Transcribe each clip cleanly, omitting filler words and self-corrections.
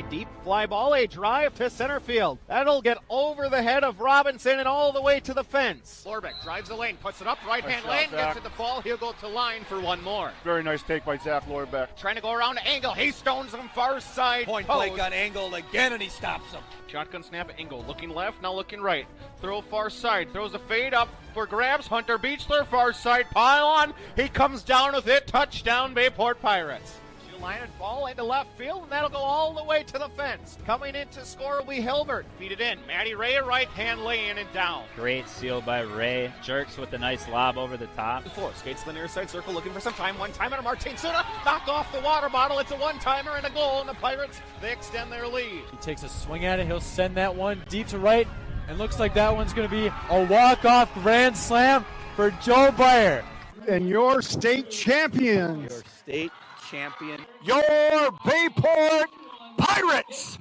Deep fly ball, a drive to center field. That'll get over the head of Robinson and all the way to the fence. Lorbeck drives the lane, puts it up, right-hand lane, gets it to fall. He'll go to line for one more. Very nice take by Zach Lorbeck. Trying to go around Engel. He stones him far side. Point blank on Engel again, and he stops him. Shotgun snap, Engel looking left, now looking right. Throw far side, throws a fade up for grabs. Hunter Beechler, far side pylon. He comes down with it. Touchdown, Bayport Pirates. Line and ball into left field, and that'll go all the way to the fence. Coming in to score will be Hilbert. Feed it in. Matty Ray, right-hand lane and down. Great steal by Ray. Jerks with a nice lob over the top. Four skates to the near side circle, looking for some time. One-timer to Martin Suna. Knock off the water bottle. It's a one-timer and a goal, and the Pirates, they extend their lead. He takes a swing at it. He'll send that one deep to right, and looks like that one's going to be a walk-off grand slam for Joe Byer. And your state champions. Your state champion, your Bayport Pirates.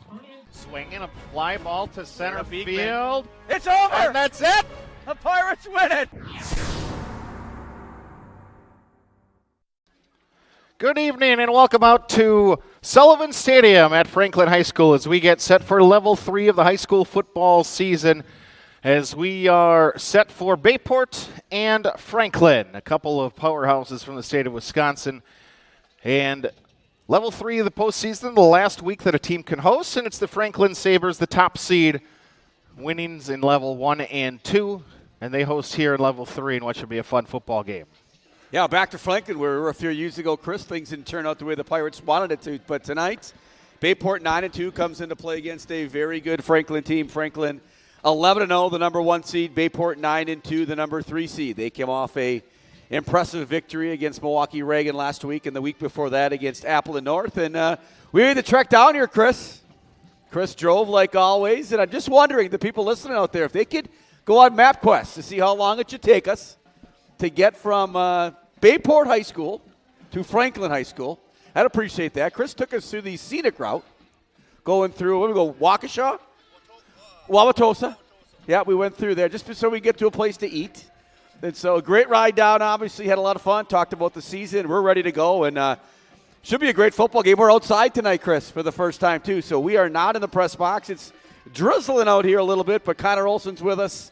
Swinging a fly ball to center field. It's over! And that's it! The Pirates win it! Good evening and welcome out to Sullivan Stadium at Franklin High School as we get set for level 3 of the high school football season, as we are set for Bayport and Franklin, a couple of powerhouses from the state of Wisconsin. And level 3 of the postseason, the last week that a team can host, and it's the Franklin Sabers, the top seed, winnings in level 1 and 2, and they host here in level 3 in what should be a fun football game. Yeah, back to Franklin, where we were a few years ago, Chris. Things didn't turn out the way the Pirates wanted it to, but tonight, Bayport 9-2 comes into play against a very good Franklin team. Franklin 11-0, the number 1 seed. Bayport 9-2, the number 3 seed. They came off a impressive victory against Milwaukee Reagan last week, and the week before that against Appleton North. And we made the trek down here, Chris. Chris drove like always, and I'm just wondering, the people listening out there, if they could go on MapQuest to see how long it should take us to get from Bayport High School to Franklin High School. I'd appreciate that. Chris took us through the scenic route, going through, where we go, Waukesha? Wauwatosa. Yeah, we went through there just so we get to a place to eat. And so a great ride down, obviously. Had a lot of fun, talked about the season. We're ready to go, and should be a great football game. We're outside tonight, Chris, for the first time, too. So we are not in the press box. It's drizzling out here a little bit, but Connor Olson's with us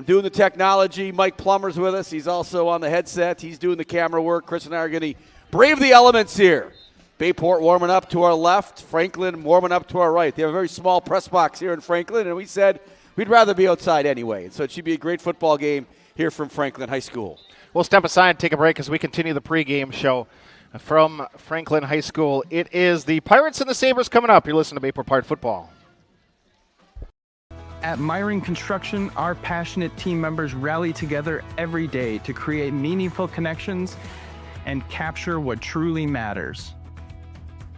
doing the technology. Mike Plummer's with us. He's also on the headset. He's doing the camera work. Chris and I are going to brave the elements here. Bayport warming up to our left. Franklin warming up to our right. They have a very small press box here in Franklin, and we said we'd rather be outside anyway. And so it should be a great football game here from Franklin High School. We'll step aside and take a break as we continue the pregame show from Franklin High School. It is the Pirates and the Sabers coming up. You're listening to Bayport Pirate Football. At Myron Construction, our passionate team members rally together every day to create meaningful connections and capture what truly matters.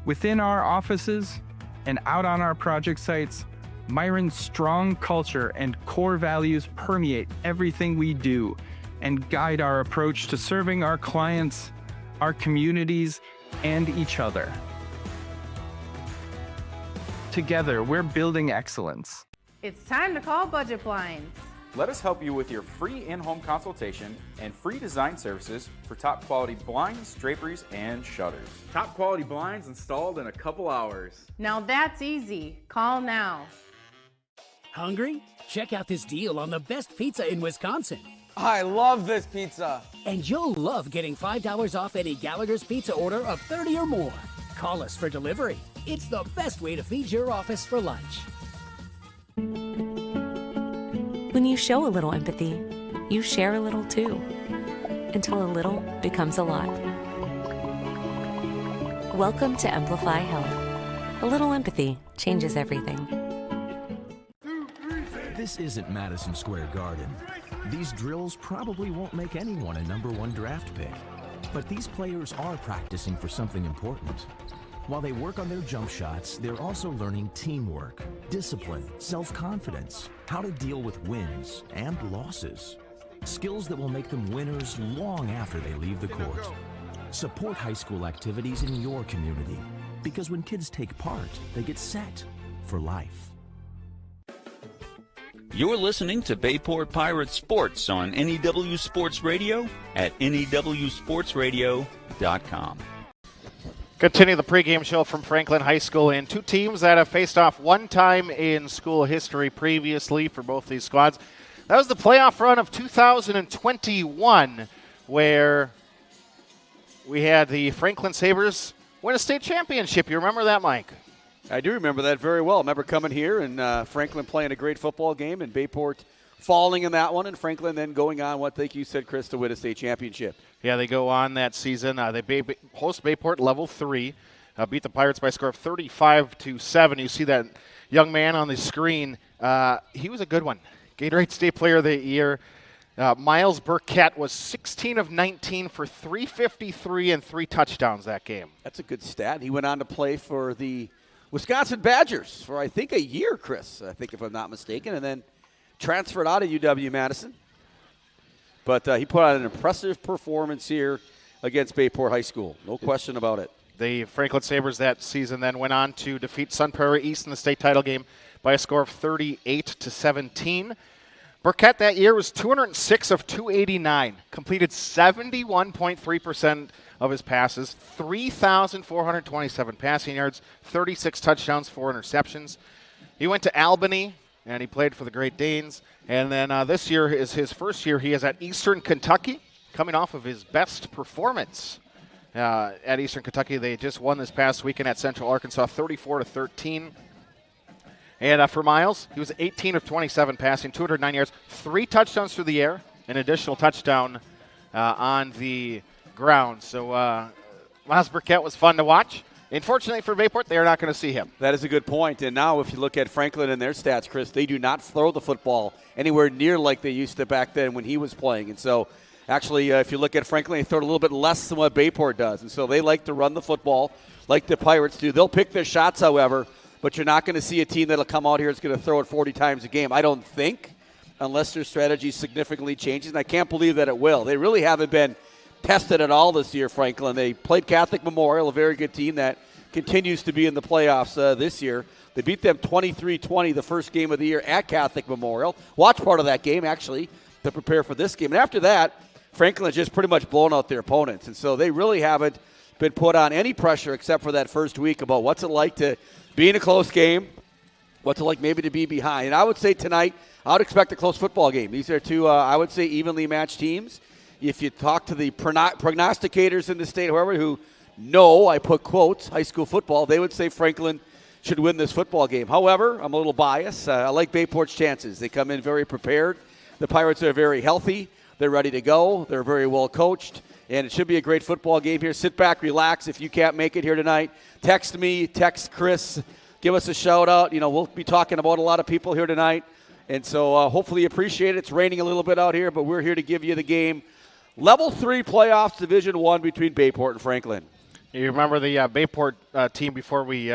Within our offices and out on our project sites, Myron's strong culture and core values permeate everything we do and guide our approach to serving our clients, our communities, and each other. Together, we're building excellence. It's time to call Budget Blinds. Let us help you with your free in-home consultation and free design services for top quality blinds, draperies, and shutters. Top quality blinds installed in a couple hours. Now that's easy. Call now. Hungry? Check out this deal on the best pizza in Wisconsin. I love this pizza. And you'll love getting $5 off any Gallagher's Pizza order of 30 or more. Call us for delivery. It's the best way to feed your office for lunch. When you show a little empathy, you share a little too, until a little becomes a lot. Welcome to Amplify Health. A little empathy changes everything. This isn't Madison Square Garden. These drills probably won't make anyone a #1 draft pick. But these players are practicing for something important. While they work on their jump shots, they're also learning teamwork, discipline, self-confidence, how to deal with wins and losses. Skills that will make them winners long after they leave the court. Support high school activities in your community, because when kids take part, they get set for life. You're listening to Bayport Pirates Sports on NEW Sports Radio at newsportsradio.com. Continue the pregame show from Franklin High School, and two teams that have faced off one time in school history previously for both these squads. That was the playoff run of 2021, where we had the Franklin Sabers win a state championship. You remember that, Mike? I do remember that very well. I remember coming here and Franklin playing a great football game and Bayport falling in that one, and Franklin then going on, what I think you said, Chris, to win a state championship. Yeah, they go on that season. They host Bayport level 3, beat the Pirates by a score of 35-7. You see that young man on the screen. He was a good one. Gatorade State Player of the Year. Miles Burkett was 16 of 19 for 353 and 3 touchdowns that game. That's a good stat. He went on to play for the Wisconsin Badgers for, I think, a year, Chris, I think, if I'm not mistaken, and then transferred out of UW-Madison. But he put on an impressive performance here against Bayport High School. No question about it. The Franklin Sabres that season then went on to defeat Sun Prairie East in the state title game by a score of 38-17. Burkett that year was 206 of 289, completed 71.3% of his passes, 3,427 passing yards, 36 touchdowns, 4 interceptions. He went to Albany, and he played for the Great Danes. And then this year is his first year. He is at Eastern Kentucky, coming off of his best performance at Eastern Kentucky. They just won this past weekend at Central Arkansas, 34-13. And for Miles, he was 18 of 27 passing, 209 yards, 3 touchdowns through the air, an additional touchdown on the ground. So Miles Burkett was fun to watch. Unfortunately for Bayport, they are not going to see him. That is a good point. And now if you look at Franklin and their stats, Chris, they do not throw the football anywhere near like they used to back then when he was playing. And so actually, if you look at Franklin, they throw it a little bit less than what Bayport does. And so they like to run the football like the Pirates do. They'll pick their shots, however, but you're not going to see a team that'll come out here that's going to throw it 40 times a game, I don't think, unless their strategy significantly changes. And I can't believe that it will. They really haven't been tested at all this year, Franklin. They played Catholic Memorial, a very good team that continues to be in the playoffs this year. They beat them 23-20 the first game of the year at Catholic Memorial. Watch part of that game, actually, to prepare for this game. And after that, Franklin has just pretty much blown out their opponents. And so they really haven't been put on any pressure except for that first week about what's it like to be in a close game, what's it like maybe to be behind. And I would say tonight, I would expect a close football game. These are two, I would say, evenly matched teams. If you talk to the prognosticators in the state, however, who know, I put quotes, high school football, they would say Franklin should win this football game. However, I'm a little biased. I like Bayport's chances. They come in very prepared. The Pirates are very healthy. They're ready to go. They're very well coached. And it should be a great football game here. Sit back, relax. If you can't make it here tonight, text me, text Chris, give us a shout out. You know, we'll be talking about a lot of people here tonight. And so hopefully you appreciate it. It's raining a little bit out here, but we're here to give you the game. Level 3 playoffs, Division 1 between Bayport and Franklin. You remember the Bayport team before we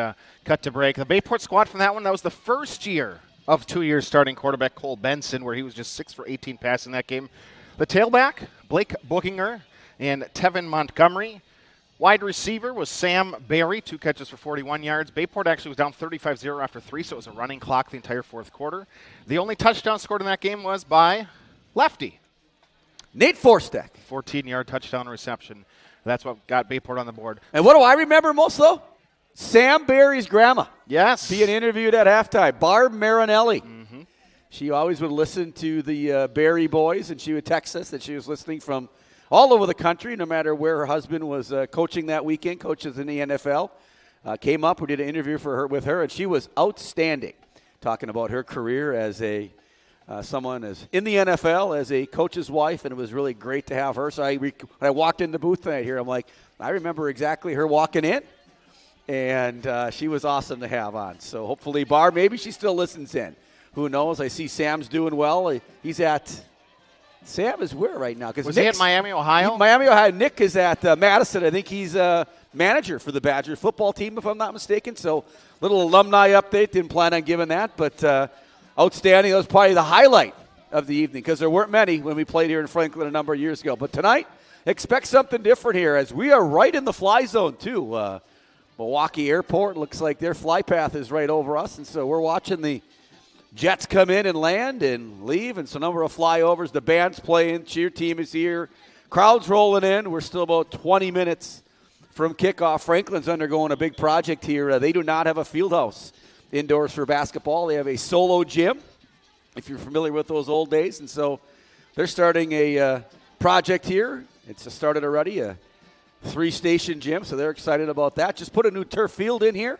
cut to break. The Bayport squad from that one, that was the first year of 2 years starting quarterback Cole Benson, where he was just 6 for 18 passing that game. The tailback, Blake Bookinger and Tevin Montgomery. Wide receiver was Sam Barry, 2 catches for 41 yards. Bayport actually was down 35-0 after 3, so it was a running clock the entire fourth quarter. The only touchdown scored in that game was by lefty Nate Forstek. 14-yard touchdown reception. That's what got Bayport on the board. And what do I remember most, though? Sam Barry's grandma. Yes. Being interviewed at halftime. Barb Marinelli. Mm-hmm. She always would listen to the Barry boys, and she would text us that she was listening from all over the country, no matter where her husband was coaching that weekend, coaches in the NFL. Came up, we did an interview with her, and she was outstanding, talking about her career as someone as in the NFL as a coach's wife, and it was really great to have her. So when I walked in the booth tonight here, I'm like, I remember exactly her walking in, and she was awesome to have on. So hopefully, Barb, maybe she still listens in. Who knows? I see Sam's doing well. He's at Sam is where right now? Was he at Miami, Ohio? Miami, Ohio. Nick is at Madison. I think he's manager for the Badger football team, if I'm not mistaken. So little alumni update. Didn't plan on giving that, but outstanding. That was probably the highlight of the evening because there weren't many when we played here in Franklin a number of years ago. But tonight, expect something different here as we are right in the fly zone, too. Milwaukee Airport looks like their fly path is right over us, and so we're watching the Jets come in and land and leave, and so a number of flyovers. The band's playing. Cheer team is here. Crowd's rolling in. We're still about 20 minutes from kickoff. Franklin's undergoing a big project here. They do not have a field house indoors for basketball. They have a solo gym, if you're familiar with those old days. And so they're starting a project here. It's started already, a 3-station gym, so they're excited about that. Just put a new turf field in here.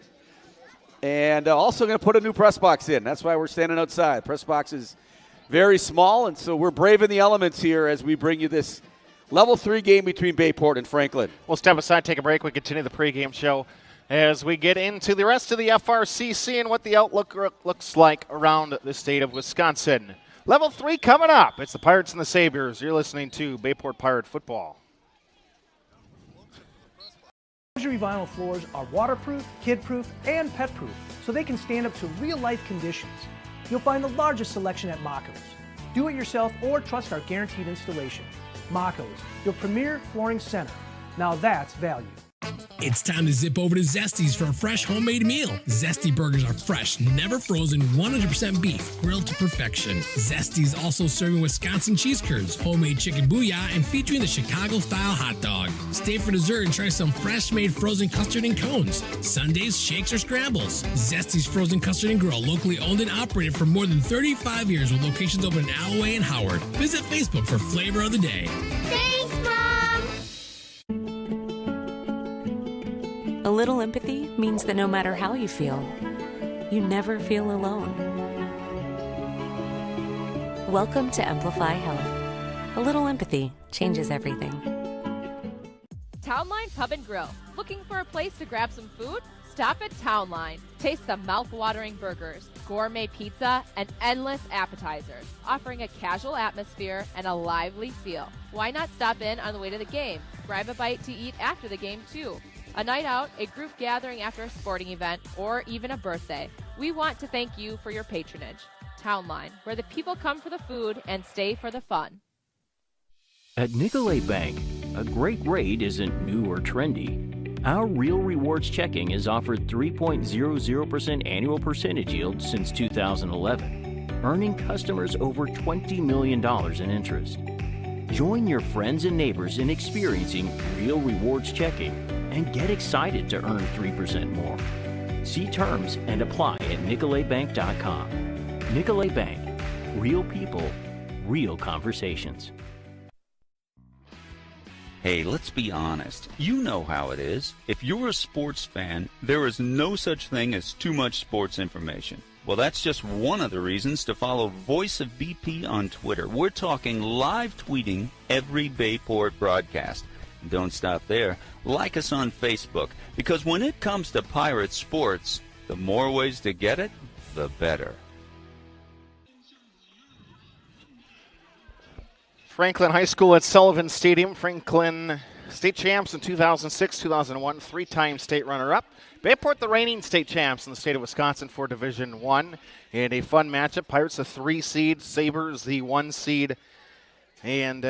And also going to put a new press box in. That's why we're standing outside. Press box is very small, and so we're braving the elements here as we bring you this Level 3 game between Bayport and Franklin. We'll step aside, take a break. We continue the pregame show as we get into the rest of the FRCC and what the outlook looks like around the state of Wisconsin. Level 3 coming up. It's the Pirates and the Sabers. You're listening to Bayport Pirate Football. Luxury vinyl floors are waterproof, kid-proof, and pet-proof, so they can stand up to real-life conditions. You'll find the largest selection at Mako's. Do it yourself or trust our guaranteed installation. Mako's, your premier flooring center. Now that's value. It's time to zip over to Zesty's for a fresh homemade meal. Zesty burgers are fresh, never frozen, 100% beef, grilled to perfection. Zesty's also serving Wisconsin cheese curds, homemade chicken booyah, and featuring the Chicago-style hot dog. Stay for dessert and try some fresh-made frozen custard and cones. Sundays, shakes, or scrambles. Zesty's Frozen Custard and Grill, locally owned and operated for more than 35 years with locations open in Alloway and Howard. Visit Facebook for flavor of the day. Thanks, Mom! A little empathy means that no matter how you feel, you never feel alone. Welcome to Amplify Health. A little empathy changes everything. Townline Pub and Grill. Looking for a place to grab some food? Stop at Townline. Taste the mouth-watering burgers, gourmet pizza, and endless appetizers, offering a casual atmosphere and a lively feel. Why not stop in on the way to the game? Grab a bite to eat after the game, too. A night out, a group gathering after a sporting event, or even a birthday. We want to thank you for your patronage. Townline, where the people come for the food and stay for the fun. At Nicolet Bank, a great rate isn't new or trendy. Our Real Rewards checking has offered 3.00% annual percentage yield since 2011, earning customers over $20 million in interest. Join your friends and neighbors in experiencing Real Rewards checking and get excited to earn 3% more. See terms and apply at nicoletbank.com. Nicolet Bank. Real people, real conversations. Hey, let's be honest. You know how it is. If you're a sports fan, there is no such thing as too much sports information. Well, that's just one of the reasons to follow Voice of BP on Twitter. We're talking live tweeting every Bayport broadcast. Don't stop there. Like us on Facebook, because when it comes to Pirate sports, the more ways to get it, the better. Franklin High School at Sullivan Stadium. Franklin state champs in 2006, 2001, 3-time state runner-up. Bayport, the reigning state champs in the state of Wisconsin for Division I. And a fun matchup. Pirates, the 3 seed. Sabers, the 1 seed. And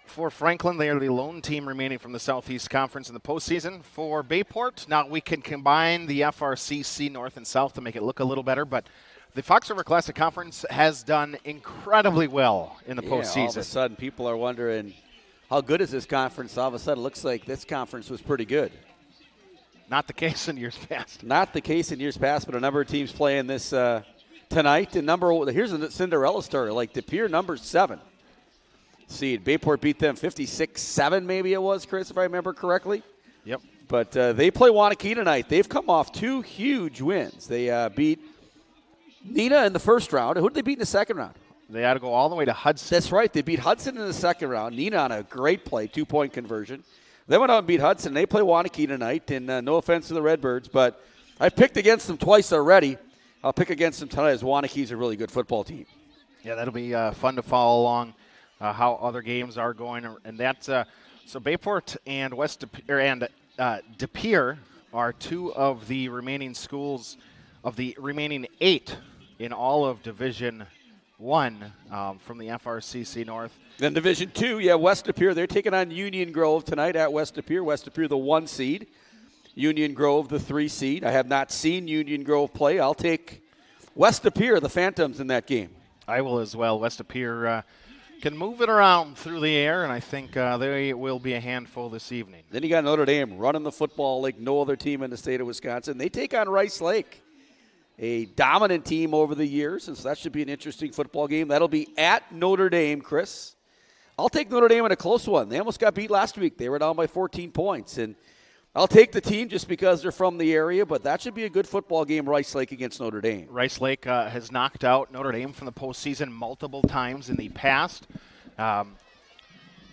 for Franklin, they are the lone team remaining from the Southeast Conference in the postseason. For Bayport, now we can combine the FRCC North and South to make it look a little better, but the Fox River Classic Conference has done incredibly well in the postseason. All of a sudden, people are wondering, how good is this conference? All of a sudden, it looks like this conference was pretty good. Not the case in years past. Not the case in years past, but a number of teams playing this tonight. And here's a Cinderella story, like De Pere, number 7 seed. Bayport beat them 56-7, maybe it was, Chris, if I remember correctly. Yep. But they play Wanakee tonight. They've come off 2 huge wins. They beat Neenah in the first round. Who did they beat in the second round? They had to go all the way to Hudson. That's right. They beat Hudson in the second round. Neenah on a great play, 2-point conversion. They went out and beat Hudson. They play Wanakee tonight, and no offense to the Redbirds, but I've picked against them twice already. I'll pick against them tonight as Wanakee's a really good football team. Yeah, that'll be fun to follow along how other games are going. And that's so Bayport and De Pere are 2 of the remaining schools of the remaining 8 in all of Division I from the FRCC North. Then Division II, West De Pere. They're taking on Union Grove tonight at West De Pere. West De Pere, the 1 seed. Union Grove, the 3 seed. I have not seen Union Grove play. I'll take West De Pere, the Phantoms, in that game. I will as well. West De Pere can move it around through the air, and I think they will be a handful this evening. Then you got Notre Dame running the football like no other team in the state of Wisconsin. They take on Rice Lake, a dominant team over the years, and so that should be an interesting football game. That'll be at Notre Dame, Chris. I'll take Notre Dame in a close one. They almost got beat last week. They were down by 14 points, and I'll take the team just because they're from the area, but that should be a good football game, Rice Lake against Notre Dame. Rice Lake has knocked out Notre Dame from the postseason multiple times in the past.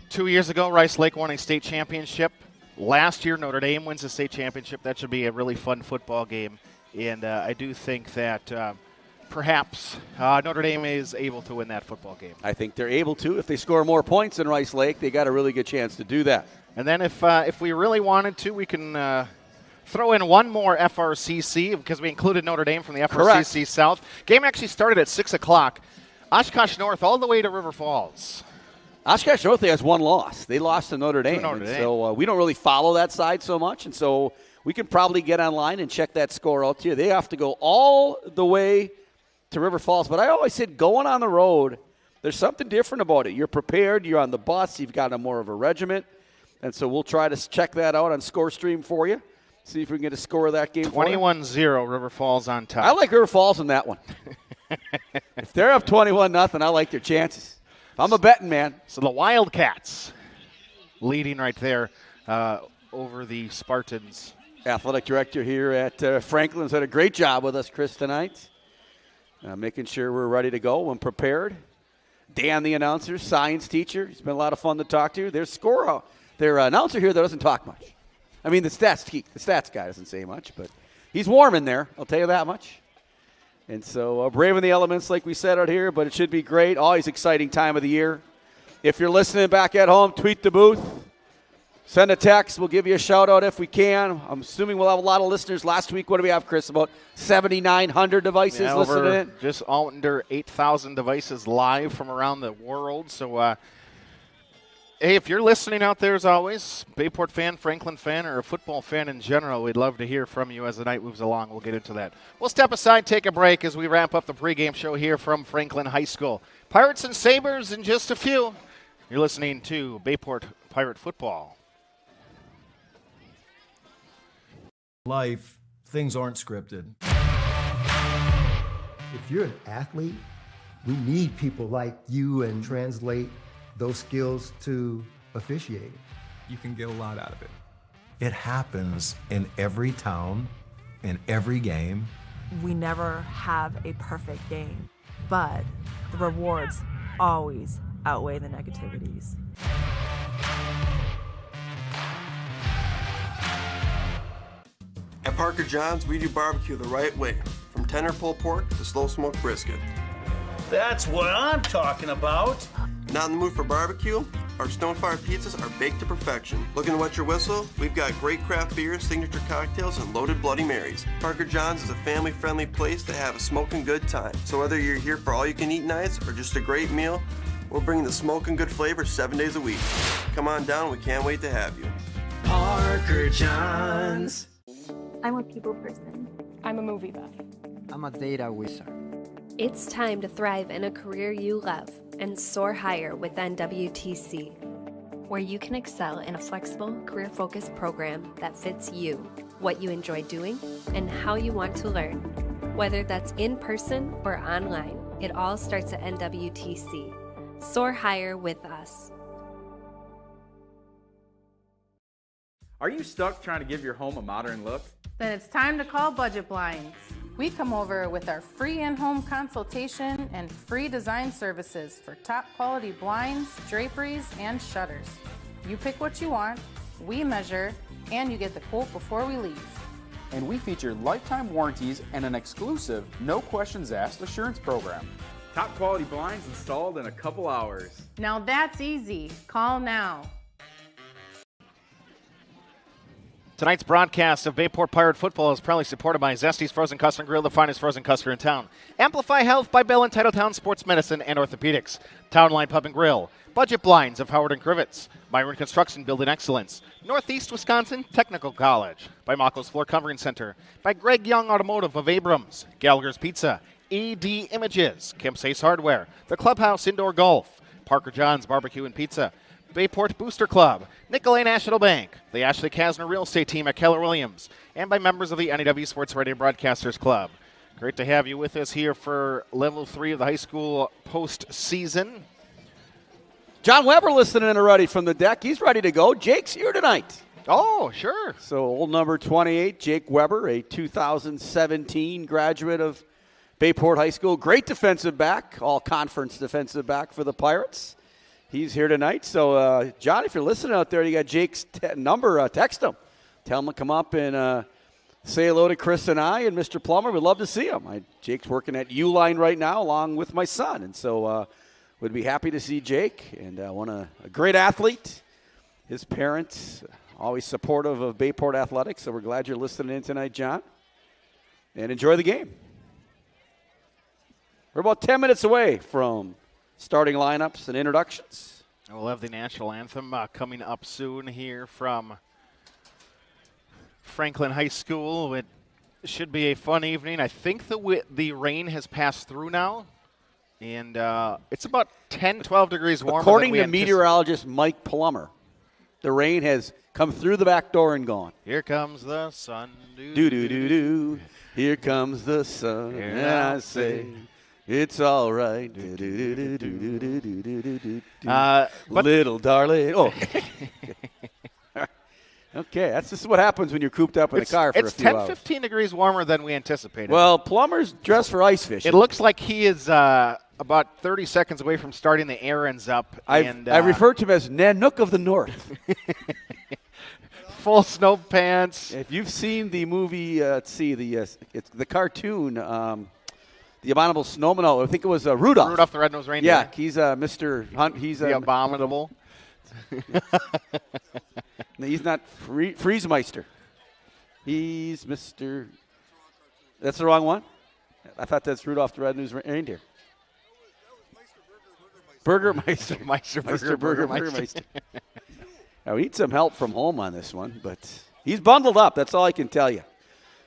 2 years ago, Rice Lake won a state championship. Last year, Notre Dame wins the state championship. That should be a really fun football game, and I do think that perhaps Notre Dame is able to win that football game. I think they're able to. If they score more points than Rice Lake, they got a really good chance to do that. And then if we really wanted to, we can throw in one more FRCC because we included Notre Dame from the FRCC Correct. South. Game actually started at 6 o'clock. Oshkosh North all the way to River Falls. Oshkosh North has one loss. They lost to Notre Dame. So we don't really follow that side so much, and so we can probably get online and check that score out too. They have to go all the way to River Falls. But I always said going on the road, there's something different about it. You're prepared. You're on the bus. You've got a more of a regiment. And so we'll try to check that out on ScoreStream for you. See if we can get a score of that game. 21-0, River Falls on top. I like River Falls in that one. If they're up 21-0, I like their chances. I'm a betting man. So the Wildcats leading right there over the Spartans. Athletic director here at Franklin's had a great job with us, Chris, tonight. Making sure we're ready to go and prepared. Dan, the announcer, science teacher. He's been a lot of fun to talk to. Their announcer here that doesn't talk much. I mean, the stats guy doesn't say much, but he's warm in there, I'll tell you that much. And so braving the elements like we said out here, but it should be great. Always exciting time of the year. If you're listening back at home, tweet the booth. Send a text. We'll give you a shout-out if we can. I'm assuming we'll have a lot of listeners. Last week, what do we have, Chris? About 7,900 devices listening in? Just under 8,000 devices live from around the world. So, hey, if you're listening out there, as always, Bayport fan, Franklin fan, or a football fan in general, we'd love to hear from you as the night moves along. We'll get into that. We'll step aside, take a break as we wrap up the pregame show here from Franklin High School. Pirates and Sabers in just a few. You're listening to Bayport Pirate Football. Life, things aren't scripted. If you're an athlete, we need people like you and translate those skills to officiating. You can get a lot out of it. It happens in every town, in every game. We never have a perfect game, but the rewards always outweigh the negativities. At Parker John's, we do barbecue the right way, from tender pulled pork to slow smoked brisket. That's what I'm talking about. Not in the mood for barbecue? Our Stonefire pizzas are baked to perfection. Looking to wet your whistle? We've got great craft beers, signature cocktails, and loaded Bloody Marys. Parker John's is a family-friendly place to have a smoking good time. So whether you're here for all-you-can-eat nights or just a great meal, we're bringing the smoking good flavor 7 days a week. Come on down, we can't wait to have you. Parker John's. I'm a people person. I'm a movie buff. I'm a data wizard. It's time to thrive in a career you love and soar higher with NWTC, where you can excel in a flexible, career-focused program that fits you, what you enjoy doing, and how you want to learn. Whether that's in person or online, it all starts at NWTC. Soar higher with us. Are you stuck trying to give your home a modern look? Then it's time to call Budget Blinds. We come over with our free in-home consultation and free design services for top quality blinds, draperies, and shutters. You pick what you want, we measure, and you get the quote before we leave. And we feature lifetime warranties and an exclusive, no questions asked assurance program. Top quality blinds installed in a couple hours. Now that's easy. Call now. Tonight's broadcast of Bayport Pirate Football is proudly supported by Zesty's Frozen Custard Grill, the finest frozen custard in town. Amplify Health by Bell and Titletown Sports Medicine and Orthopedics. Town Line Pub and Grill. Budget Blinds of Howard and Crivets. Myron Construction Building Excellence. Northeast Wisconsin Technical College. By Mako's Floor Covering Center. By Greg Young Automotive of Abrams. Gallagher's Pizza. ED Images. Kemp's Ace Hardware. The Clubhouse Indoor Golf. Parker John's Barbecue and Pizza, Bayport Booster Club, Nicolay National Bank, the Ashley Kasner Real Estate Team at Keller Williams, and by members of the NEW Sports Radio Broadcasters Club. Great to have you with us here for Level 3 of the high school postseason. John Weber listening in already from the deck. He's ready to go. Jake's here tonight. Oh, sure. So old number 28, Jake Weber, a 2017 graduate of Bayport High School. Great defensive back, all-conference defensive back for the Pirates. He's here tonight. So, John, if you're listening out there, you got Jake's number, text him. Tell him to come up and say hello to Chris and I and Mr. Plummer. We'd love to see him. Jake's working at U-Line right now along with my son. And so would be happy to see Jake. And a great athlete. His parents always supportive of Bayport Athletics. So we're glad you're listening in tonight, John. And enjoy the game. We're about 10 minutes away from starting lineups and introductions. We'll have the national anthem coming up soon here from Franklin High School. It should be a fun evening. I think the rain has passed through now, and it's about 10, 12 degrees warmer. According to meteorologist Mike Plummer, the rain has come through the back door and gone. Here comes the sun. Do-do-do-do. Here comes the sun, and I say, it's all right. Little darling. Oh. Okay, this is what happens when you're cooped up in a car for a few hours. It's 10, 15 degrees warmer than we anticipated. Well, Plummer's dressed for ice fishing. It looks like he is about 30 seconds away from starting the errands up. I refer to him as Nanook of the North. Full snow pants. If you've seen the movie, it's the cartoon, The Abominable Snowman. I think it was Rudolph. Rudolph the Red-Nosed Reindeer. Yeah, he's Mr. Hunt. He's the Abominable. He's not Friesmeister. He's Mr. That's the wrong one? I thought that's Rudolph the Red-Nosed Reindeer. Burgermeister. Burgermeister. Now, we need some help from home on this one, but he's bundled up. That's all I can tell you.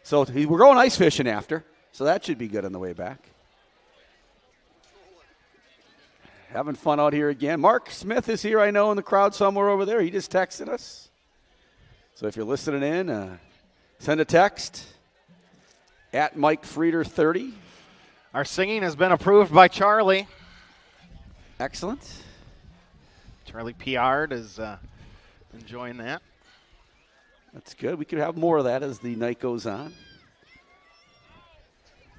So we're going ice fishing after, so that should be good on the way back. Having fun out here again. Mark Smith is here, I know, in the crowd somewhere over there. He just texted us. So if you're listening in, send a text at Mike Frieder 30. Our singing has been approved by Charlie. Excellent. Charlie Piard is enjoying that. That's good. We could have more of that as the night goes on.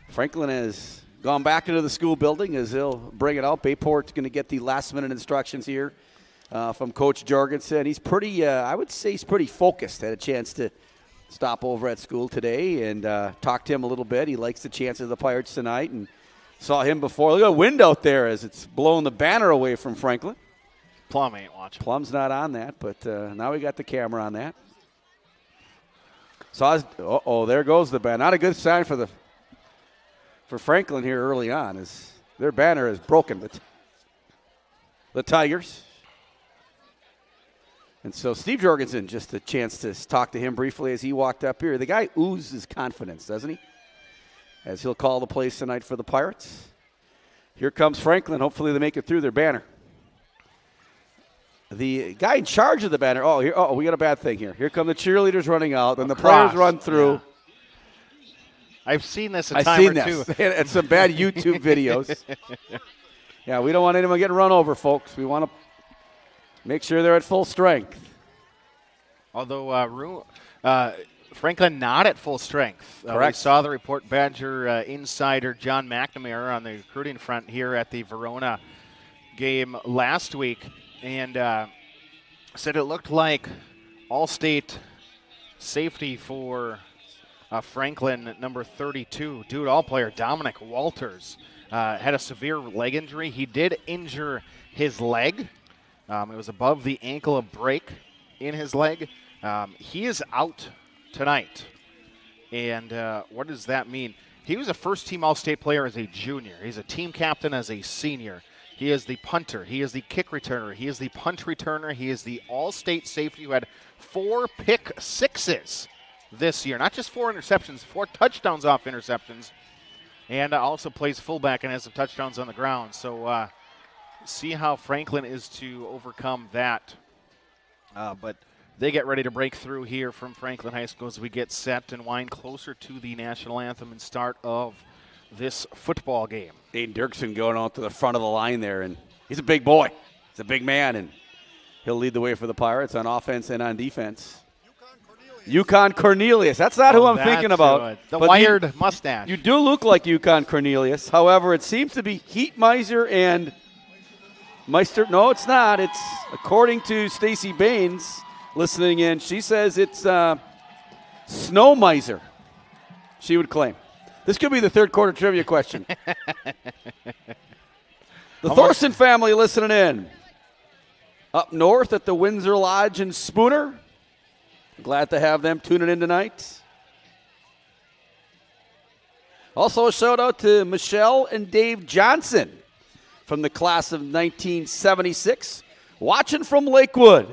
Franklin has gone back into the school building as they'll bring it out. Bayport's going to get the last-minute instructions here from Coach Jorgensen. He's pretty, I would say he's pretty focused. Had a chance to stop over at school today and talk to him a little bit. He likes the chances of the Pirates tonight and saw him before. Look at the wind out there as it's blowing the banner away from Franklin. Plum ain't watching. Plum's not on that, but now we got the camera on that. So there goes the banner. Not a good sign for Franklin here early on, as their banner is broken. The Tigers. And so Steve Jorgensen, just a chance to talk to him briefly as he walked up here. The guy oozes confidence, doesn't he? As he'll call the plays tonight for the Pirates. Here comes Franklin. Hopefully they make it through their banner. The guy in charge of the banner. We got a bad thing here. Here come the cheerleaders running out, and the players run through. Yeah. I've seen this a time or two. And some bad YouTube videos. Yeah, we don't want anyone getting run over, folks. We want to make sure they're at full strength. Although Franklin not at full strength. Correct. We saw the report. Badger insider John McNamara on the recruiting front here at the Verona game last week, and said it looked like all-state safety for Franklin, number 32, all player Dominic Walters, had a severe leg injury. He did injure his leg. It was above the ankle, a break in his leg. He is out tonight. And what does that mean? He was a first-team All-State player as a junior. He's a team captain as a senior. He is the punter. He is the kick returner. He is the punt returner. He is the All-State safety who had 4 pick sixes this year. Not just 4 interceptions, 4 touchdowns off interceptions. And also plays fullback and has some touchdowns on the ground. So see how Franklin is to overcome that. But they get ready to break through here from Franklin High School as we get set and wind closer to the national anthem and start of this football game. Aiden Dirksen going out to the front of the line there, and he's a big boy. He's a big man, and he'll lead the way for the Pirates on offense and on defense. Yukon Cornelius. That's not who I'm thinking about. The wired mustache. You do look like Yukon Cornelius. However, it seems to be Heat Miser and Meister. No, it's not. It's, according to Stacy Baines listening in, she says it's Snow Miser, she would claim. This could be the third quarter trivia question. The Thorson family listening in. Up north at the Windsor Lodge in Spooner. Glad to have them tuning in tonight. Also a shout out to Michelle and Dave Johnson from the class of 1976, watching from Lakewood.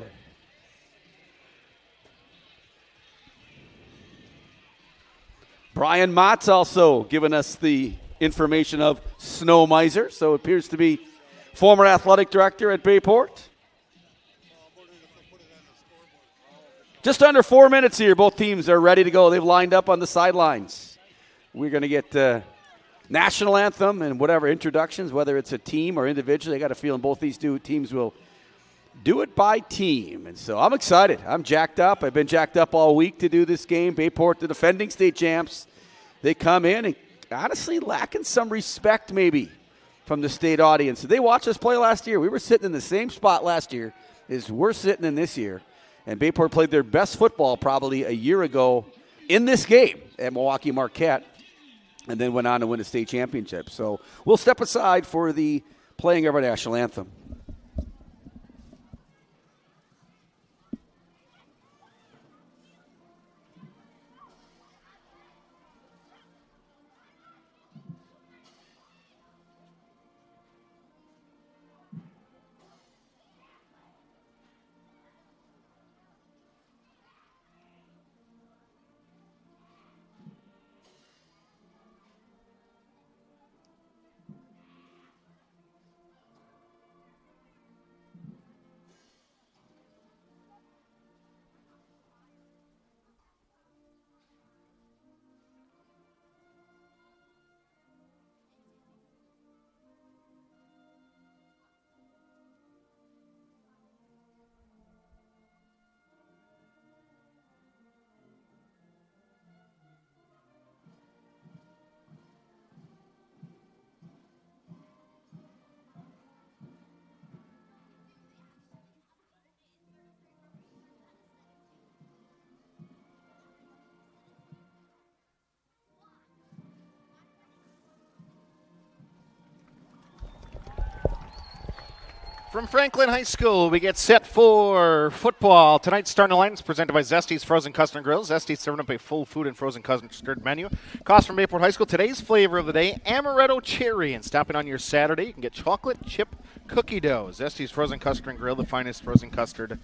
Brian Mott's also giving us the information of Snow Miser, so it appears to be former athletic director at Bayport. Just under 4 minutes here. Both teams are ready to go. They've lined up on the sidelines. We're going to get national anthem and whatever introductions, whether it's a team or individually. I got a feeling both these two teams will do it by team. And so I'm excited. I'm jacked up. I've been jacked up all week to do this game. Bayport, the defending state champs, they come in and honestly lacking some respect maybe from the state audience. They watched us play last year. We were sitting in the same spot last year as we're sitting in this year. And Bayport played their best football probably a year ago in this game at Milwaukee Marquette and then went on to win a state championship. So we'll step aside for the playing of our national anthem. From Franklin High School, we get set for football. Tonight's starting line is presented by Zesty's Frozen Custard Grill. Zesty's serving up a full food and frozen custard menu. Cost from Bayport High School. Today's flavor of the day, Amaretto Cherry. And stopping on your Saturday, you can get chocolate chip cookie dough. Zesty's Frozen Custard and Grill, the finest frozen custard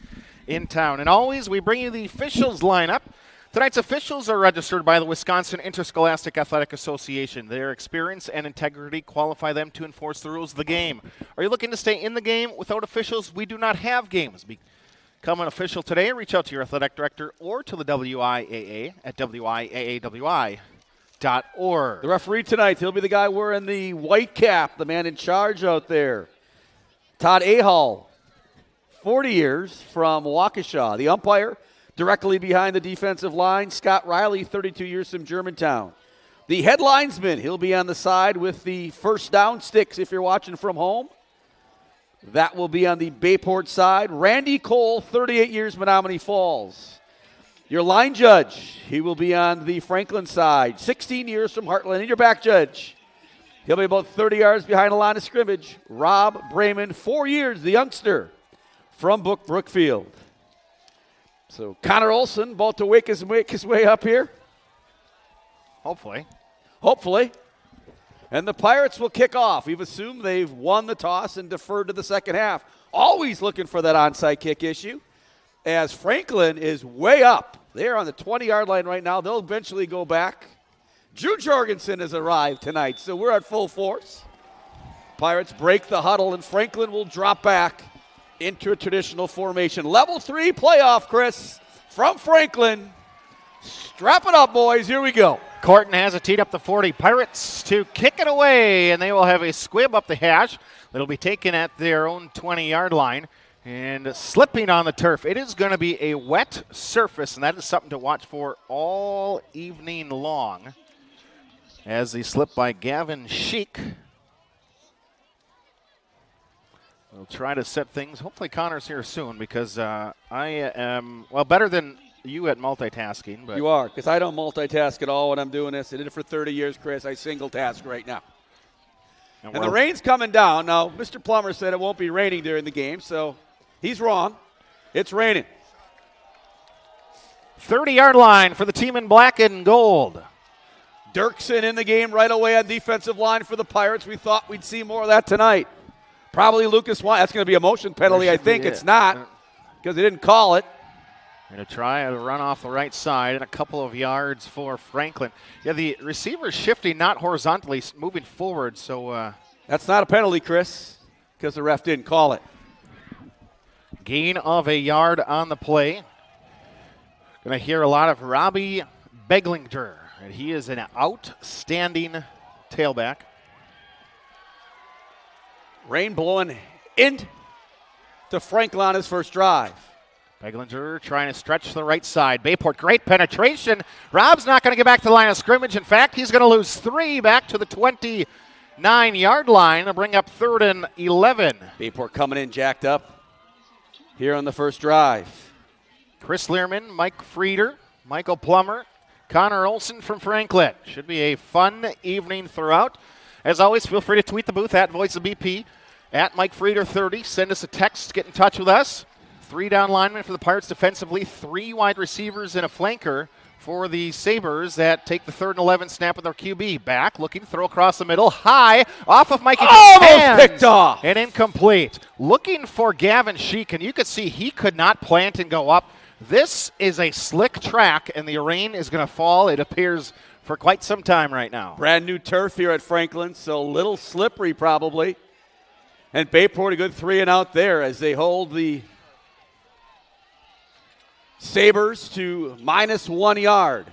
in town. And always, we bring you the officials lineup. Tonight's officials are registered by the Wisconsin Interscholastic Athletic Association. Their experience and integrity qualify them to enforce the rules of the game. Are you looking to stay in the game? Without officials, we do not have games. Become an official today. Reach out to your athletic director or to the WIAA at wiaawi.org. The referee tonight, he'll be the guy wearing the white cap, the man in charge out there. Todd Ahal, 40 years from Waukesha. The umpire, directly behind the defensive line, Scott Riley, 32 years from Germantown. The head linesman, he'll be on the side with the first down sticks if you're watching from home. That will be on the Bayport side. Randy Cole, 38 years, Menominee Falls. Your line judge, he will be on the Franklin side, 16 years from Heartland. And your back judge, he'll be about 30 yards behind the line of scrimmage. Rob Brayman, 4 years, the youngster from Brookfield. So Connor Olson about to make his way up here. Hopefully. And the Pirates will kick off. We've assumed they've won the toss and deferred to the second half. Always looking for that onside kick issue. As Franklin is way up. They're on the 20-yard line right now. They'll eventually go back. Drew Jorgensen has arrived tonight, so we're at full force. Pirates break the huddle, and Franklin will drop back into a traditional formation. Level 3 playoff, Chris, from Franklin. Strap it up, boys. Here we go. Corton has it teed up the 40. Pirates to kick it away, and they will have a squib up the hash. That'll be taken at their own 20-yard line and slipping on the turf. It is going to be a wet surface, and that is something to watch for all evening long as they slip by Gavin Sheik. We'll try to set things. Hopefully Connor's here soon because I am, well, better than you at multitasking. But you are, because I don't multitask at all when I'm doing this. I did it for 30 years, Chris. I single task right now. And the rain's coming down. Now, Mr. Plummer said it won't be raining during the game, so he's wrong. It's raining. 30-yard line for the team in black and gold. Dirksen in the game right away on defensive line for the Pirates. We thought we'd see more of that tonight. Probably Lucas Wyatt. That's going to be a motion penalty. I think it's not because they didn't call it. Going to try to run off the right side and a couple of yards for Franklin. Yeah, the receiver's shifting, not horizontally, moving forward. So that's not a penalty, Chris, because the ref didn't call it. Gain of a yard on the play. Going to hear a lot of Robbie Beglinger, and he is an outstanding tailback. Rain blowing into Franklin on his first drive. Beglinger trying to stretch to the right side. Bayport, great penetration. Rob's not going to get back to the line of scrimmage. In fact, he's going to lose 3 back to the 29-yard line to bring up 3rd and 11. Bayport coming in jacked up here on the first drive. Chris Learman, Mike Frieder, Michael Plummer, Connor Olson from Franklin. Should be a fun evening throughout. As always, feel free to tweet the booth at Voice of BP, at Mike Frieder 30. Send us a text, get in touch with us. 3 down linemen for the Pirates defensively, 3 wide receivers and a flanker for the Sabers that take the 3rd and 11 snap with their QB. Back, looking, throw across the middle, high, off of Mikey. Almost picked off. And incomplete. Looking for Gavin Sheik, and you could see he could not plant and go up. This is a slick track, and the rain is going to fall, it appears, for quite some time right now. Brand new turf here at Franklin, so a little slippery probably. And Bayport a good 3 and out there as they hold the Sabers to -1 yard.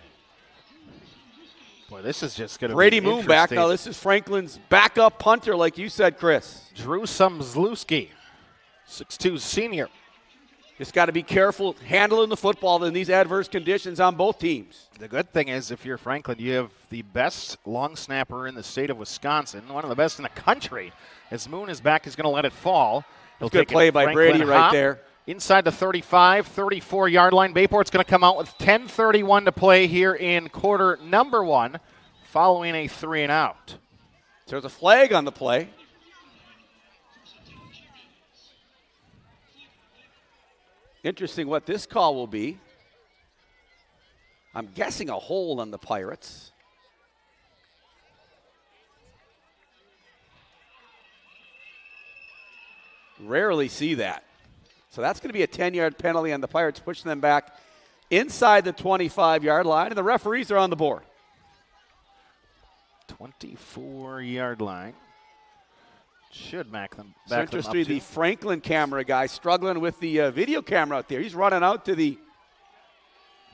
Boy, this is just going to be Brady Moon back. Now this is Franklin's backup punter, like you said, Chris. Drew Sumzlewski, 6'2 senior. Just got to be careful handling the football in these adverse conditions on both teams. The good thing is, if you're Franklin, you have the best long snapper in the state of Wisconsin, one of the best in the country. As Moon is back, he's going to let it fall. He'll good play by Brady right there. Inside the 35, 34-yard line. Bayport's going to come out with 10:31 to play here in quarter number 1, following a 3 and out. There's a flag on the play. Interesting what this call will be. I'm guessing a hold on the Pirates. Rarely see that. So that's going to be a 10-yard penalty on the Pirates, pushing them back inside the 25-yard line, and the referees are on the board. 24-yard line. Should back them It's interesting, the Franklin camera guy struggling with the video camera out there. He's running out to the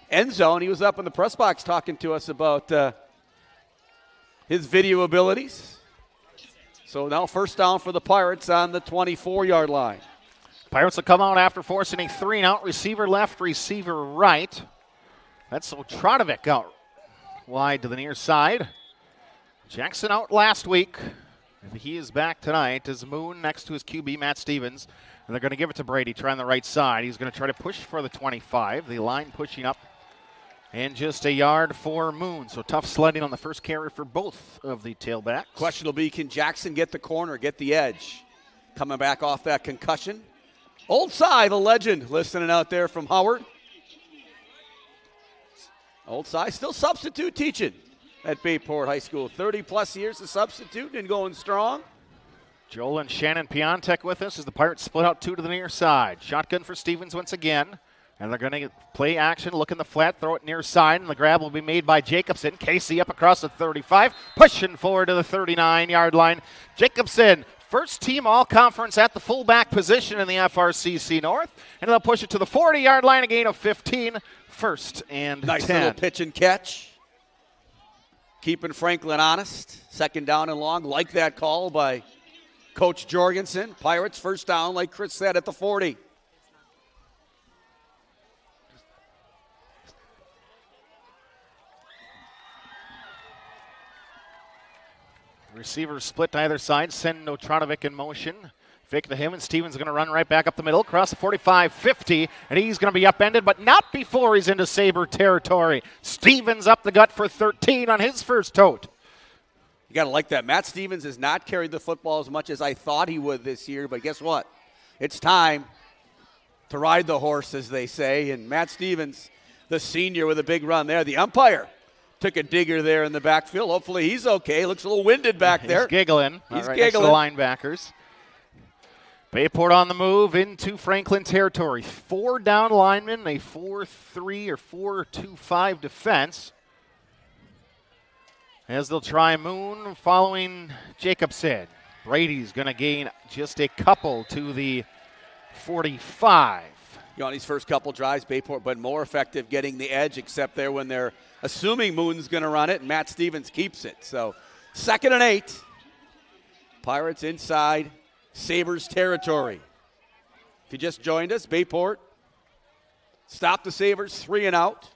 end zone. He was up in the press box talking to us about his video abilities. So now first down for the Pirates on the 24-yard line. Pirates will come out after forcing a 3 and out. Receiver left, receiver right. That's Otradovic out wide to the near side. Jackson out last week. He is back tonight as Moon next to his QB, Matt Stevens. And they're going to give it to Brady, trying the right side. He's going to try to push for the 25. The line pushing up. And just a yard for Moon. So tough sledding on the first carry for both of the tailbacks. Question will be, can Jackson get the corner, get the edge? Coming back off that concussion. Old Cy, the legend, listening out there from Howard. Old Cy still substitute teaching at Bayport High School. 30-plus years of substitute and going strong. Joel and Shannon Piontek with us as the Pirates split out 2 to the near side. Shotgun for Stevens once again. And they're going to play action, look in the flat, throw it near side, and the grab will be made by Jacobson. Casey up across the 35, pushing forward to the 39-yard line. Jacobson, First team all-conference at the fullback position in the FRCC North. And they'll push it to the 40-yard line, a gain of 15, first and 10. Nice little pitch and catch. Keeping Franklin honest. Second down and long. Like that call by Coach Jorgensen. Pirates first down, like Chris said, at the 40. Receivers split to either side. Send Notranovic in motion. Fake to him, and Stevens going to run right back up the middle, across the 45-50, and he's going to be upended, but not before he's into Saber territory. Stevens up the gut for 13 on his first tote. You got to like that. Matt Stevens has not carried the football as much as I thought he would this year, but guess what? It's time to ride the horse, as they say, and Matt Stevens, the senior, with a big run there. The umpire took a digger there in the backfield. Hopefully he's okay. Looks a little winded back there. He's giggling. He's right giggling. Next to the linebackers. Bayport on the move into Franklin territory. 4 down linemen, a 4-3 or 4-2-5 defense. As they'll try Moon following Jacobson. Brady's going to gain just a couple to the 45. On these first couple drives, Bayport been more effective getting the edge, except there when they're assuming Moon's going to run it, and Matt Stevens keeps it. So 2nd and 8. Pirates inside Sabers territory. If you just joined us, Bayport stopped the Sabers, 3 and out.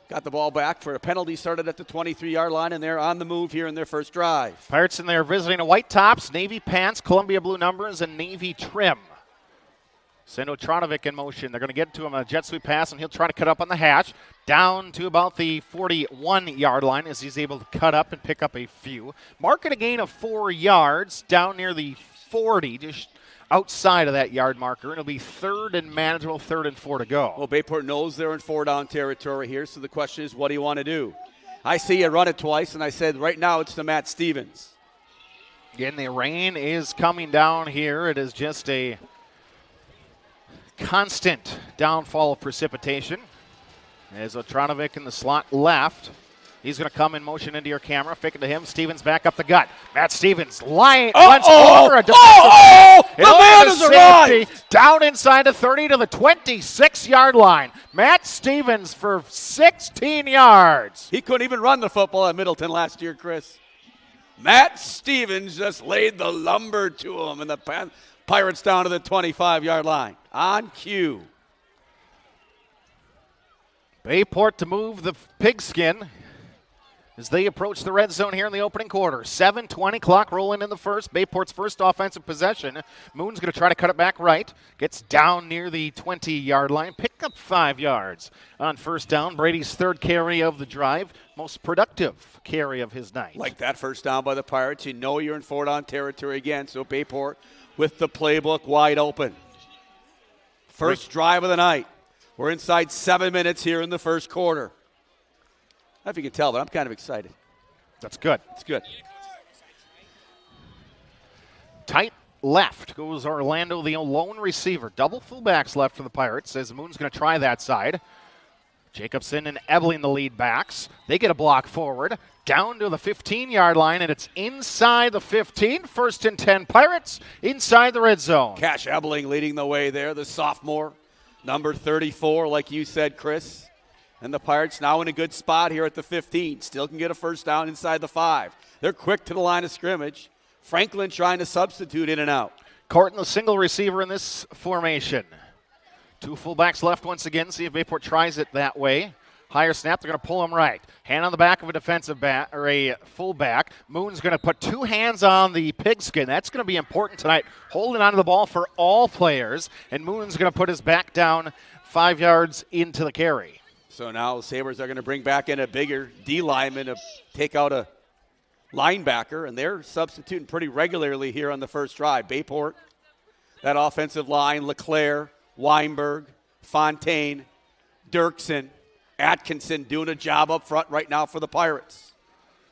Got the ball back for a penalty, started at the 23-yard line, and they're on the move here in their first drive. Pirates in there visiting a white tops, navy pants, Columbia blue numbers, and navy trim. Send Otranovic in motion. They're going to get to him on a jet sweep pass, and he'll try to cut up on the hatch. Down to about the 41-yard line as he's able to cut up and pick up a few. Marking a gain of 4 yards down near the 40, just outside of that yard marker. It'll be 3rd and manageable, 3rd and 4 to go. Well, Bayport knows they're in 4-down territory here, so the question is, what do you want to do? I see you run it twice, and I said right now it's to Matt Stevens. Again, the rain is coming down here. It is just a constant downfall of precipitation. As Otranovic in the slot left. He's going to come in motion into your camera. Fake it to him. Stevens back up the gut. Matt Stevens runs over a defensive. The man has arrived. Down inside the 30 to the 26-yard line. Matt Stevens for 16 yards. He couldn't even run the football at Middleton last year, Chris. Matt Stevens just laid the lumber to him, and the Pirates down to the 25-yard line. On cue. Bayport to move the pigskin as they approach the red zone here in the opening quarter. 7:20 clock rolling in the first. Bayport's first offensive possession. Moon's going to try to cut it back right. Gets down near the 20-yard line. Pick up 5 yards on first down. Brady's 3rd carry of the drive. Most productive carry of his night. Like that first down by the Pirates. You know you're in 4-down territory again. So Bayport with the playbook wide open. First drive of the night. We're inside 7 minutes here in the first quarter. I don't know if you can tell, but I'm kind of excited. That's good. It's good. Tight left goes Orlando, the lone receiver. Double fullbacks left for the Pirates as Moon's going to try that side. Jacobson and Ebling the lead backs. They get a block forward. Down to the 15-yard line, and it's inside the 15. 1st and 10 Pirates inside the red zone. Cash Ebling leading the way there, the sophomore. Number 34, like you said, Chris. And the Pirates now in a good spot here at the 15. Still can get a first down inside the 5. They're quick to the line of scrimmage. Franklin trying to substitute in and out. Corton, the single receiver in this formation. 2 fullbacks left once again. See if Bayport tries it that way. Higher snap, they're going to pull him right. Hand on the back of a defensive back or a fullback. Moon's going to put 2 hands on the pigskin. That's going to be important tonight. Holding onto the ball for all players. And Moon's going to put his back down 5 yards into the carry. So now the Sabres are going to bring back in a bigger D lineman to take out a linebacker. And they're substituting pretty regularly here on the first drive. Bayport, that offensive line, LeClaire, Weinberg, Fontaine, Dirksen, Atkinson doing a job up front right now for the Pirates.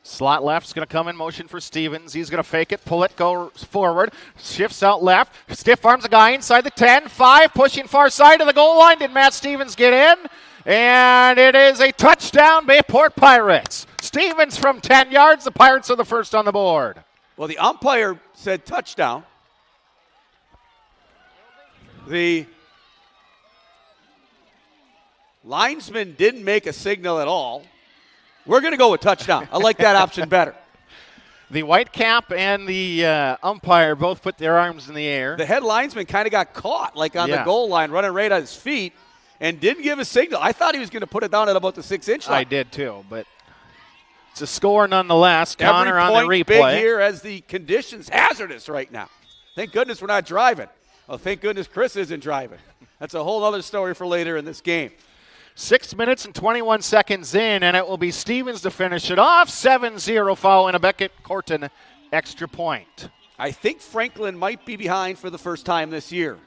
Slot left's going to come in motion for Stevens. He's going to fake it, pull it, go forward. Shifts out left. Stiff arms a guy inside the 10. 5 pushing far side of the goal line. Did Matt Stevens get in? And it is a touchdown, Bayport Pirates. Stevens from 10 yards. The Pirates are the first on the board. Well, the umpire said touchdown. The linesman didn't make a signal at all. We're going to go with touchdown. I like that option better. The white cap and the umpire both put their arms in the air. The head linesman kind of got caught, like on the goal line, running right on his feet, and didn't give a signal. I thought he was going to put it down at about the 6-inch line. I did too, but it's a score nonetheless. Connor on the replay. Big here as the conditions hazardous right now. Thank goodness we're not driving. Well, thank goodness Chris isn't driving. That's a whole other story for later in this game. 6 minutes and 21 seconds in, and it will be Stevens to finish it off. 7-0 following a Beckett-Corton extra point. I think Franklin might be behind for the first time this year.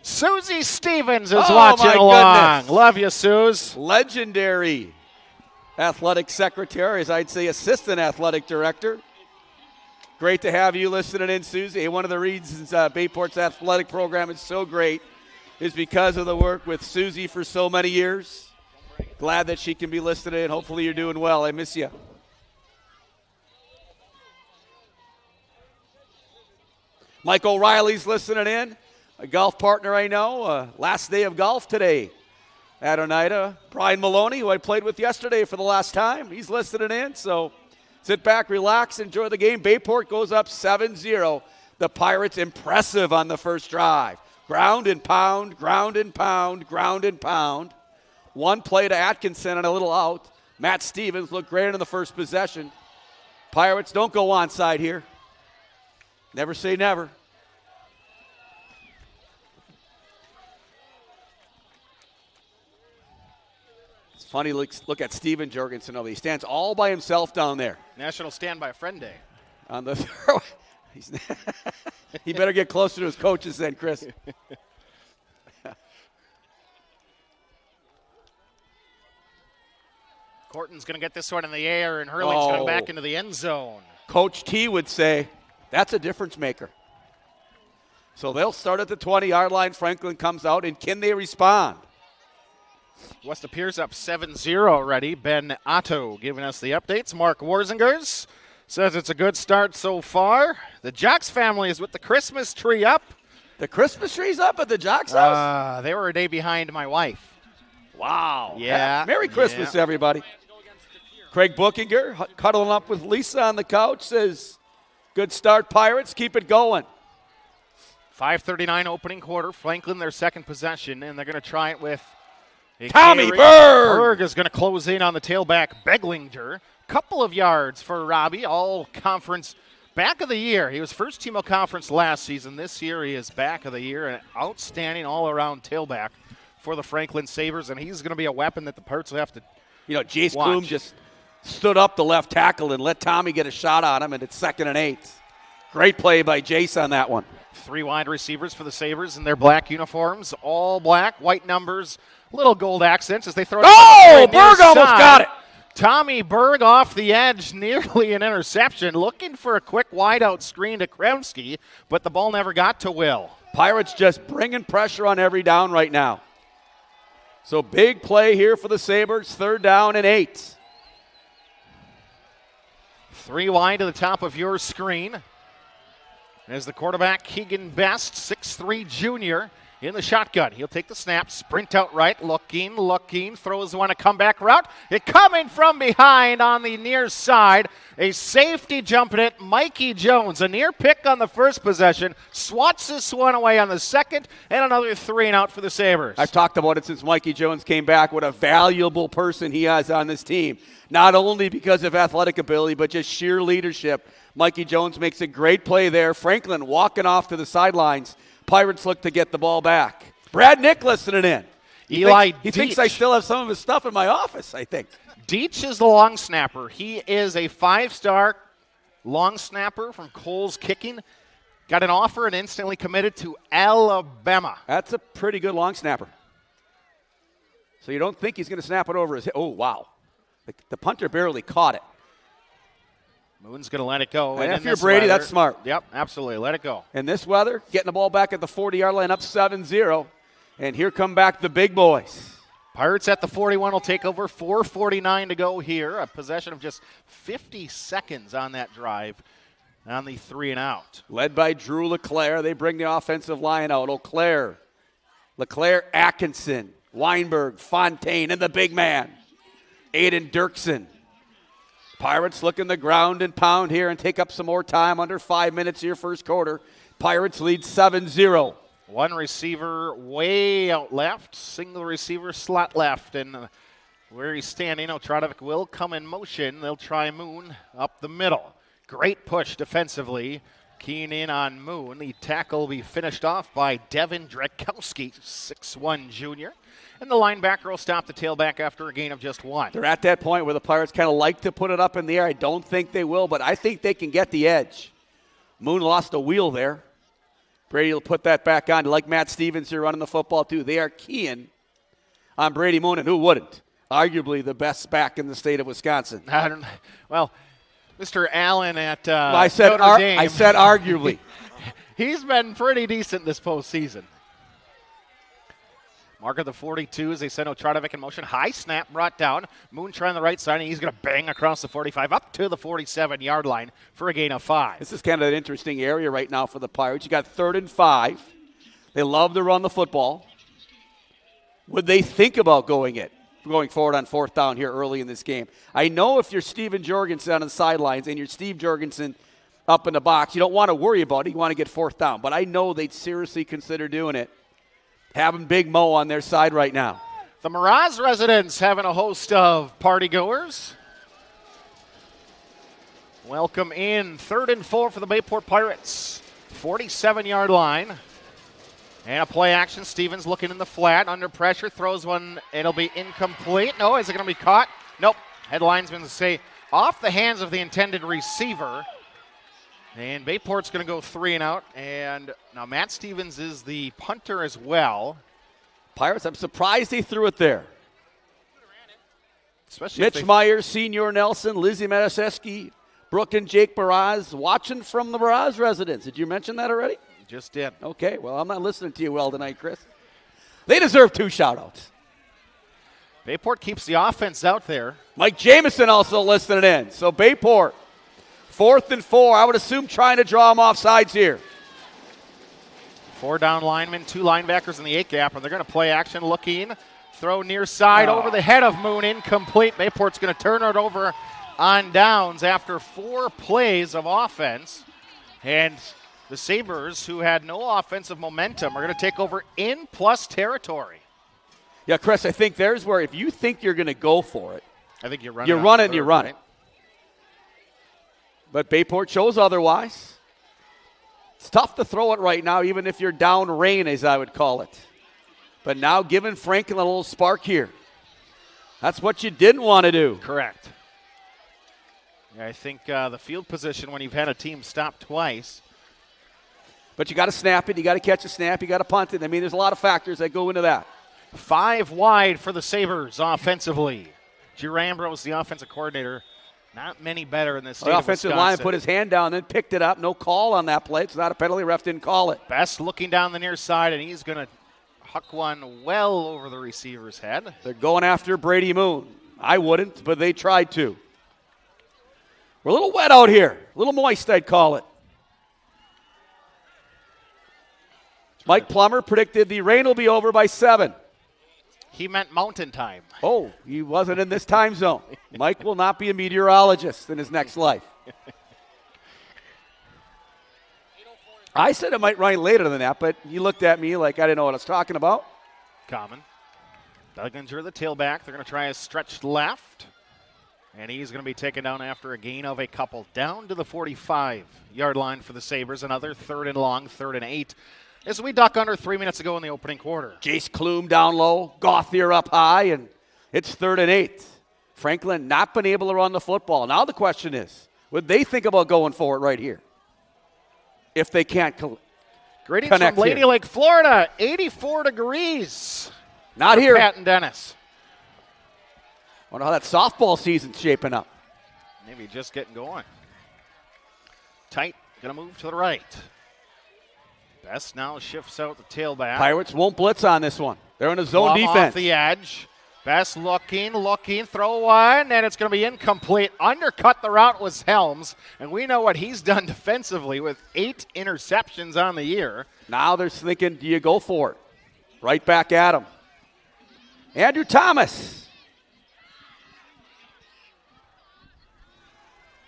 Susie Stevens is watching along. Goodness. Love you, Suze. Legendary athletic secretary, as I'd say assistant athletic director. Great to have you listening in, Susie. One of the reasons Bayport's athletic program is so great is because of the work with Susie for so many years. Glad that she can be listening in. Hopefully you're doing well. I miss you. Mike O'Reilly's listening in, a golf partner I know. Last day of golf today at Oneida. Brian Maloney, who I played with yesterday for the last time, he's listening in. So sit back, relax, enjoy the game. Bayport goes up 7-0. The Pirates impressive on the first drive. Ground and pound, ground and pound, ground and pound. One play to Atkinson and a little out. Matt Stevens looked great in the first possession. Pirates don't go onside here. Never say never. It's funny, look at Steven Jorgensen over. He stands all by himself down there. National Stand By Friend Day. On the throw. He better get closer to his coaches then, Chris. Corton's going to get this one in the air, and Hurley's going back into the end zone. Coach T would say, that's a difference maker. So they'll start at the 20-yard line. Franklin comes out, and can they respond? West Appears up 7-0 already. Ben Otto giving us the updates. Mark Warzingers says it's a good start so far. The Jocks family is with the Christmas tree up. The Christmas tree's up at the Jocks house? They were a day behind my wife. Wow. Yeah. Merry Christmas, everybody. Craig Bookinger cuddling up with Lisa on the couch says, good start, Pirates. Keep it going. 5:39 opening quarter. Franklin, their second possession, and they're going to try it with Tommy Berg. Berg is going to close in on the tailback, Beglinger. Couple of yards for Robbie, all conference back of the year. He was first team all-conference last season. This year he is back of the year, an outstanding all-around tailback for the Franklin Sabers, and he's going to be a weapon that the Pirates will have to Jace watch. Bloom just stood up the left tackle and let Tommy get a shot on him, and it's 2nd and 8. Great play by Jace on that one. 3 wide receivers for the Sabres in their black uniforms, all black, white numbers, little gold accents as they throw it. Oh, Berg almost got it. Tommy Berg off the edge, nearly an interception, looking for a quick wideout screen to Kremski, but the ball never got to Will. Pirates just bringing pressure on every down right now. So big play here for the Sabres, 3rd down and 8. 3 wide to the top of your screen. As the quarterback, Keegan Best, 6'3 junior, in the shotgun. He'll take the snap, sprint out right, looking, throws one a comeback route. It coming from behind on the near side. A safety jumping it, Mikey Jones. A near pick on the first possession, swats this one away on the second, and another 3 and out for the Sabres. I've talked about it since Mikey Jones came back, what a valuable person he has on this team. Not only because of athletic ability, but just sheer leadership. Mikey Jones makes a great play there. Franklin walking off to the sidelines. Pirates look to get the ball back. Brad Nick listening in. He thinks I still have some of his stuff in my office, I think. Deitch is the long snapper. He is a 5-star long snapper from Coles Kicking. Got an offer and instantly committed to Alabama. That's a pretty good long snapper. So you don't think he's going to snap it over his head. Oh, wow. The punter barely caught it. Moon's going to let it go. And if you're Brady, that's smart. Yep, absolutely. Let it go. In this weather, getting the ball back at the 40-yard line, up 7-0. And here come back the big boys. Pirates at the 41 will take over. 4:49 to go here. A possession of just 50 seconds on that drive on the 3-and-out. Led by Drew LeClaire. They bring the offensive line out. LeClaire, Atkinson, Weinberg, Fontaine, and the big man, Aiden Dirksen. Pirates looking the ground and pound here and take up some more time. Under 5 minutes here, first quarter. Pirates lead 7-0. One receiver way out left, single receiver slot left, and where he's standing, Otradovic will come in motion. They'll try Moon up the middle. Great push defensively. Keying in on Moon. The tackle will be finished off by Devin Drakowski, 6'1 junior. And the linebacker will stop the tailback after a gain of just 1. They're at that point where the Pirates kind of like to put it up in the air. I don't think they will, but I think they can get the edge. Moon lost a wheel there. Brady will put that back on. Like Matt Stevens here running the football too. They are keying on Brady Moon, and who wouldn't? Arguably the best back in the state of Wisconsin. Well, Mr. Allen at I said Notre Dame. I said arguably. He's been pretty decent this postseason. Mark of the 42 as they send Otradovic in motion. High snap brought down. Moon trying the right side, and he's going to bang across the 45 up to the 47-yard line for a gain of 5. This is kind of an interesting area right now for the Pirates. You got 3rd and 5. They love to run the football. Would they think about going forward on 4th down here early in this game? I know if you're Steven Jorgensen on the sidelines and you're Steve Jorgensen up in the box, you don't want to worry about it. You want to get 4th down. But I know they'd seriously consider doing it. Having Big Mo on their side right now. The Miraz residents having a host of partygoers. Welcome in. 3rd and 4 for the Bayport Pirates. 47-yard line. And a play action. Stevens looking in the flat. Under pressure. Throws one. It'll be incomplete. No, is it going to be caught? Nope. Head linesman say off the hands of the intended receiver. And Bayport's going to go 3-and-out. And now Matt Stevens is the punter as well. Pirates, I'm surprised they threw it there. Especially Mitch Myers, Senior Nelson, Lizzie Mataseski, Brooke and Jake Baraz watching from the Baraz residence. Did you mention that already? Just did. Okay, well, I'm not listening to you well tonight, Chris. They deserve 2 shout-outs. Bayport keeps the offense out there. Mike Jamison also listening in. So Bayport, 4th and 4. I would assume trying to draw them off sides here. 4 down linemen, 2 linebackers in the 8 gap, and they're going to play action looking. Throw near side over the head of Moon, incomplete. Bayport's going to turn it over on downs after 4 plays of offense. And the Sabers, who had no offensive momentum, are going to take over in plus territory. Yeah, Chris, I think there's where if you think you're going to go for it, I think you run it and you run it. But Bayport shows otherwise. It's tough to throw it right now, even if you're down rain, as I would call it. But now giving Franklin a little spark here. That's what you didn't want to do. Correct. Yeah, I think the field position when you've had a team stop twice. But you got to snap it. You got to catch a snap. You got to punt it. I mean, there's a lot of factors that go into that. 5 wide for the Sabers offensively. Drew Ambrose, the offensive coordinator. Not many better in this state The of offensive Wisconsin. line put his hand down, then picked it up. No call on that play. It's not a penalty. Ref didn't call it. Best looking down the near side, and he's going to huck one well over the receiver's head. They're going after Brady Moon. I wouldn't, but they tried to. We're a little wet out here. A little moist, I'd call it. Mike Plummer predicted the rain will be over by 7. He meant mountain time. Oh, he wasn't in this time zone. Mike will not be a meteorologist in his next life. I said it might rain later than that, but he looked at me like I didn't know what I was talking about. Common. Dugginger, the tailback. They're going to try a stretched left. And he's going to be taken down after a gain of a couple. Down to the 45-yard line for the Sabres. Another 3rd and long, 3rd and 8. As we duck under 3 minutes ago in the opening quarter. Jace Klum down low, Gauthier up high, and it's 3rd and 8. Franklin not been able to run the football. Now the question is, would they think about going for it right here? If they can't Greetings connect from Lady here. Lake, Florida. 84 degrees. Not here. Pat and Dennis. Wonder how that softball season's shaping up. Maybe just getting going. Tight, going to move to the right. Best now shifts out the tailback. Pirates won't blitz on this one. They're in a zone Plum defense. off the edge. Best looking, throw one, and it's going to be incomplete. Undercut the route was Helms, and we know what he's done defensively with 8 interceptions on the year. Now they're thinking, do you go for it? Right back at him. Andrew Thomas.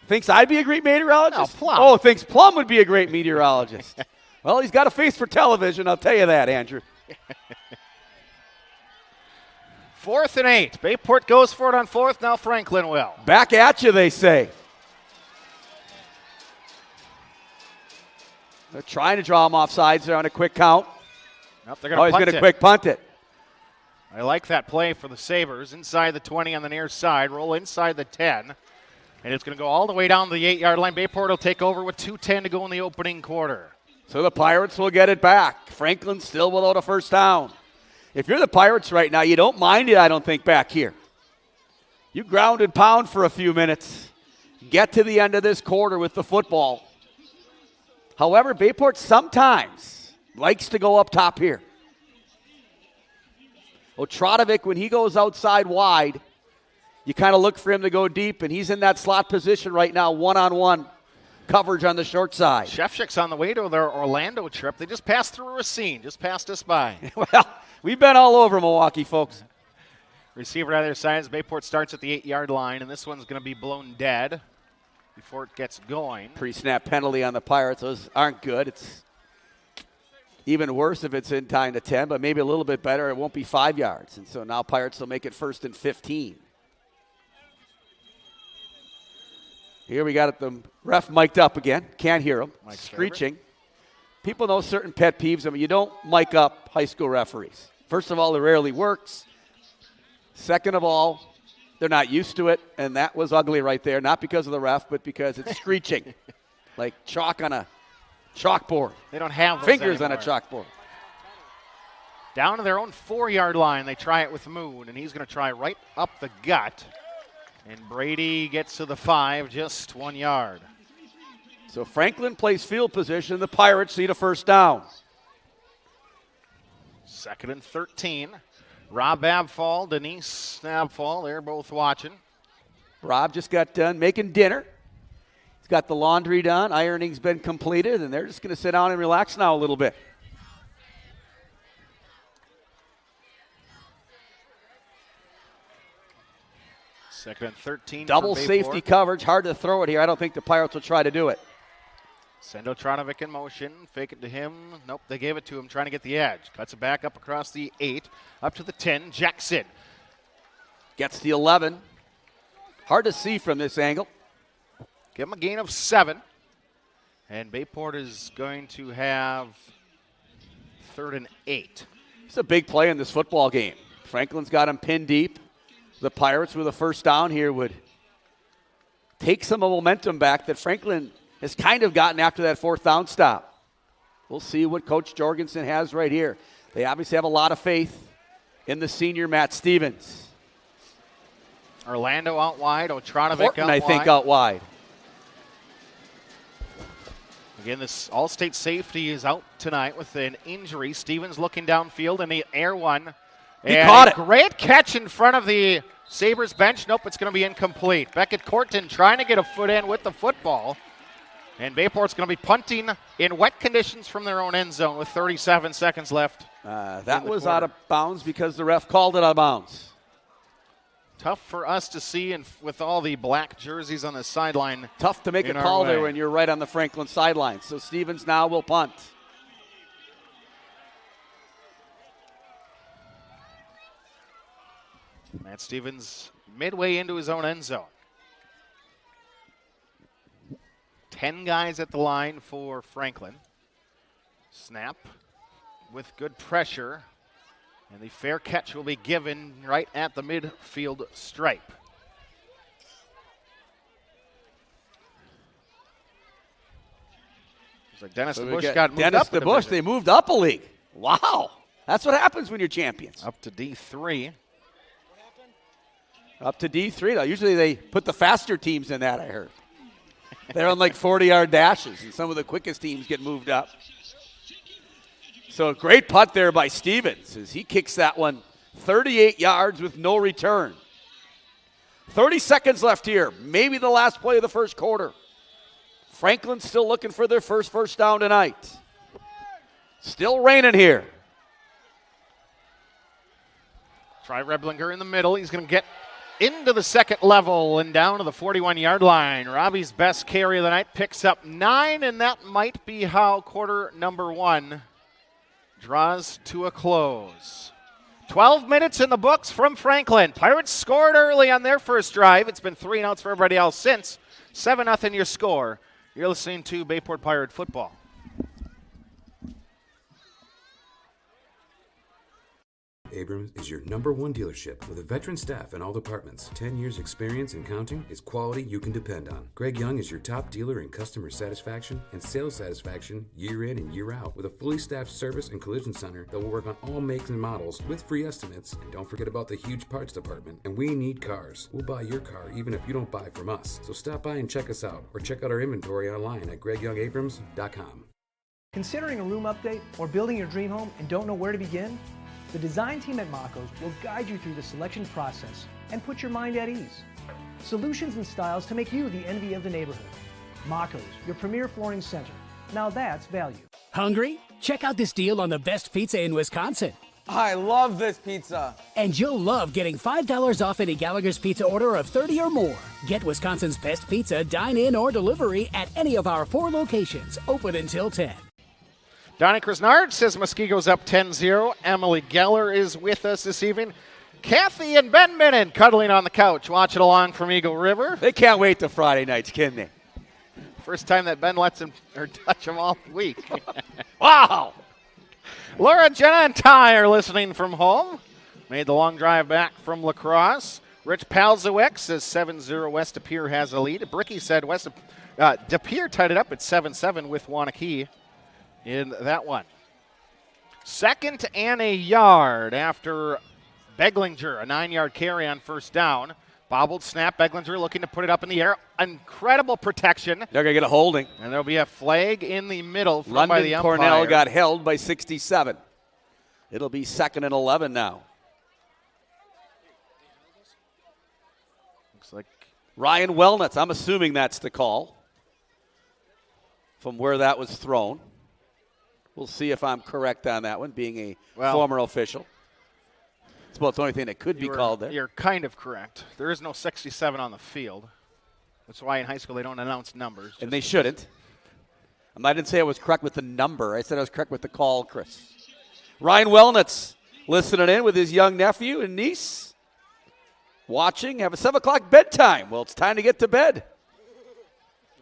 Thinks I'd be a great meteorologist? No, Plum. Oh, thinks Plum would be a great meteorologist. Well, he's got a face for television, I'll tell you that, Andrew. 4th and 8. Bayport goes for it on 4th. Now Franklin will. Back at you, they say. They're trying to draw him off sides there on a quick count. Nope, they're going to he's going to quick punt it. I like that play for the Sabers. Inside the 20 on the near side. Roll inside the 10. And it's going to go all the way down to the 8-yard line. Bayport will take over with 2:10 to go in the opening quarter. So the Pirates will get it back. Franklin still without a first down. If you're the Pirates right now, you don't mind it, I don't think, back here. You ground and pound for a few minutes. Get to the end of this quarter with the football. However, Bayport sometimes likes to go up top here. Otradovic, when he goes outside wide, you kind of look for him to go deep, and he's in that slot position right now, one-on-one coverage on the short side. Shefchik's on the way to their Orlando trip. They just passed through Racine, just passed us by. Well, we've been all over Milwaukee, folks. Receiver on the other side as Bayport starts at the 8-yard line, and this one's going to be blown dead before it gets going. Pre-snap penalty on the Pirates. Those aren't good. It's even worse if it's in time to 10, but maybe a little bit better. It won't be 5 yards. And so now Pirates will make it 1st and 15. Here we got the ref mic'd up again. Can't hear him. Mike's screeching. People know certain pet peeves. I mean, you don't mic up high school referees. First of all, it rarely works. Second of all, they're not used to it, and that was ugly right there. Not because of the ref, but because it's screeching. Like chalk on a chalkboard. They don't have those fingers anymore. on a chalkboard. Down to their own 4-yard line, they try it with Moon, and he's going to try right up the gut. And Brady gets to the 5, just 1 yard. So Franklin plays field position. The Pirates need a first down. 2nd and 13. Rob Abfall, Denise Abfall, they're both watching. Rob just got done making dinner. He's got the laundry done. Ironing's been completed, and they're just going to sit down and relax now a little bit. Second and 13. Double safety coverage. Hard to throw it here. I don't think the Pirates will try to do it. Send Otradovic in motion. Fake it to him. Nope, they gave it to him, trying to get the edge. Cuts it back up across the 8, up to the 10. Jackson gets the 11. Hard to see from this angle. Give him a gain of 7. And Bayport is going to have 3rd and 8. It's a big play in this football game. Franklin's got him pinned deep. The Pirates with a first down here would take some momentum back that Franklin has kind of gotten after that 4th down stop. We'll see what Coach Jorgensen has right here. They obviously have a lot of faith in the senior Matt Stevens. Orlando out wide, Otradovic Horton, out wide. I think, out wide. Again, this All-State safety is out tonight with an injury. Stevens looking downfield in the air one. He caught it. Great catch in front of the Sabres bench. Nope, it's going to be incomplete. Beckett Corton trying to get a foot in with the football. And Bayport's going to be punting in wet conditions from their own end zone with 37 seconds left. That was out of bounds because the ref called it out of bounds. Tough for us to see, and with all the black jerseys on the sideline. Tough to make a call there when you're right on the Franklin sideline. So Stevens now will punt. Matt Stevens midway into his own end zone. 10 guys at the line for Franklin. Snap with good pressure. And the fair catch will be given right at the midfield stripe. It's like Dennis DeBush got moved Dennis up. DeBush, they moved up a league. Wow. That's what happens when you're champions. Up to D3. Up to D3. Now, usually they put the faster teams in that, I heard. They're on like 40-yard dashes, and some of the quickest teams get moved up. So a great punt there by Stevens as he kicks that one 38 yards with no return. 30 seconds left here. Maybe the last play of the first quarter. Franklin still looking for their first down tonight. Still raining here. Try Reblinger in the middle. He's going to get into the second level and down to the 41-yard line. Robbie's best carry of the night picks up 9, and that might be how quarter number 1 draws to a close. 12 minutes in the books from Franklin. Pirates scored early on their first drive. It's been 3 and outs for everybody else since. 7-0 your score. You're listening to Bayport Pirate Football. Abrams is your #1 dealership with a veteran staff in all departments. 10 years experience and counting is quality you can depend on. Greg Young is your top dealer in customer satisfaction and sales satisfaction year in and year out with a fully staffed service and collision center that will work on all makes and models with free estimates. And don't forget about the huge parts department. And we need cars. We'll buy your car even if you don't buy from us. So stop by and check us out or check out our inventory online at GregYoungAbrams.com. Considering a room update or building your dream home and don't know where to begin? The design team at Mako's will guide you through the selection process and put your mind at ease. Solutions and styles to make you the envy of the neighborhood. Mako's, your premier flooring center. Now that's value. Hungry? Check out this deal on the best pizza in Wisconsin. I love this pizza. And you'll love getting $5 off any Gallagher's Pizza order of 30 or more. Get Wisconsin's best pizza, dine-in or delivery at any of our 4 locations, open until 10. Donnie Krisnard says Muskego's up 10-0. Emily Geller is with us this evening. Kathy and Ben Minnan cuddling on the couch, watching along from Eagle River. They can't wait till Friday nights, can they? First time that Ben lets him or touch him all week. Wow! Laura, Jenna, and Ty are listening from home. Made the long drive back from La Crosse. Rich Palzowek says 7-0 West De Pere has a lead. Bricky said De Pere tied it up at 7-7 with Wanakee in that one. 2nd and a yard after Beglinger, a 9-yard carry on first down. Bobbled snap, Beglinger looking to put it up in the air. Incredible protection. They're going to get a holding. And there'll be a flag in the middle thrown by the umpire. London Cornell got held by 67. It'll be 2nd and 11 now. Looks like Ryan Wellnuts. I'm assuming that's the call from where that was thrown. We'll see if I'm correct on that one, being a former official. It's about the only thing that could be called there. You're kind of correct. There is no 67 on the field. That's why in high school they don't announce numbers. And they shouldn't. I didn't say I was correct with the number. I said I was correct with the call, Chris. Ryan Wellnuts listening in with his young nephew and niece. Watching, have a 7 o'clock bedtime. Well, it's time to get to bed.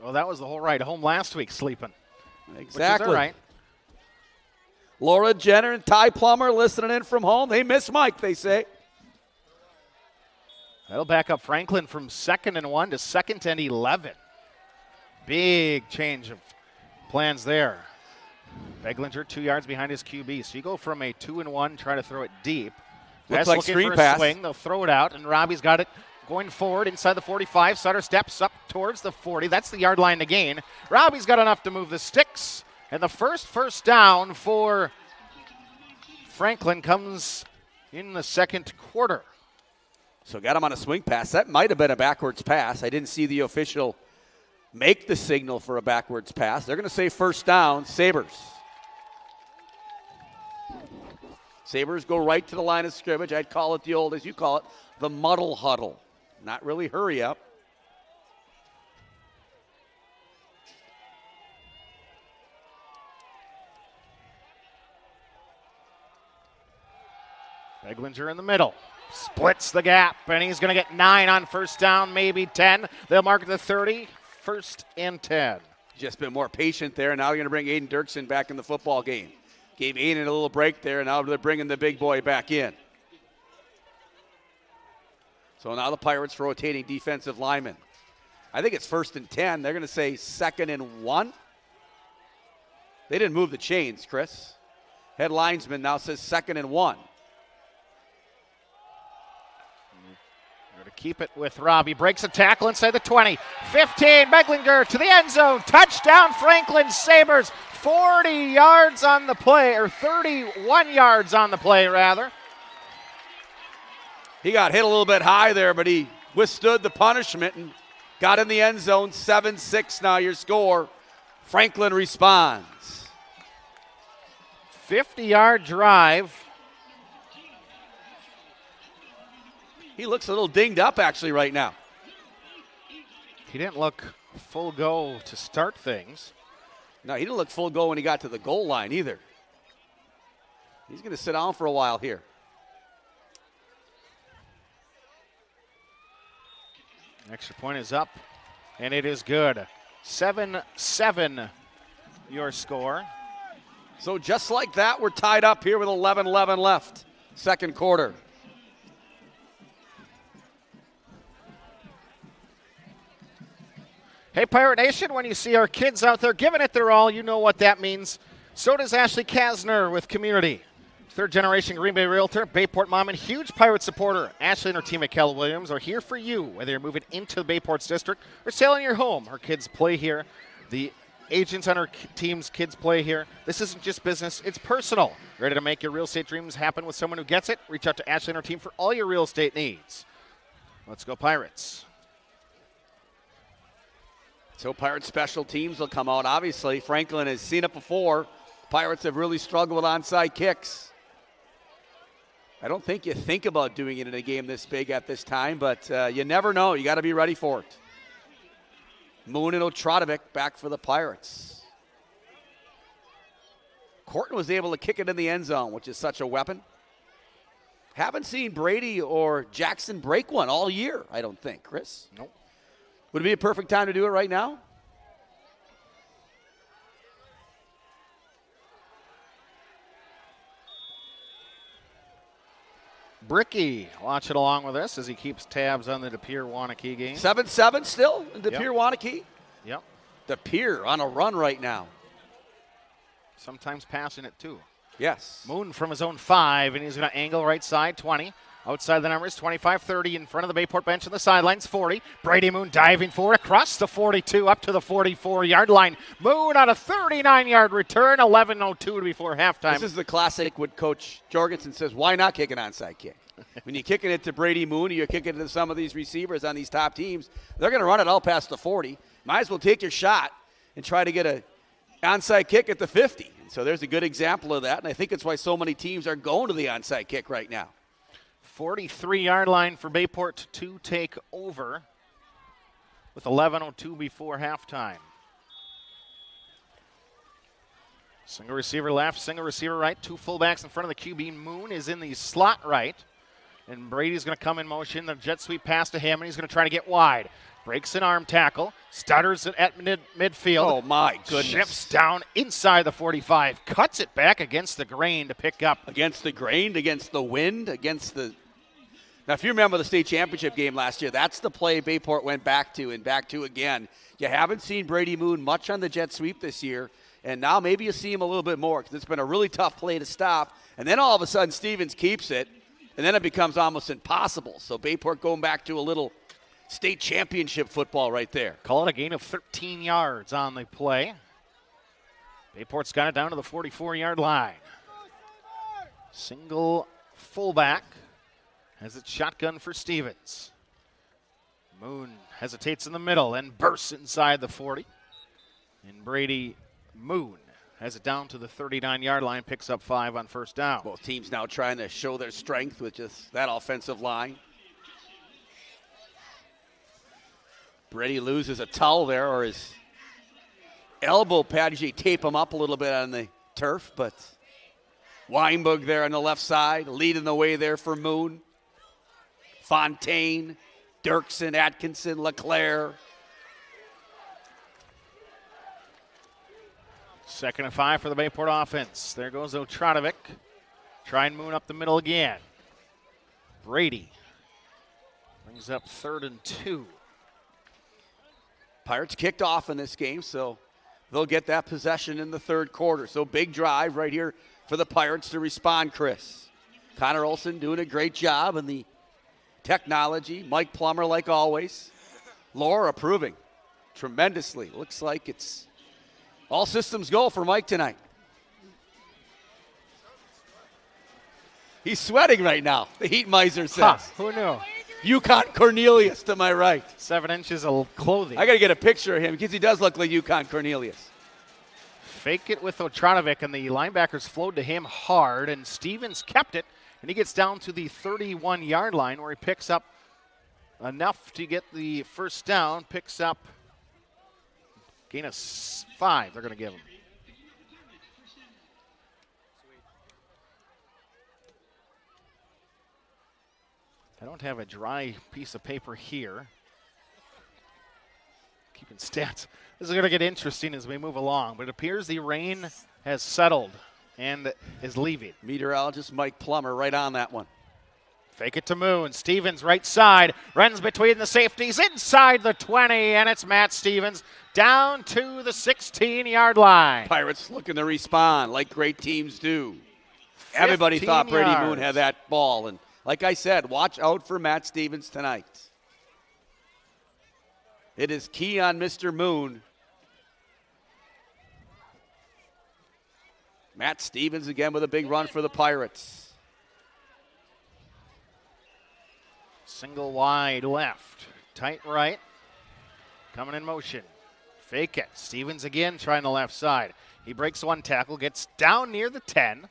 Well, that was the whole ride home last week, sleeping. Exactly. Which is all right. Laura Jenner and Ty Plummer listening in from home. They miss Mike, they say. That'll back up Franklin from 2nd and 1 to 2nd and 11. Big change of plans there. Beglinger 2 yards behind his QB. So you go from a 2-and-1, try to throw it deep. Looks Best like looking screen for a pass. swing. They'll throw it out, and Robbie's got it going forward inside the 45. Sutter steps up towards the 40. That's the yard line to gain. Robbie's got enough to move the sticks. And the first down for Franklin comes in the second quarter. So got him on a swing pass. That might have been a backwards pass. I didn't see the official make the signal for a backwards pass. They're going to say first down, Sabers. Sabers go right to the line of scrimmage. I'd call it the old, as you call it, the muddle huddle. Not really hurry up. Beglinger in the middle. Splits the gap, and he's going to get 9 on first down, maybe 10. They'll mark it to 30, 1st and 10. Just been more patient there, and now you're going to bring Aiden Dirksen back in the football game. Gave Aiden a little break there, and now they're bringing the big boy back in. So now the Pirates rotating defensive linemen. I think it's 1st and 10. They're going to say 2nd and 1. They didn't move the chains, Chris. Head linesman now says 2nd and 1. To keep it with Robbie. Breaks a tackle inside the 20. 15, Beglinger to the end zone. Touchdown, Franklin Sabers. 40 yards on the play, or 31 yards on the play, rather. He got hit a little bit high there, but he withstood the punishment and got in the end zone. 7-6 now your score. Franklin responds. 50-yard drive. He looks a little dinged up actually right now. He didn't look full go to start things. No, he didn't look full go when he got to the goal line either. He's going to sit down for a while here. Extra point is up, and it is good. 7-7 your score. So just like that, we're tied up here with 11-11 left, second quarter. Hey, Pirate Nation, when you see our kids out there giving it their all, you know what that means. So does Ashley Kasner with Community. Third-generation Green Bay Realtor, Bayport mom, and huge Pirate supporter. Ashley and her team at Keller Williams are here for you, whether you're moving into the Bayport's district or selling your home. Her kids play here. The agents on her team's kids play here. This isn't just business, it's personal. Ready to make your real estate dreams happen with someone who gets it? Reach out to Ashley and her team for all your real estate needs. Let's go Pirates. So Pirates special teams will come out. Obviously, Franklin has seen it before. Pirates have really struggled with onside kicks. I don't think you think about doing it in a game this big at this time, but you never know. You got to be ready for it. Moon and Otradovic back for the Pirates. Corton was able to kick it in the end zone, which is such a weapon. Haven't seen Brady or Jackson break one all year, I don't think, Chris. Nope. Would it be a perfect time to do it right now? Bricky watching along with us as he keeps tabs on the De Pere-Waunakee game. 7-7 still in De Pere-Waunakee? Yep. De Pere on a run right now. Sometimes passing it too. Yes. Moon from his own 5, and he's going to angle right side, 20. Outside the numbers, 25-30 in front of the Bayport bench on the sidelines, 40. Brady Moon diving forward across the 42 up to the 44-yard line. Moon on a 39-yard return, 11:02 before halftime. This is the classic what Coach Jorgensen says, why not kick an onside kick? When you're kicking it to Brady Moon or you're kicking it to some of these receivers on these top teams, they're going to run it all past the 40. Might as well take your shot and try to get an onside kick at the 50. And so there's a good example of that, and I think it's why so many teams are going to the onside kick right now. 43-yard line for Bayport to take over with 11:02 before halftime. Single receiver left, single receiver right. Two fullbacks in front of the QB. Moon is in the slot right. And Brady's going to come in motion. The jet sweep pass to him, and he's going to try to get wide. Breaks an arm tackle. Stutters at midfield. Oh, my goodness. Shifts down inside the 45. Cuts it back against the grain to pick up. Against the grain, against the wind, against the... Now, if you remember the state championship game last year, that's the play Bayport went back to and back to again. You haven't seen Brady Moon much on the jet sweep this year, and now maybe you see him a little bit more because it's been a really tough play to stop. And then all of a sudden, Stevens keeps it, and then it becomes almost impossible. So Bayport going back to a little state championship football right there. Call it a gain of 13 yards on the play. Bayport's got it down to the 44-yard line. Single fullback. Has it shotgun for Stevens. Moon hesitates in the middle and bursts inside the 40. And Brady Moon has it down to the 39-yard line, picks up 5 on first down. Both teams now trying to show their strength with just that offensive line. Brady loses a towel there, or his elbow pad. Usually tape him up a little bit on the turf, but Weinberg there on the left side, leading the way there for Moon. Fontaine, Dirksen, Atkinson, LeClaire. 2nd and 5 for the Bayport offense. There goes Otradovic. Try and Moon up the middle again. Brady brings up 3rd and 2. Pirates kicked off in this game, so they'll get that possession in the third quarter. So big drive right here for the Pirates to respond, Chris. Connor Olson doing a great job in the technology. Mike Plummer, like always. Laura approving tremendously. Looks like it's all systems go for Mike tonight. He's sweating right now, the Heat Miser says. Huh, who knew? Yukon Cornelius to my right. 7 inches of clothing. I got to get a picture of him because he does look like Yukon Cornelius. Fake it with Otranovic, and the linebackers flowed to him hard, and Stevens kept it, and he gets down to the 31-yard line where he picks up enough to get the first down, picks up gain of 5 they're going to give him. I don't have a dry piece of paper here. Keeping stats. This is going to get interesting as we move along, but it appears the rain has settled and is leaving. Meteorologist Mike Plummer right on that one. Fake it to Moon. Stevens right side. Runs between the safeties inside the 20, and it's Matt Stevens down to the 16-yard line. Pirates looking to respond like great teams do. Everybody thought Brady Moon had that ball, and like I said, watch out for Matt Stevens tonight. It is key on Mr. Moon. Matt Stevens again with a big run for the Pirates. Single wide left. Tight right. Coming in motion. Fake it. Stevens again trying the left side. He breaks one tackle, gets down near the 10.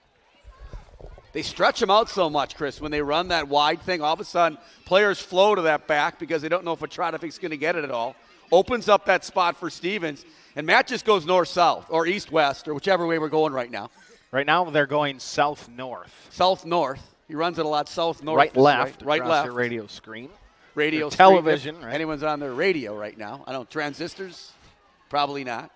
They stretch him out so much, Chris, when they run that wide thing. All of a sudden, players flow to that back because they don't know if Otranovic's going to get it at all. Opens up that spot for Stevens, and Matt just goes north-south or east-west or whichever way we're going right now. Right now, they're going south-north. South-north. He runs it a lot south-north. Right-left. Right left. Your radio screen. Radio screen. Television. Right? Anyone's on their radio right now. I don't know, transistors? Probably not.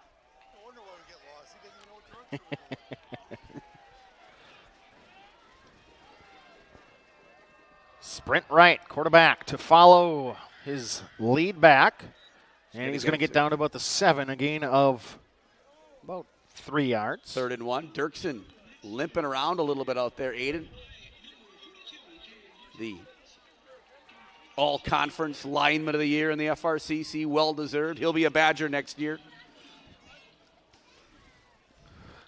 Sprint right, quarterback to follow his lead back. And he's going to get down to about the 7, a gain of about 3 yards. 3rd and 1. Dirksen limping around a little bit out there. Aiden, the all-conference lineman of the year in the FRCC, well-deserved. He'll be a Badger next year.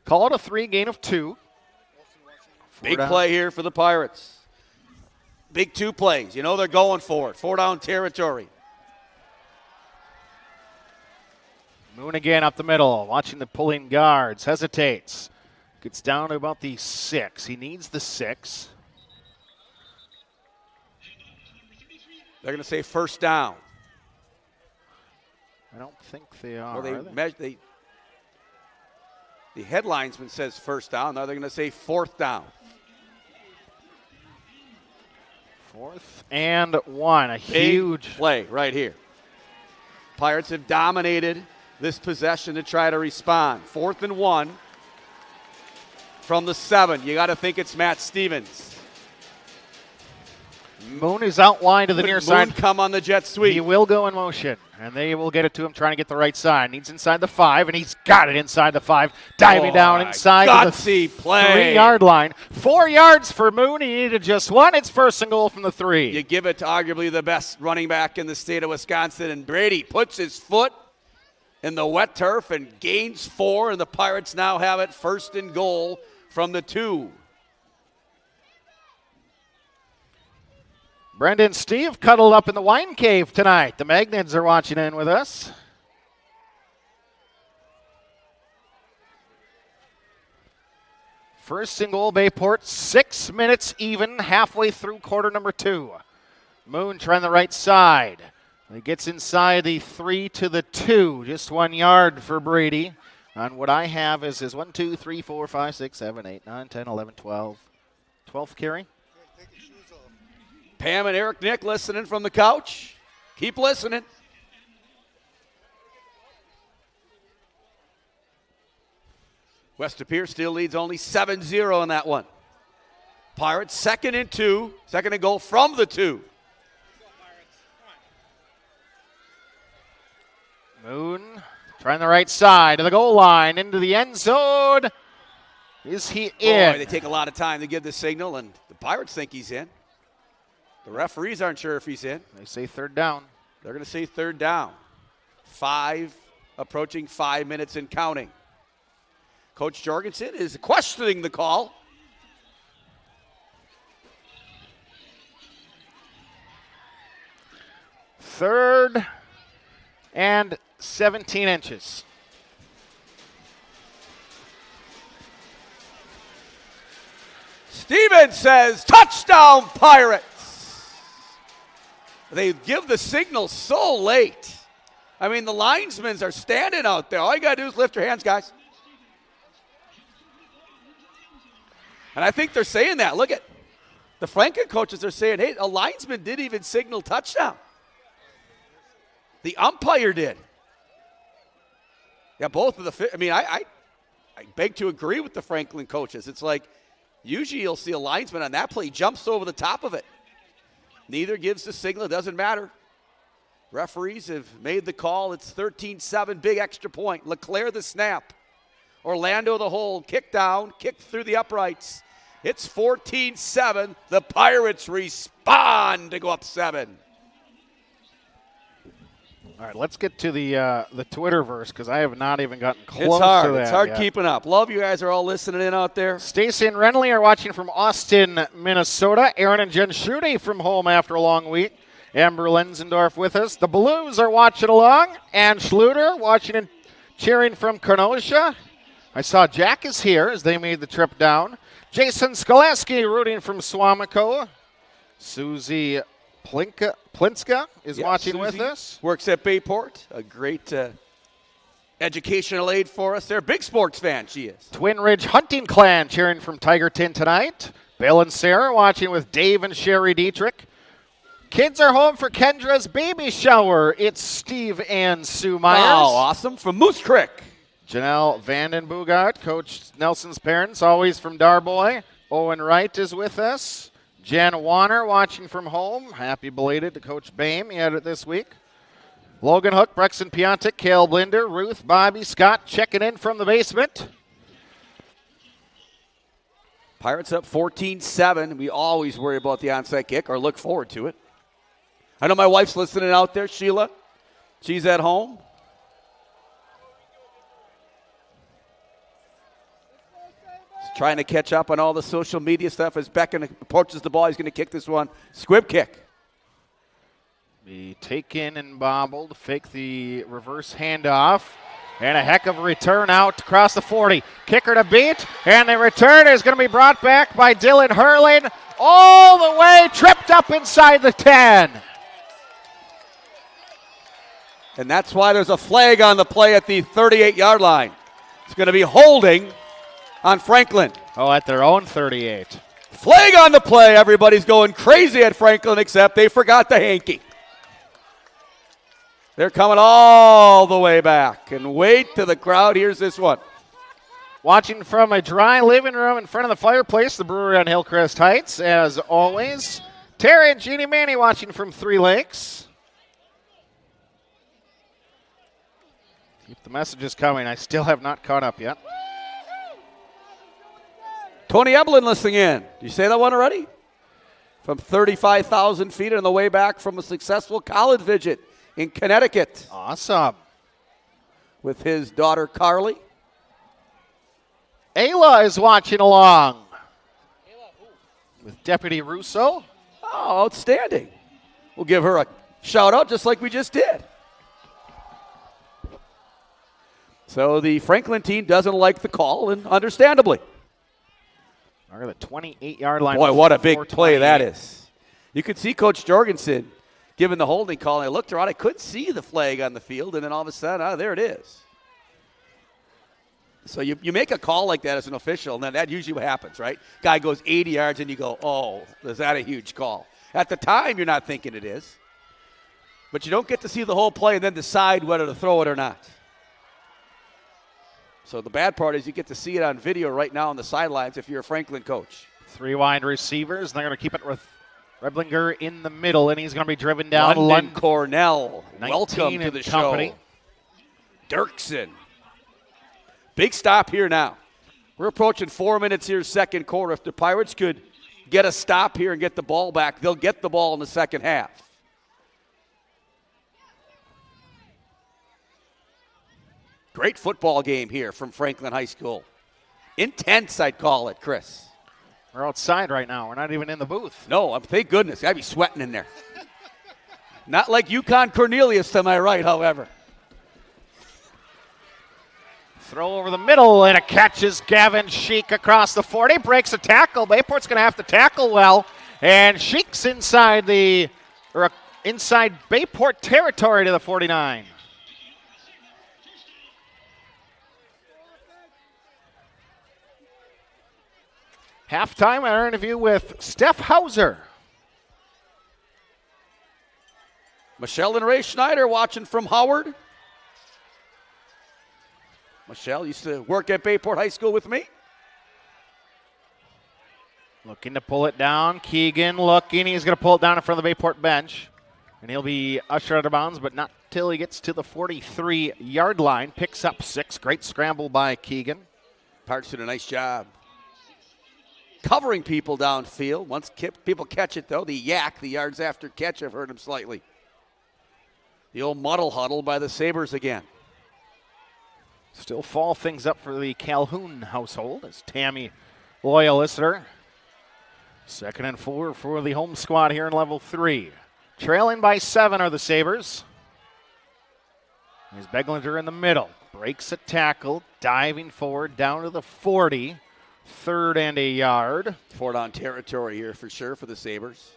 Call it a 3, gain of 2. Big play here for the Pirates. Big 2 plays. You know they're going for it. 4-down territory. Moon again up the middle, watching the pulling guards. Hesitates. Gets down to about the 6. He needs the 6. They're going to say first down. I don't think they are. Well, the headlinesman says first down. Now they're going to say 4th down. 4th and 1. A huge play right here. Pirates have dominated this possession to try to respond. 4th and 1 from the 7. You got to think it's Matt Stevens. Moon is out wide to the near side. Moon come on the jet sweep. He will go in motion, and they will get it to him trying to get the right side. Needs inside the 5, and he's got it inside the 5. Diving down inside the 3-yard line. 4 yards for Moon. He needed just 1. It's 1st and goal from the 3. You give it to arguably the best running back in the state of Wisconsin, and Brady puts his foot in the wet turf and gains 4, and the Pirates now have it 1st and goal from the 2. Brenda and Steve cuddled up in the wine cave tonight. The Magnets are watching in with us. First and goal, Bayport. 6 minutes even, halfway through quarter number 2. Moon trying the right side. He gets inside the 3 to the 2. Just 1 yard for Brady. On what I have is his 1, 2, 3, 4, 5, 6, 7, 8, 9, 10, 11, 12. 12th carry. Pam and Eric Nick listening from the couch. Keep listening. West Pierce still leads only 7-0 in that one. Pirates 2nd and 2. 2nd and goal from the 2. Moon trying the right side of the goal line into the end zone. Is he in? Boy, they take a lot of time to give the signal, and the Pirates think he's in. The referees aren't sure if he's in. They say 3rd down. They're going to say 3rd down. Approaching 5 minutes and counting. Coach Jorgensen is questioning the call. 3rd and 17 inches. Stevens says, touchdown, Pirates. They give the signal so late. I mean, the linesmen are standing out there. All you got to do is lift your hands, guys. And I think they're saying that. Look at the Franklin coaches are saying, hey, a linesman didn't even signal touchdown. The umpire did. Yeah, both of the – I mean, I beg to agree with the Franklin coaches. It's like usually you'll see a linesman on that play, jumps over the top of it. Neither gives the signal. It doesn't matter. Referees have made the call. It's 13-7, big extra point. LeClaire the snap. Orlando the hold. Kick down, kick through the uprights. It's 14-7. The Pirates respond to go up 7. All right, let's get to the Twitterverse because I have not even gotten close it's hard. to that. It's hard yet. Keeping up. Love you guys are all listening in out there. Stacy and Renly are watching from Austin, Minnesota. Aaron and Jen Schutte from home after a long week. Amber Lenzendorf with us. The Blues are watching along. Ann Schluter watching and cheering from Kenosha. I saw Jack is here as they made the trip down. Jason Skoleski rooting from Swamico. Susie Plinska is watching Susie with us. Works at Bayport. A great educational aid for us there. Big sports fan she is. Twin Ridge Hunting Clan cheering from Tigerton tonight. Bill and Sarah watching with Dave and Sherry Dietrich. Kids are home for Kendra's baby shower. It's Steve and Sue Myers. Wow, awesome. From Moose Creek. Janelle Vandenboogart, Coach Nelson's parents, always from Darboy. Owen Wright is with us. Jen Warner watching from home. Happy belated to Coach Boehm. He had it this week. Logan Hook, Brexton Piontek, Cale Blinder, Ruth, Bobby, Scott checking in from the basement. Pirates up 14-7. We always worry about the onside kick or look forward to it. I know my wife's listening out there, Sheila. She's at home. She's trying to catch up on all the social media stuff as Becken approaches the ball. He's going to kick this one. Squib kick. Be taken and bobbled, fake the reverse handoff, and a heck of a return out across the 40. Kicker to beat, and the return is going to be brought back by Dylan Hurlin all the way, tripped up inside the 10. And that's why there's a flag on the play at the 38-yard line. It's going to be holding on Franklin. Oh, at their own 38. Flag on the play. Everybody's going crazy at Franklin, except they forgot the hanky. They're coming all the way back. And wait till the crowd hears this one. Watching from a dry living room in front of the fireplace, the brewery on Hillcrest Heights, as always. Terry and Jeannie Manny watching from Three Lakes. Keep the messages coming. I still have not caught up yet. Tony Eblin listening in. Did you say that one already? From 35,000 feet on the way back from a successful college visit in Connecticut. Awesome. With his daughter Carly. Ayla is watching along. With Deputy Russo. Oh, outstanding. We'll give her a shout out just like we just did. So the Franklin team doesn't like the call, and understandably. Or the 28-yard line. Boy, what a big play that is. You could see Coach Jorgensen giving the holding call, and I looked around. I couldn't see the flag on the field, and then all of a sudden, there it is. So you make a call like that as an official, and then that usually what happens, right? Guy goes 80 yards, and you go, oh, is that a huge call? At the time, you're not thinking it is. But you don't get to see the whole play and then decide whether to throw it or not. So the bad part is you get to see it on video right now on the sidelines if you're a Franklin coach. 3 wide receivers. They're going to keep it with Reblinger in the middle, and he's going to be driven down. London Cornell, welcome to the company. Show. Dirksen. Big stop here now. We're approaching 4 minutes here, second quarter. If the Pirates could get a stop here and get the ball back, they'll get the ball in the second half. Great football game here from Franklin High School. Intense, I'd call it, Chris. We're outside right now. We're not even in the booth. No, thank goodness. I'd be sweating in there. Not like UConn Cornelius to my right, however. Throw over the middle, and it catches Gavin Sheik across the 40. Breaks a tackle. Bayport's going to have to tackle well. And Sheik's inside Bayport territory to the 49. Halftime, our interview with Steph Hauser. Michelle and Ray Schneider watching from Howard. Michelle used to work at Bayport High School with me. Looking to pull it down. Keegan looking. He's going to pull it down in front of the Bayport bench. And he'll be ushered out of bounds, but not till he gets to the 43-yard line. Picks up 6. Great scramble by Keegan. Parks did a nice job covering people downfield. Once people catch it, though, the yards after catch have hurt him slightly. The old muddle huddle by the Sabers again. Still fall things up for the Calhoun household as Tammy Loyalister. 2nd and 4 for the home squad here in level 3. Trailing by 7 are the Sabers. Here's Beglinger in the middle. Breaks a tackle, diving forward down to the 40. 3rd and a yard. 4-down territory here for sure for the Sabers.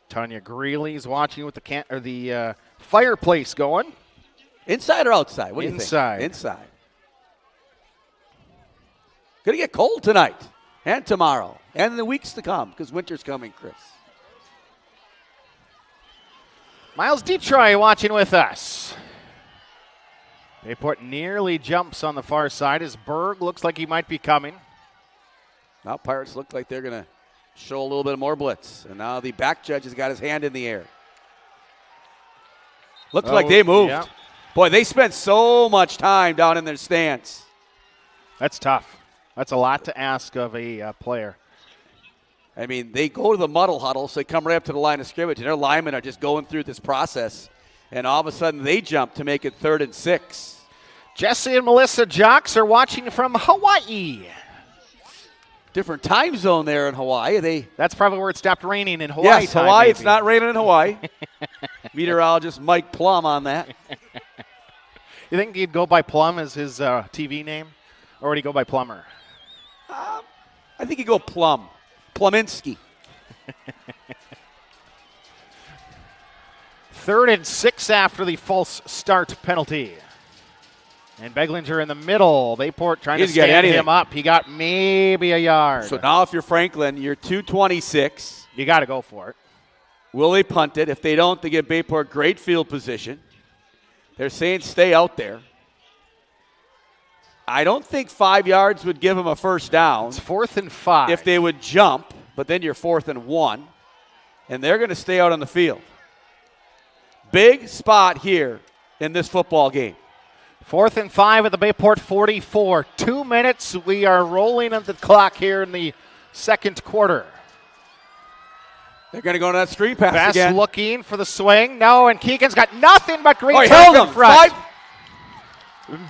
Tanya Greeley's watching with the fireplace going. Inside or outside? What do you think? Inside. Inside. Going to get cold tonight and tomorrow and in the weeks to come because winter's coming, Chris. Miles Detroit watching with us. Bayport nearly jumps on the far side as Berg looks like he might be coming. Now Pirates look like they're going to show a little bit more blitz. And now the back judge has got his hand in the air. Looks like they moved. Yeah. Boy, they spent so much time down in their stance. That's tough. That's a lot to ask of a player. I mean, they go to the muddle huddle, so they come right up to the line of scrimmage, and their linemen are just going through this process. And all of a sudden, they jump to make it 3rd and 6. Jesse and Melissa Jocks are watching from Hawaii. Different time zone there in Hawaii. That's probably where it stopped raining in Hawaii. Yes, Hawaii. It's not raining in Hawaii. Meteorologist Mike Plum on that. You think he'd go by Plum as his TV name? Or would he go by Plummer? I think he'd go Plum. Pluminski. 3rd and 6 after the false start penalty. And Beglinger in the middle. Bayport trying to stand him up. He got maybe a yard. So now if you're Franklin, you're 226. You got to go for it. Will they punt it? If they don't, they give Bayport great field position. They're saying stay out there. I don't think 5 yards would give them a first down. It's 4th and 5. If they would jump, but then you're 4th and 1. And they're going to stay out on the field. Big spot here in this football game. 4th and 5 at the Bayport 44. 2 minutes. We are rolling at the clock here in the second quarter. They're going to go to that screen pass Best again. Looking for the swing. No, and Keegan's got nothing but green tape in front.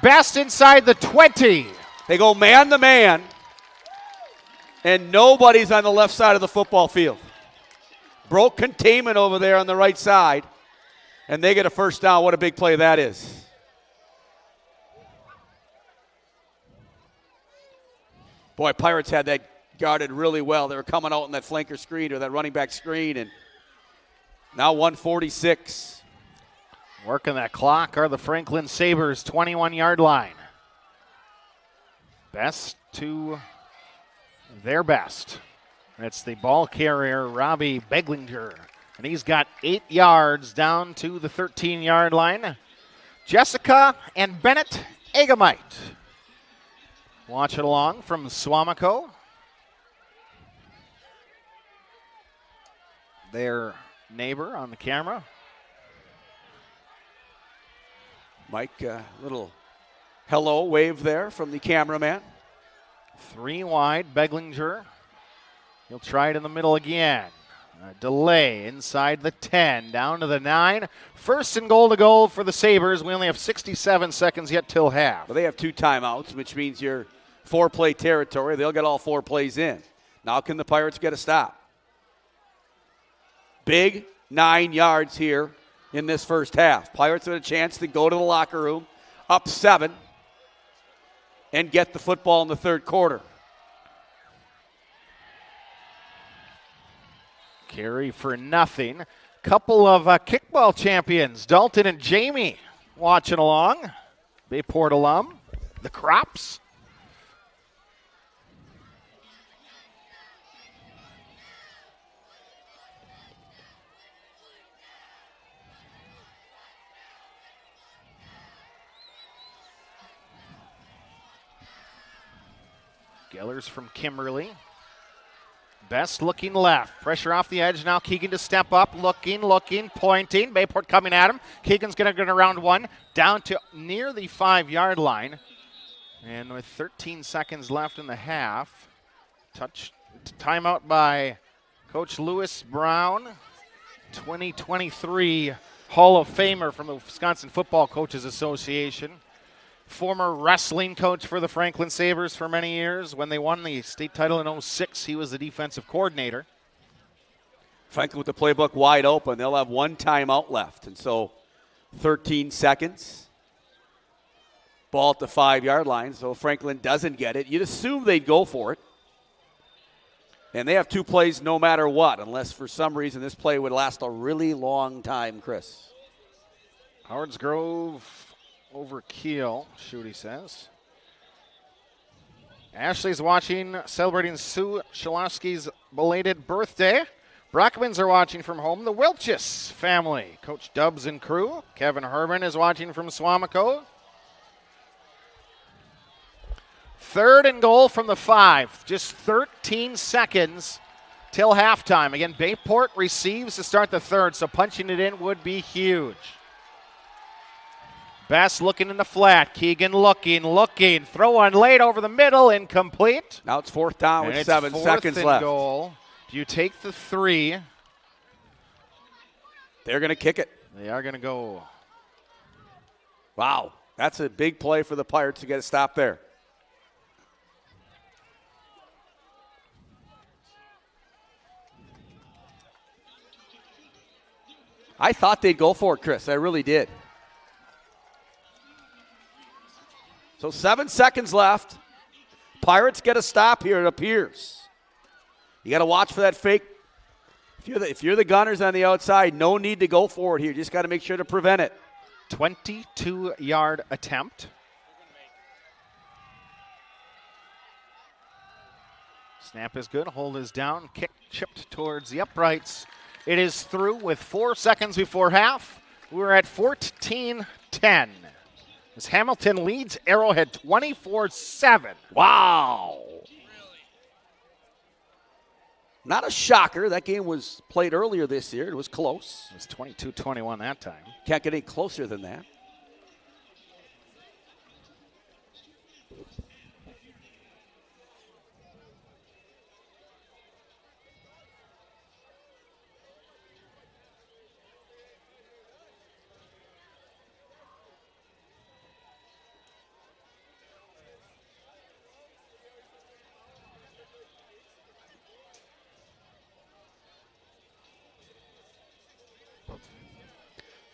Best inside the 20. They go man-to-man, and nobody's on the left side of the football field. Broke containment over there on the right side, and they get a first down. What a big play that is. Boy, Pirates had that guarded really well. They were coming out in that flanker screen or that running back screen, and now 146. Working that clock are the Franklin Sabers, 21-yard line. Best to their best. It's the ball carrier, Robbie Beglinger, and he's got 8 yards down to the 13-yard line. Jessica and Bennett Agamite. Watch it along from Swamico. Their neighbor on the camera. Mike, little hello wave there from the cameraman. 3 wide, Beglinger. He'll try it in the middle again. A delay inside the 10, down to the 9. 1st and goal to go for the Sabers. We only have 67 seconds yet till half. Well, they have 2 timeouts, which means you're 4-play territory. They'll get all 4 plays in. Now can the Pirates get a stop? Big 9 yards here in this first half. Pirates had a chance to go to the locker room, up 7, and get the football in the third quarter. Carry for nothing. Couple of kickball champions, Dalton and Jamie, watching along. Bayport alum, the Crops. Gellers from Kimberly. Best looking left. Pressure off the edge now. Keegan to step up. Looking, pointing. Bayport coming at him. Keegan's going to get around 1. Down to near the 5-yard line. And with 13 seconds left in the half. Timeout by Coach Lewis Brown. 2023 Hall of Famer from the Wisconsin Football Coaches Association. Former wrestling coach for the Franklin Sabers for many years. When they won the state title in 2006, he was the defensive coordinator. Franklin with the playbook wide open. They'll have 1 timeout left. And so 13 seconds. Ball at the 5-yard line. So Franklin doesn't get it. You'd assume they'd go for it. And they have 2 plays no matter what, unless for some reason this play would last a really long time, Chris. Howards Grove over Kiel, Shooty says. Ashley's watching, celebrating Sue Shalowski's belated birthday. Brockmans are watching from home. The Wilches family, Coach Dubs and crew. Kevin Herman is watching from Swamico. 3rd and goal from the 5. Just 13 seconds till halftime. Again, Bayport receives to start the 3rd, so punching it in would be huge. Best looking in the flat. Keegan looking. Throw on late over the middle, incomplete. Now it's 4th down with 7 seconds left. Goal. Do you take the 3? They're going to kick it. They are going to go. Wow, that's a big play for the Pirates to get a stop there. I thought they'd go for it, Chris. I really did. So 7 seconds left. Pirates get a stop here, it appears. You got to watch for that fake. If you're the Gunners on the outside, no need to go for it here. You just got to make sure to prevent it. 22-yard attempt. Snap is good. Hold is down. Kick chipped towards the uprights. It is through with 4 seconds before half. We're at 14-10. As Hamilton leads Arrowhead 24-7. Wow. Not a shocker. That game was played earlier this year. It was close. It was 22-21 that time. Can't get any closer than that.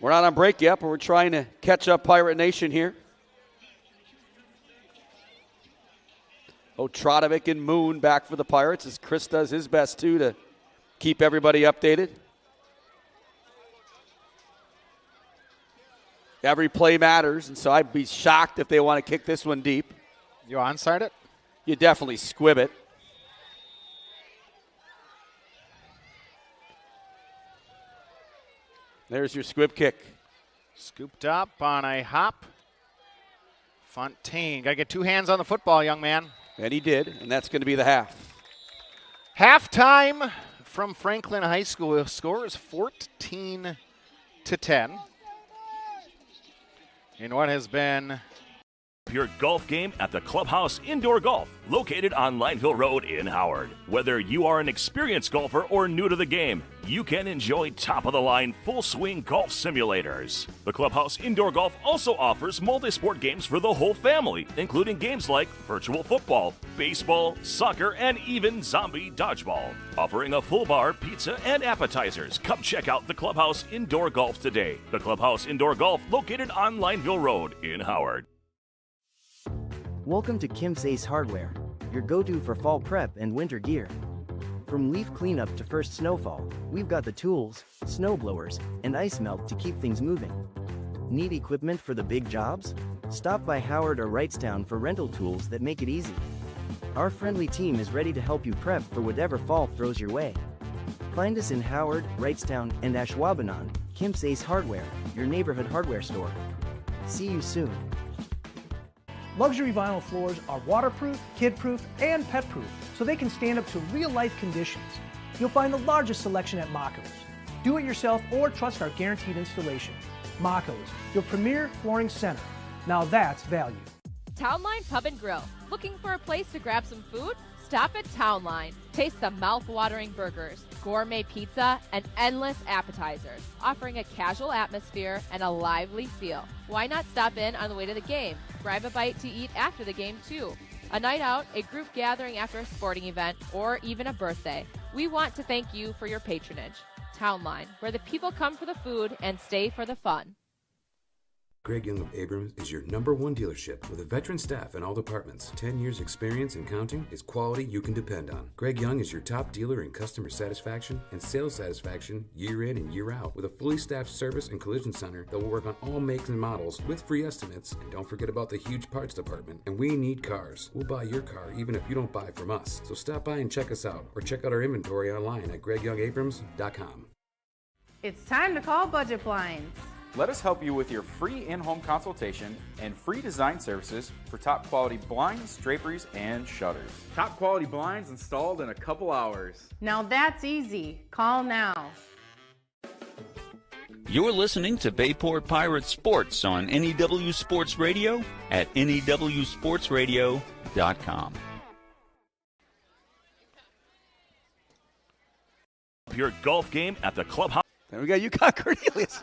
We're not on break yet, but we're trying to catch up Pirate Nation here. Otradovic and Moon back for the Pirates as Chris does his best, too, to keep everybody updated. Every play matters, and so I'd be shocked if they want to kick this one deep. You onside it? You definitely squib it. There's your squib kick. Scooped up on a hop. Fontaine. Got to get 2 hands on the football, young man. And he did, and that's going to be the half. Halftime from Franklin High School. The score is 14-10. In what has been Your golf game at the Clubhouse Indoor Golf, located on Lineville Road in Howard. Whether you are an experienced golfer or new to the game, you can enjoy top-of-the-line full-swing golf simulators. The Clubhouse Indoor Golf also offers multi-sport games for the whole family, including games like virtual football, baseball, soccer, and even zombie dodgeball. Offering a full bar, pizza, and appetizers. Come check out the Clubhouse Indoor Golf today. The Clubhouse Indoor Golf, located on Lineville Road in Howard. Welcome to Kim's Ace Hardware, your go-to for fall prep and winter gear. From leaf cleanup to first snowfall, we've got the tools, snow blowers, and ice melt to keep things moving. Need equipment for the big jobs? Stop by Howard or Wrightstown for rental tools that make it easy. Our friendly team is ready to help you prep for whatever fall throws your way. Find us in Howard, Wrightstown, and Ashwaubenon. Kim's Ace Hardware, your neighborhood hardware store. See you soon. Luxury vinyl floors are waterproof, kid-proof, and pet-proof, so they can stand up to real-life conditions. You'll find the largest selection at Mako's. Do it yourself or trust our guaranteed installation. Mako's, your premier flooring center. Now that's value. Townline Pub and Grill. Looking for a place to grab some food? Stop at Townline. Taste the mouth-watering burgers, gourmet pizza, and endless appetizers, offering a casual atmosphere and a lively feel. Why not stop in on the way to the game? Grab a bite to eat after the game, too. A night out, a group gathering after a sporting event, or even a birthday. We want to thank you for your patronage. Townline, where the people come for the food and stay for the fun. Greg Young of Abrams is your #1 dealership with a veteran staff in all departments. 10 years experience and counting is quality you can depend on. Greg Young is your top dealer in customer satisfaction and sales satisfaction year in and year out with a fully staffed service and collision center that will work on all makes and models with free estimates. And don't forget about the huge parts department. And we need cars. We'll buy your car even if you don't buy from us. So stop by and check us out or check out our inventory online at GregYoungAbrams.com. It's time to call Budget Blinds. Let us help you with your free in-home consultation and free design services for top quality blinds, draperies, and shutters. Top quality blinds installed in a couple hours. Now that's easy. Call now. You're listening to Bayport Pirates Sports on NEW Sports Radio at newsportsradio.com. Your golf game at the Clubhouse. Then we got UConn Cornelius.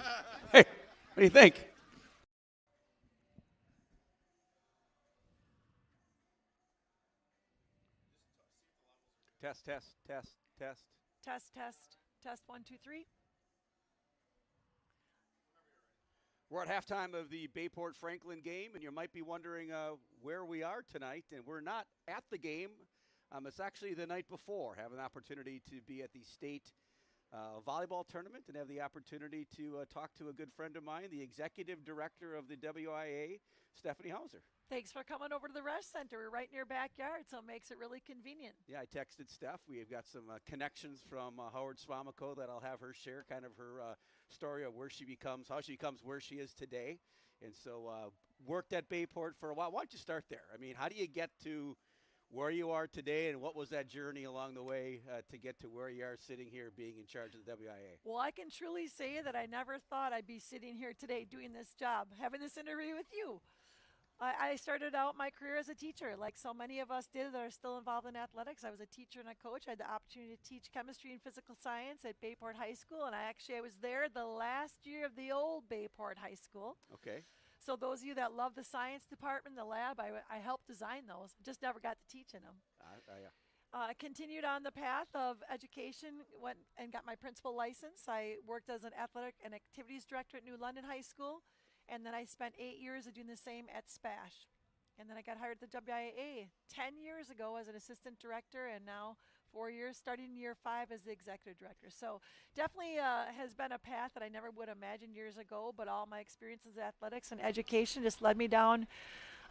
Hey, what do you think? Test. Test, 1, 2, 3. We're at halftime of the Bayport-Franklin game, and you might be wondering where we are tonight, and we're not at the game. It's actually the night before. Have an opportunity to be at the state volleyball tournament and have the opportunity to talk to a good friend of mine, the executive director of the WIAA, Stephanie Hauser. Thanks for coming over to the Rest Center. We're right in your backyard, so it makes it really convenient. Yeah, I texted Steph. We've got some connections from Howard Swamico that I'll have her share kind of her story of where she becomes, how she becomes where she is today. And so worked at Bayport for a while. Why don't you start there? I mean, how do you get to where you are today, and what was that journey along the way to get to where you are sitting here being in charge of the WIAA? Well, I can truly say that I never thought I'd be sitting here today doing this job, having this interview with you. I started out my career as a teacher, like so many of us did that are still involved in athletics. I was a teacher and a coach. I had the opportunity to teach chemistry and physical science at Bayport High School, and I was there the last year of the old Bayport High School. Okay. So those of you that love the science department, the lab, I helped design those. Just never got to teach in them. I continued on the path of education, went and got my principal license. I worked as an athletic and activities director at New London High School, and then I spent 8 years of doing the same at SPASH. And then I got hired at the WIAA 10 years ago as an assistant director, and now 4 years, starting in year 5 as the executive director. So definitely has been a path that I never would have imagined years ago, but all my experiences in athletics and education just led me down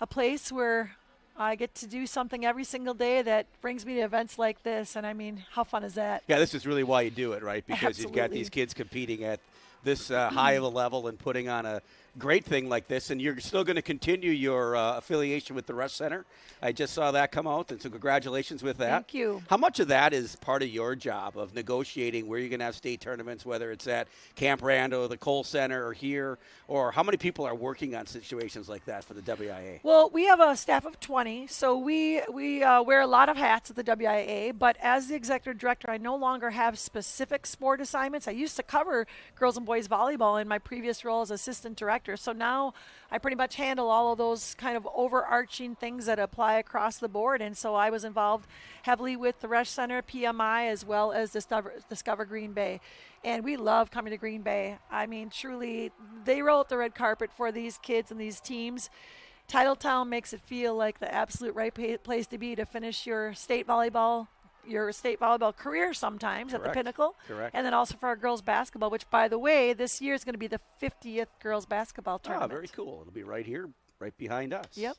a place where I get to do something every single day that brings me to events like this. And I mean, how fun is that? Yeah, this is really why you do it, right? Because Absolutely. You've got these kids competing at this high of a level and putting on a great thing like this, and you're still going to continue your affiliation with the Rush Center. I just saw that come out, and so congratulations with that. Thank you. How much of that is part of your job of negotiating where you're going to have state tournaments, whether it's at Camp Rando, the Cole Center, or here, or how many people are working on situations like that for the WIAA? Well, we have a staff of 20, so we wear a lot of hats at the WIAA, but as the executive director, I no longer have specific sport assignments. I used to cover girls and boys volleyball in my previous role as assistant director, so now I pretty much handle all of those kind of overarching things that apply across the board, and so I was involved heavily with the Rush Center, PMI, as well as Discover Green Bay. And we love coming to Green Bay. I mean, truly, they roll out the red carpet for these kids and these teams. Titletown makes it feel like the absolute right place to be to finish your state volleyball career sometimes. Correct. At the pinnacle. Correct. And then also for our girls basketball, which, by the way, this year is going to be the 50th girls basketball tournament. Very cool. It'll be right here, right behind us. Yep.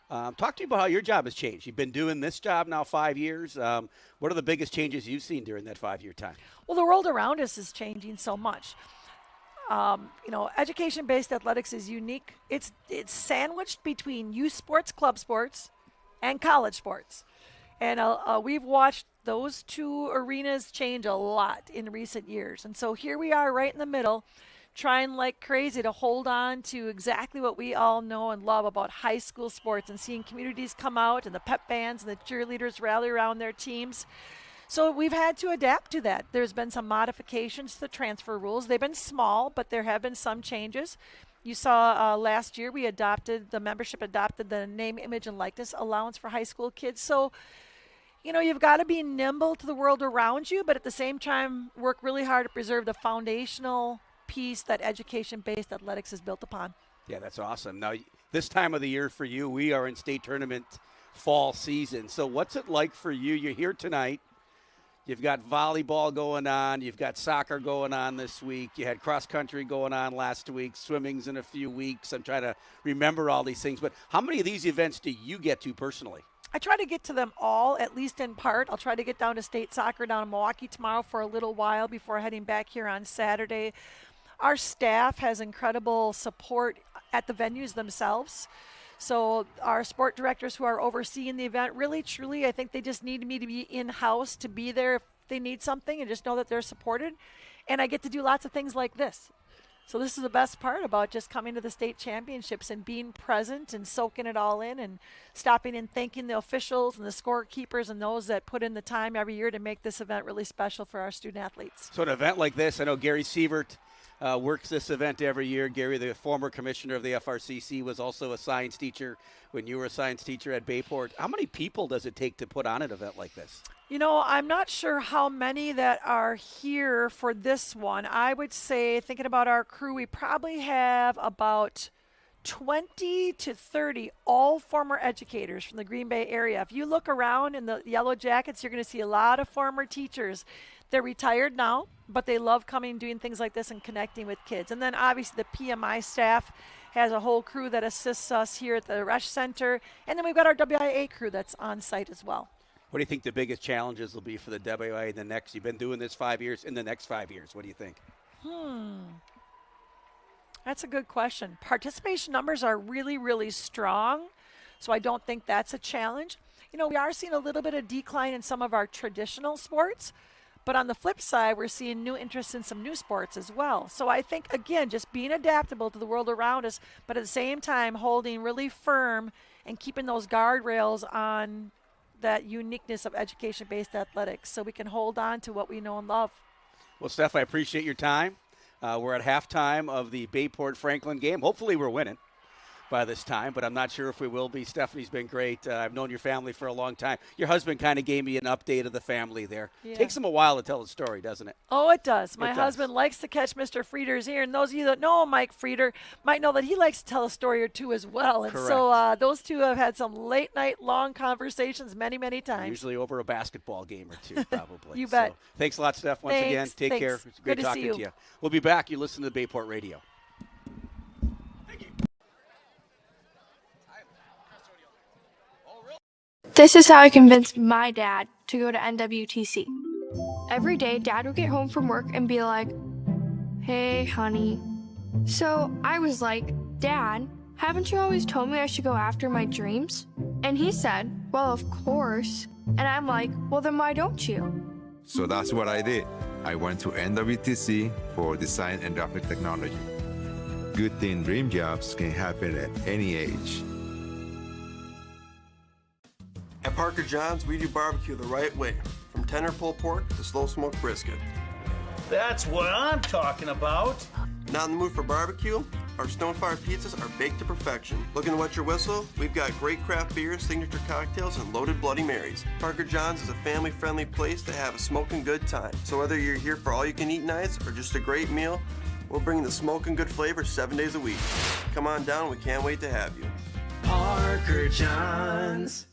Talk to me about how your job has changed. You've been doing this job now 5 years. What are the biggest changes you've seen during that 5-year time? Well, the world around us is changing so much. Education-based athletics is unique. It's sandwiched between youth sports, club sports, and college sports. And we've watched those two arenas change a lot in recent years. And so here we are right in the middle, trying like crazy to hold on to exactly what we all know and love about high school sports, and seeing communities come out and the pep bands and the cheerleaders rally around their teams. So we've had to adapt to that. There's been some modifications to the transfer rules. They've been small, but there have been some changes. You saw last year the membership adopted the name, image, and likeness allowance for high school kids. So, you've got to be nimble to the world around you, but at the same time work really hard to preserve the foundational piece that education-based athletics is built upon. Yeah, that's awesome. Now, this time of the year for you, we are in state tournament fall season. So what's it like for you? You're here tonight. You've got volleyball going on. You've got soccer going on this week. You had cross country going on last week. Swimming's in a few weeks. I'm trying to remember all these things. But how many of these events do you get to personally? I try to get to them all, at least in part. I'll try to get down to state soccer down in Milwaukee tomorrow for a little while before heading back here on Saturday. Our staff has incredible support at the venues themselves. So our sport directors who are overseeing the event, really, truly, I think they just need me to be in-house to be there if they need something, and just know that they're supported. And I get to do lots of things like this. So this is the best part about just coming to the state championships and being present and soaking it all in and stopping and thanking the officials and the scorekeepers and those that put in the time every year to make this event really special for our student athletes. So an event like this, I know Gary Sievert works this event every year. Gary, the former commissioner of the FRCC, was also a science teacher when you were a science teacher at Bayport. How many people does it take to put on an event like this? I'm not sure how many that are here for this one. I would say, thinking about our crew, we probably have about 20 to 30 all former educators from the Green Bay area. If you look around in the Yellow Jackets, you're going to see a lot of former teachers. They're retired now, but they love coming, doing things like this and connecting with kids. And then obviously the PMI staff has a whole crew that assists us here at the Rush Center. And then we've got our WIAA crew that's on site as well. What do you think the biggest challenges will be for the WIAA in the next? You've been doing this 5 years. In the next 5 years, what do you think? That's a good question. Participation numbers are really, really strong, so I don't think that's a challenge. We are seeing a little bit of decline in some of our traditional sports, but on the flip side, we're seeing new interest in some new sports as well. So I think, again, just being adaptable to the world around us, but at the same time holding really firm and keeping those guardrails on that uniqueness of education-based athletics so we can hold on to what we know and love. Well, Steph, I appreciate your time. We're at halftime of the Bayport-Franklin game. Hopefully we're winning by this time, but I'm not sure if we will be. Stephanie's been great. I've known your family for a long time. Your husband kind of gave me an update of the family there. Yeah. Takes him a while to tell the story, doesn't it? Oh, it does. My husband likes to catch Mr. Frieder's ear, and those of you that know Mike Frieder might know that he likes to tell a story or two as well. And so those two have had some late-night long conversations many, many times. Usually over a basketball game or two, probably. You bet. So, thanks a lot, Steph, once again. Take care. It's great talking to you. We'll be back. You listen to the Bayport Radio. This is how I convinced my dad to go to NWTC. Every day, Dad would get home from work and be like, "Hey, honey, So I was like, Dad, haven't you always told me I should go after my dreams? And he said, well, of course. And I'm like, well, then why don't you? So that's what I did. I went to NWTC for design and graphic technology. Good thing dream jobs can happen at any age. At Parker John's, we do barbecue the right way, from tender pulled pork to slow smoked brisket. That's what I'm talking about. Not in the mood for barbecue? Our Stonefire pizzas are baked to perfection. Looking to wet your whistle? We've got great craft beers, signature cocktails, and loaded Bloody Marys. Parker John's is a family-friendly place to have a smoking good time. So whether you're here for all-you-can-eat nights or just a great meal, we're bringing the smoking good flavor 7 days a week. Come on down, we can't wait to have you. Parker John's.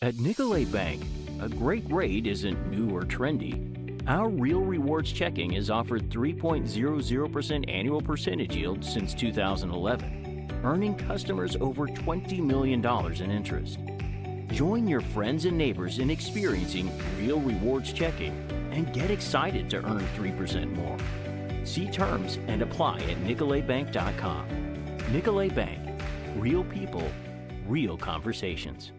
At Nicolay Bank, a great rate isn't new or trendy. Our Real Rewards checking has offered 3.00% annual percentage yield since 2011, earning customers over $20 million in interest. Join your friends and neighbors in experiencing Real Rewards checking and get excited to earn 3% more. See terms and apply at nicolaybank.com. Nicolay Bank. Real people, real conversations.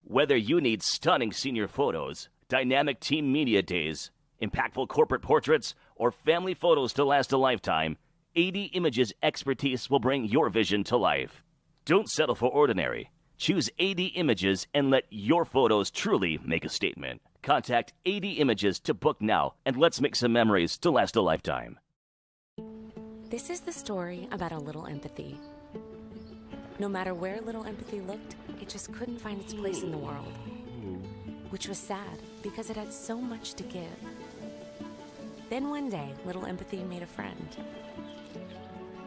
Whether you need stunning senior photos, dynamic team media days, impactful corporate portraits, or family photos to last a lifetime, AD Images expertise will bring your vision to life. Don't settle for ordinary. Choose AD Images and let your photos truly make a statement. Contact AD Images to book now, and let's make some memories to last a lifetime. This is the story about a little empathy. No matter where little empathy looked, it just couldn't find its place in the world. Which was sad, because it had so much to give. Then one day, little empathy made a friend.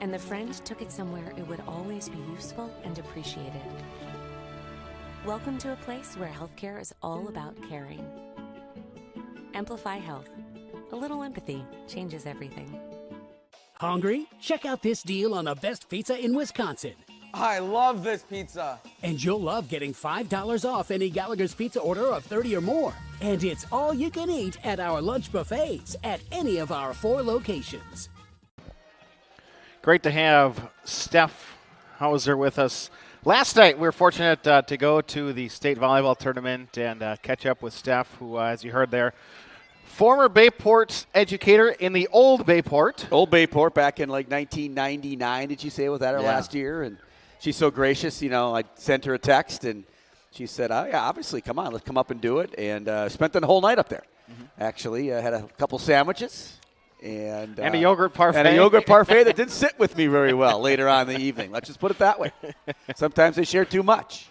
And the friend took it somewhere it would always be useful and appreciated. Welcome to a place where healthcare is all about caring. Amplify Health. A little empathy changes everything. Hungry? Check out this deal on the best pizza in Wisconsin. I love this pizza. And you'll love getting $5 off any Gallagher's Pizza order of 30 or more. And it's all you can eat at our lunch buffets at any of our 4 locations. Great to have Steph Hauser with us. Last night, we were fortunate to go to the state volleyball tournament and catch up with Steph, who, as you heard there, former Bayport educator in the old Bayport. Old Bayport back in like 1999, did you say? Was that her Yeah. last year? And she's so gracious. You know, I sent her a text, and she said, oh, yeah, obviously, come on, let's come up and do it. And spent the whole night up there, actually. Had a couple sandwiches. And a yogurt parfait. And a yogurt parfait that didn't sit with me very well later on in the evening. Let's just put it that way. Sometimes they share too much.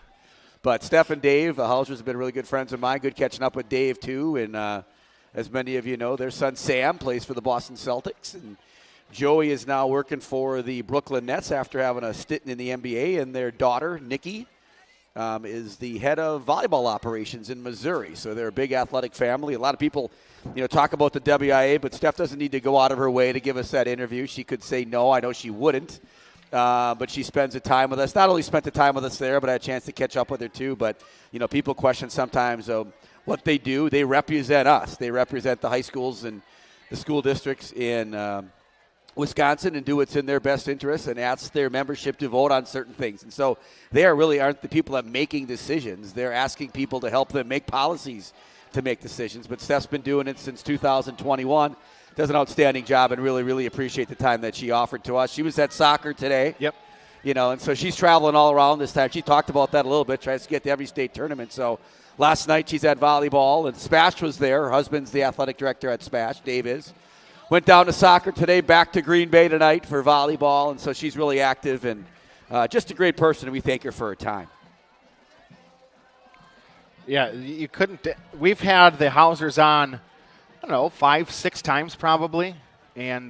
But Steph and Dave Hausers have been really good friends of mine. Good catching up with Dave, too. And as many of you know, their son Sam plays for the Boston Celtics. And Joey is now working for the Brooklyn Nets after having a stint in the NBA. And their daughter, Nikki, is the head of volleyball operations in Missouri. So they're a big athletic family. A lot of people, talk about the WIAA, but Steph doesn't need to go out of her way to give us that interview. She could say no. I know she wouldn't. But she spends the time with us. Not only spent the time with us there, but I had a chance to catch up with her too. But, people question sometimes what they do. They represent us. They represent the high schools and the school districts in Wisconsin and do what's in their best interest and ask their membership to vote on certain things. And so they really aren't the people that are making decisions. They're asking people to help them make policies to make decisions. But Steph's been doing it since 2021. Does an outstanding job and really, really appreciate the time that she offered to us. She was at soccer today. Yep. And so she's traveling all around this time. She talked about that a little bit, tries to get to every state tournament. So last night she's at volleyball, and Spash was there. Her husband's the athletic director at Spash, Dave is. Went down to soccer today, back to Green Bay tonight for volleyball, and so she's really active and just a great person, and we thank her for her time. Yeah, you couldn't. We've had the Hausers on, 5-6 times probably, and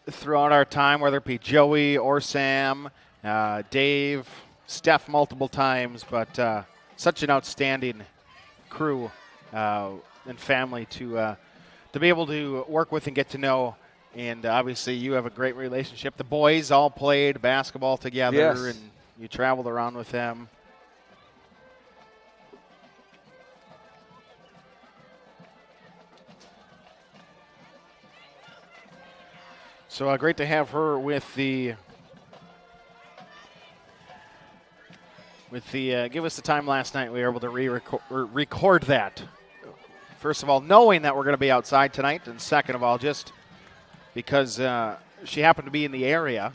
throughout our time, whether it be Joey or Sam, Dave, Steph multiple times, but such an outstanding crew and family to be able to work with and get to know. And obviously you have a great relationship. The boys all played basketball together, yes, and you traveled around with them. So great to have her with the give us the time last night. We were able to record that. First of all, knowing that we're going to be outside tonight, and second of all, just because she happened to be in the area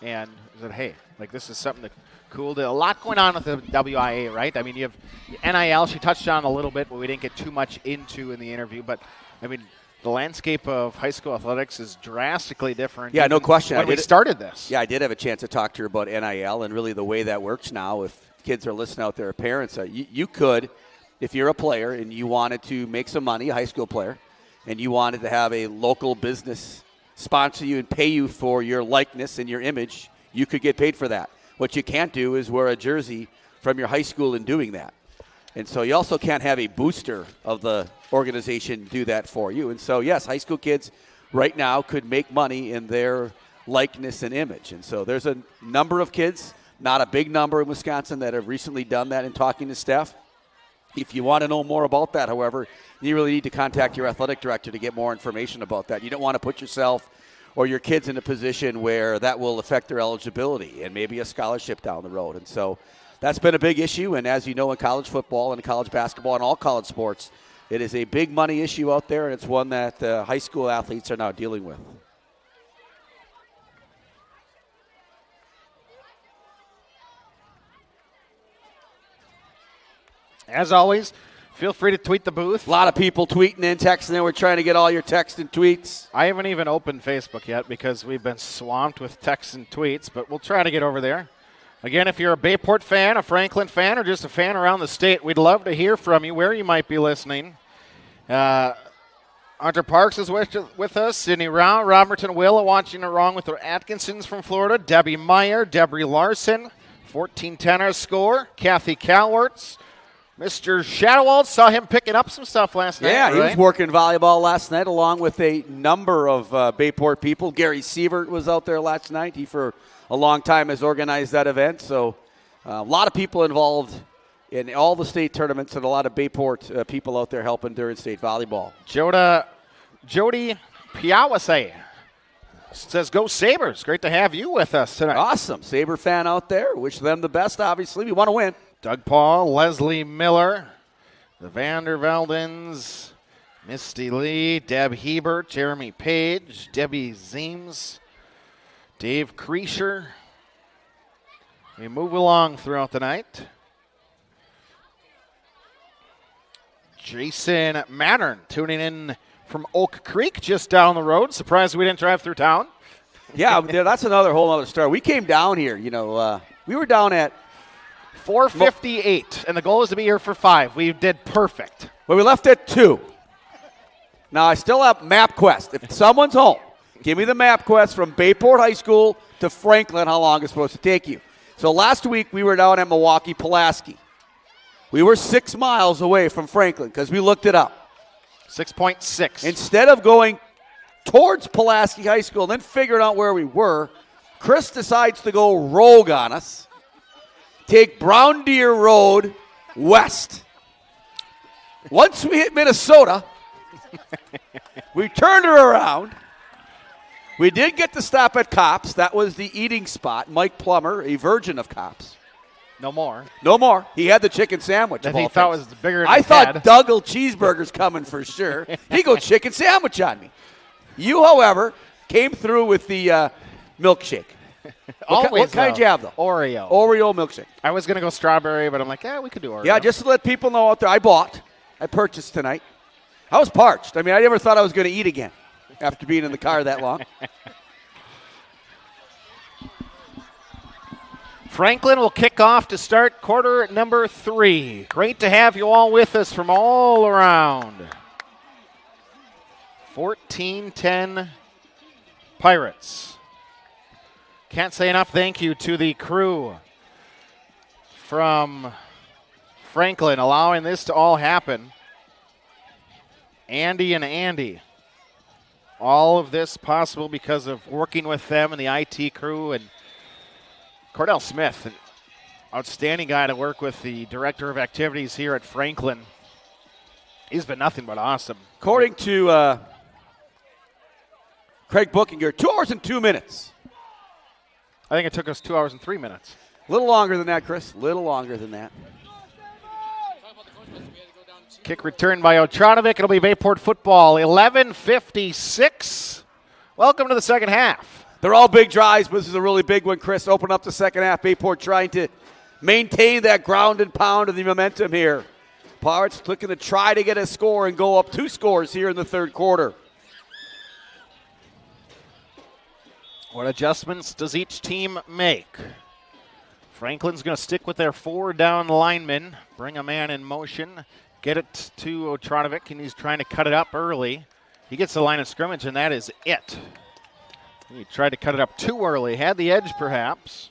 and said, hey, like this is something cool. A lot going on with the WIAA, right? I mean, you have NIL. She touched on a little bit, but we didn't get too much into in the interview. But, I mean, the landscape of high school athletics is drastically different. Yeah, no question. When we started this. Yeah, I did have a chance to talk to her about NIL and really the way that works now. If kids are listening out there, parents, you could, if you're a player and you wanted to make some money, a high school player, and you wanted to have a local business sponsor you and pay you for your likeness and your image, you could get paid for that. What you can't do is wear a jersey from your high school in doing that. And so you also can't have a booster of the organization do that for you. And so, yes, high school kids right now could make money in their likeness and image. And so there's a number of kids, not a big number in Wisconsin, that have recently done that in talking to staff. If you want to know more about that, however, you really need to contact your athletic director to get more information about that. You don't want to put yourself or your kids in a position where that will affect their eligibility and maybe a scholarship down the road. And so that's been a big issue. And as you know, in college football and college basketball and all college sports, it is a big money issue out there, and it's one that high school athletes are now dealing with. As always, feel free to tweet the booth. A lot of people tweeting and texting in. We're trying to get all your texts and tweets. I haven't even opened Facebook yet because we've been swamped with texts and tweets, but we'll try to get over there. Again, if you're a Bayport fan, a Franklin fan, or just a fan around the state, we'd love to hear from you, where you might be listening. Hunter Parks is with us. Sydney Rao, Robertson Willa watching along with the Atkinsons from Florida. Debbie Meyer, Debris Larson, 14-10 our score. Kathy Calwertz. Mr. Shadowald, saw him picking up some stuff last night. Yeah, right? he was working volleyball last night along with a number of Bayport people. Gary Sievert was out there last night. He, for a long time, has organized that event. So a lot of people involved in all the state tournaments and a lot of Bayport people out there helping during state volleyball. Jody Piawase says, go Sabers. Great to have you with us tonight. Awesome. Saber fan out there. Wish them the best, obviously. We want to win. Doug Paul, Leslie Miller, the Vanderveldens, Misty Lee, Deb Hebert, Jeremy Page, Debbie Zeems, Dave Kreischer. We move along throughout the night. Jason Mattern tuning in from Oak Creek, just down the road. Surprised we didn't drive through town. Yeah, that's another whole other story. We came down here, we were down at 4:58, and the goal is to be here for 5. We did perfect. Well, we left at 2. Now, I still have MapQuest. If someone's home, give me the MapQuest from Bayport High School to Franklin, how long it's supposed to take you. So last week, we were down at Milwaukee Pulaski. We were 6 miles away from Franklin because we looked it up. 6.6. Instead of going towards Pulaski High School and then figuring out where we were, Chris decides to go rogue on us. Take Brown Deer Road west. Once we hit Minnesota, we turned her around. We did get to stop at Cops. That was the eating spot. Mike Plummer, a virgin of Cops. No more. No more. He had the chicken sandwich. That he thought was bigger than I his thought head. Dougal cheeseburger's coming for sure. He go chicken sandwich on me. You, however, came through with the milkshake. What kind did you have, though? Oreo. Oreo milkshake. I was going to go strawberry, but I'm like, we could do Oreo. Yeah, just to let people know out there, I purchased tonight. I was parched. I mean, I never thought I was going to eat again after being in the car that long. Franklin will kick off to start quarter number 3. Great to have you all with us from all around. 14-10 Pirates. Can't say enough thank you to the crew from Franklin allowing this to all happen. Andy and Andy. All of this possible because of working with them and the IT crew, and Cordell Smith, an outstanding guy to work with, the director of activities here at Franklin. He's been nothing but awesome. According to Craig Bookinger, 2 hours and 2 minutes. I think it took us 2 hours and 3 minutes. A little longer than that, Chris. A little longer than that. Kick return by Otronovic. It'll be Bayport football, 11:56. Welcome to the second half. They're all big drives, but this is a really big one, Chris. Open up the second half. Bayport trying to maintain that ground and pound of the momentum here. Pirates looking to try to get a score and go up 2 scores here in the third quarter. What adjustments does each team make? Franklin's going to stick with their 4 down linemen, bring a man in motion, get it to Otronovic, and he's trying to cut it up early. He gets the line of scrimmage, and that is it. He tried to cut it up too early, had the edge perhaps.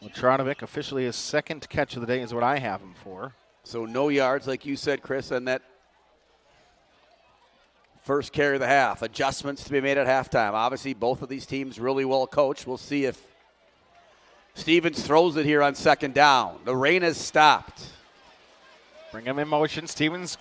Otronovic officially his second catch of the day is what I have him for. So no yards, like you said, Chris, on that first carry of the half. Adjustments to be made at halftime. Obviously, both of these teams really well coached. We'll see if Stevens throws it here on second down. The rain has stopped. Bring him in motion. Stevens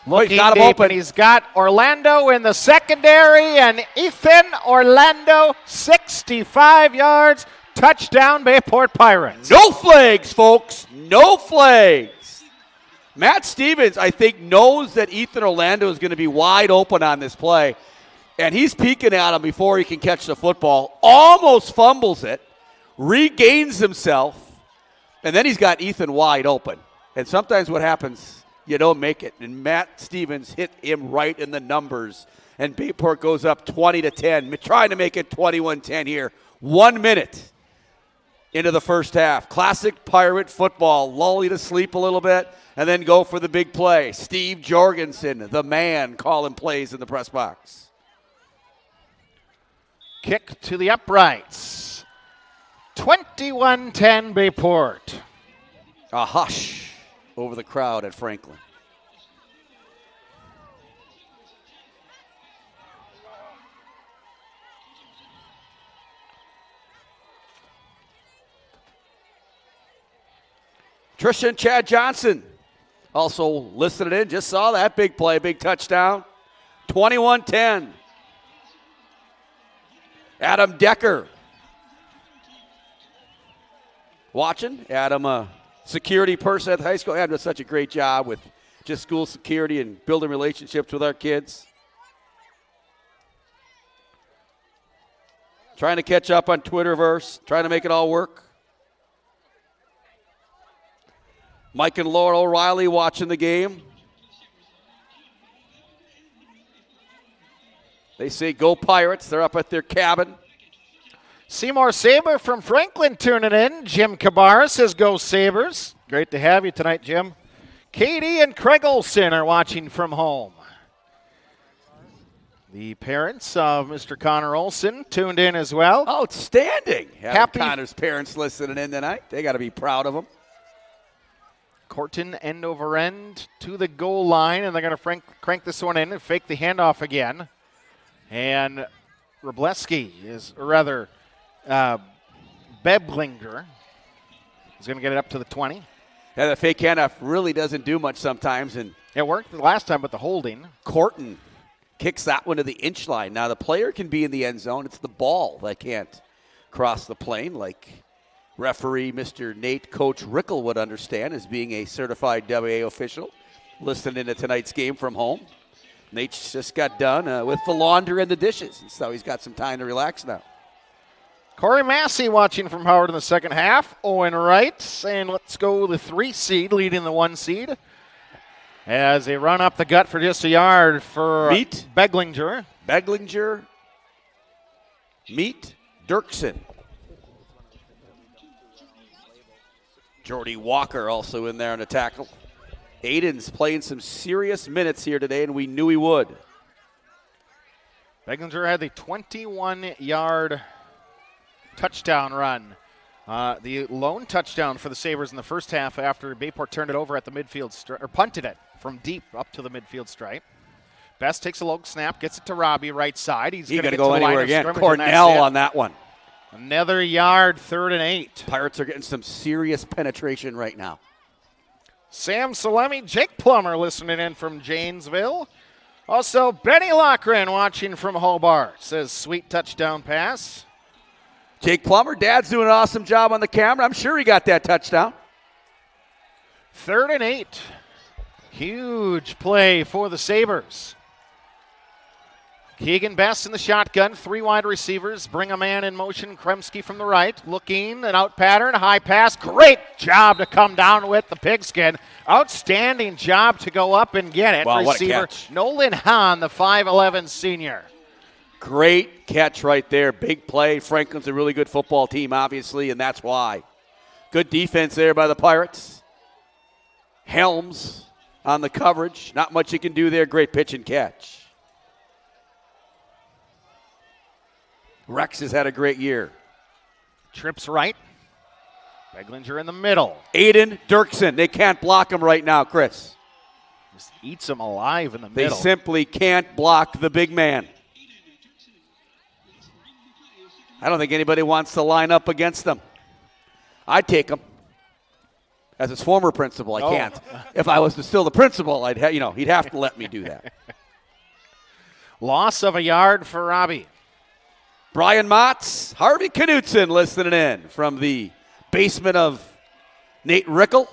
looking he's got him deep, open. and he's got Orlando in the secondary, and Ethan Orlando, 65 yards, touchdown Bayport Pirates. No flags, folks. No flags. Matt Stevens, I think, knows that Ethan Orlando is going to be wide open on this play, and he's peeking at him before he can catch the football. Almost fumbles it, regains himself, and then he's got Ethan wide open. And sometimes what happens, you don't make it. And Matt Stevens hit him right in the numbers, and Bayport goes up 20-10, trying to make it 21-10 here. 1 minute into the first half. Classic Pirate football. Lull you to sleep a little bit and then go for the big play. Steve Jorgensen, the man, calling plays in the press box. Kick to the uprights. 21-10 Bayport. A hush over the crowd at Franklin. Trishan Chad Johnson also listed it in. Just saw that big play, big touchdown. 21-10. Adam Decker. Watching. Adam, a security person at the high school. Adam does such a great job with just school security and building relationships with our kids. Trying to catch up on Twitterverse. Trying to make it all work. Mike and Laura O'Reilly watching the game. They say go Pirates. They're up at their cabin. Seymour Saber from Franklin tuning in. Jim Cabarra says go Sabers. Great to have you tonight, Jim. Katie and Craig Olson are watching from home. The parents of Mr. Connor Olson tuned in as well. Outstanding. Happy Connor's parents listening in tonight. They got to be proud of him. Corton end over end to the goal line, and they're going to crank this one in and fake the handoff again. And Robleski is, or rather, Beblinger is going to get it up to the 20. Yeah, the fake handoff really doesn't do much sometimes. And it worked the last time with the holding. Corton kicks that one to the inch line. Now, the player can be in the end zone. It's the ball that can't cross the plane like referee Mr. Nate Coach Rickel would understand as being a certified WIAA official. Listening into tonight's game from home. Nate's just got done with the laundry and the dishes, so he's got some time to relax now. Corey Massey watching from Howard in the second half. Owen Wright, and let's go the 3 seed leading the 1 seed. As they run up the gut for just a yard for Beglinger. Beglinger, Meet Dirksen. Jordy Walker also in there on a tackle. Aiden's playing some serious minutes here today, and we knew he would. Beglinger had the 21-yard touchdown run. The lone touchdown for the Sabres in the first half after Bayport turned it over at the midfield stripe, or punted it from deep up to the midfield stripe. Best takes a low snap, gets it to Robbie right side. He's going to go anywhere again. Cornell on that one. Another yard, 3rd and 8. Pirates are getting some serious penetration right now. Sam Salemi, Jake Plummer listening in from Janesville. Also, Benny Lochran watching from Hobart says sweet touchdown pass. Jake Plummer, Dad's doing an awesome job on the camera. I'm sure he got that touchdown. 3rd and 8. Huge play for the Sabers. Keegan Best in the shotgun, 3 wide receivers, bring a man in motion. Kremski from the right, looking, an out pattern, high pass. Great job to come down with the pigskin. Outstanding job to go up and get it. Wow, what a Receiver catch. Nolan Hahn, the 5'11 senior. Great catch right there. Big play. Franklin's a really good football team, obviously, and that's why. Good defense there by the Pirates. Helms on the coverage. Not much you can do there. Great pitch and catch. Rex has had a great year. Trips right. Beglinger in the middle. Aiden Dirksen. They can't block him right now, Chris. Just eats him alive in the They middle. simply can't block the big man. I don't think anybody wants to line up against them. I'd take him. As his former principal, I can't. If I was still the principal, he'd have to let me do that. Loss of a yard for Robbie. Brian Motz, Harvey Knutson listening in from the basement of Nate Rickel.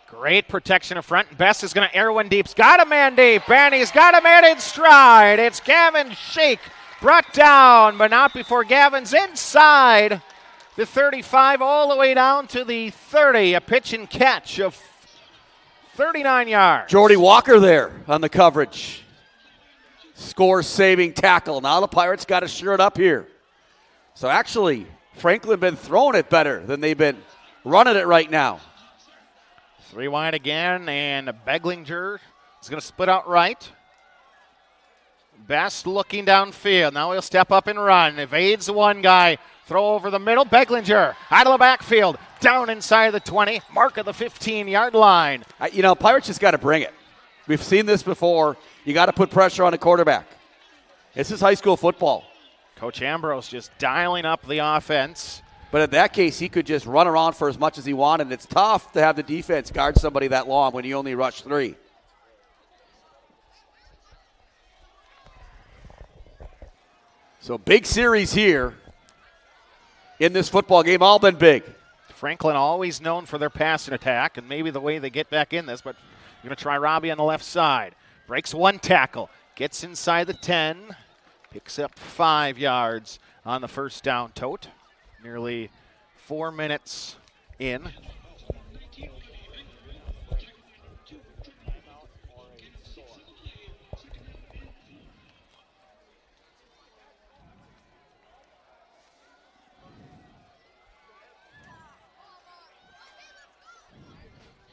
Great protection up front. Best is going to air one deep. He's got a man deep, and he's got a man in stride. It's Gavin Shake brought down, but not before Gavin's inside the 35 all the way down to the 30. A pitch and catch of 39 yards. Jordy Walker there on the coverage. Score-saving tackle. Now the Pirates got to sure it up here. So actually, Franklin been throwing it better than they've been running it right now. 3 wide again, and Beglinger is going to split out right. Best looking downfield. Now he'll step up and run. Evades one guy. Throw over the middle. Beglinger out of the backfield. Down inside the 20. Mark of the 15-yard line. Pirates just got to bring it. We've seen this before. You got to put pressure on the quarterback. This is high school football. Coach Ambrose just dialing up the offense. But in that case, he could just run around for as much as he wanted. It's tough to have the defense guard somebody that long when you only rush 3. So big series here in this football game. All been big. Franklin always known for their passing attack, and maybe the way they get back in this, but you're going to try Robbie on the left side. Breaks one tackle. Gets inside the 10. Picks up 5 yards on the first down tote. Nearly 4 minutes in.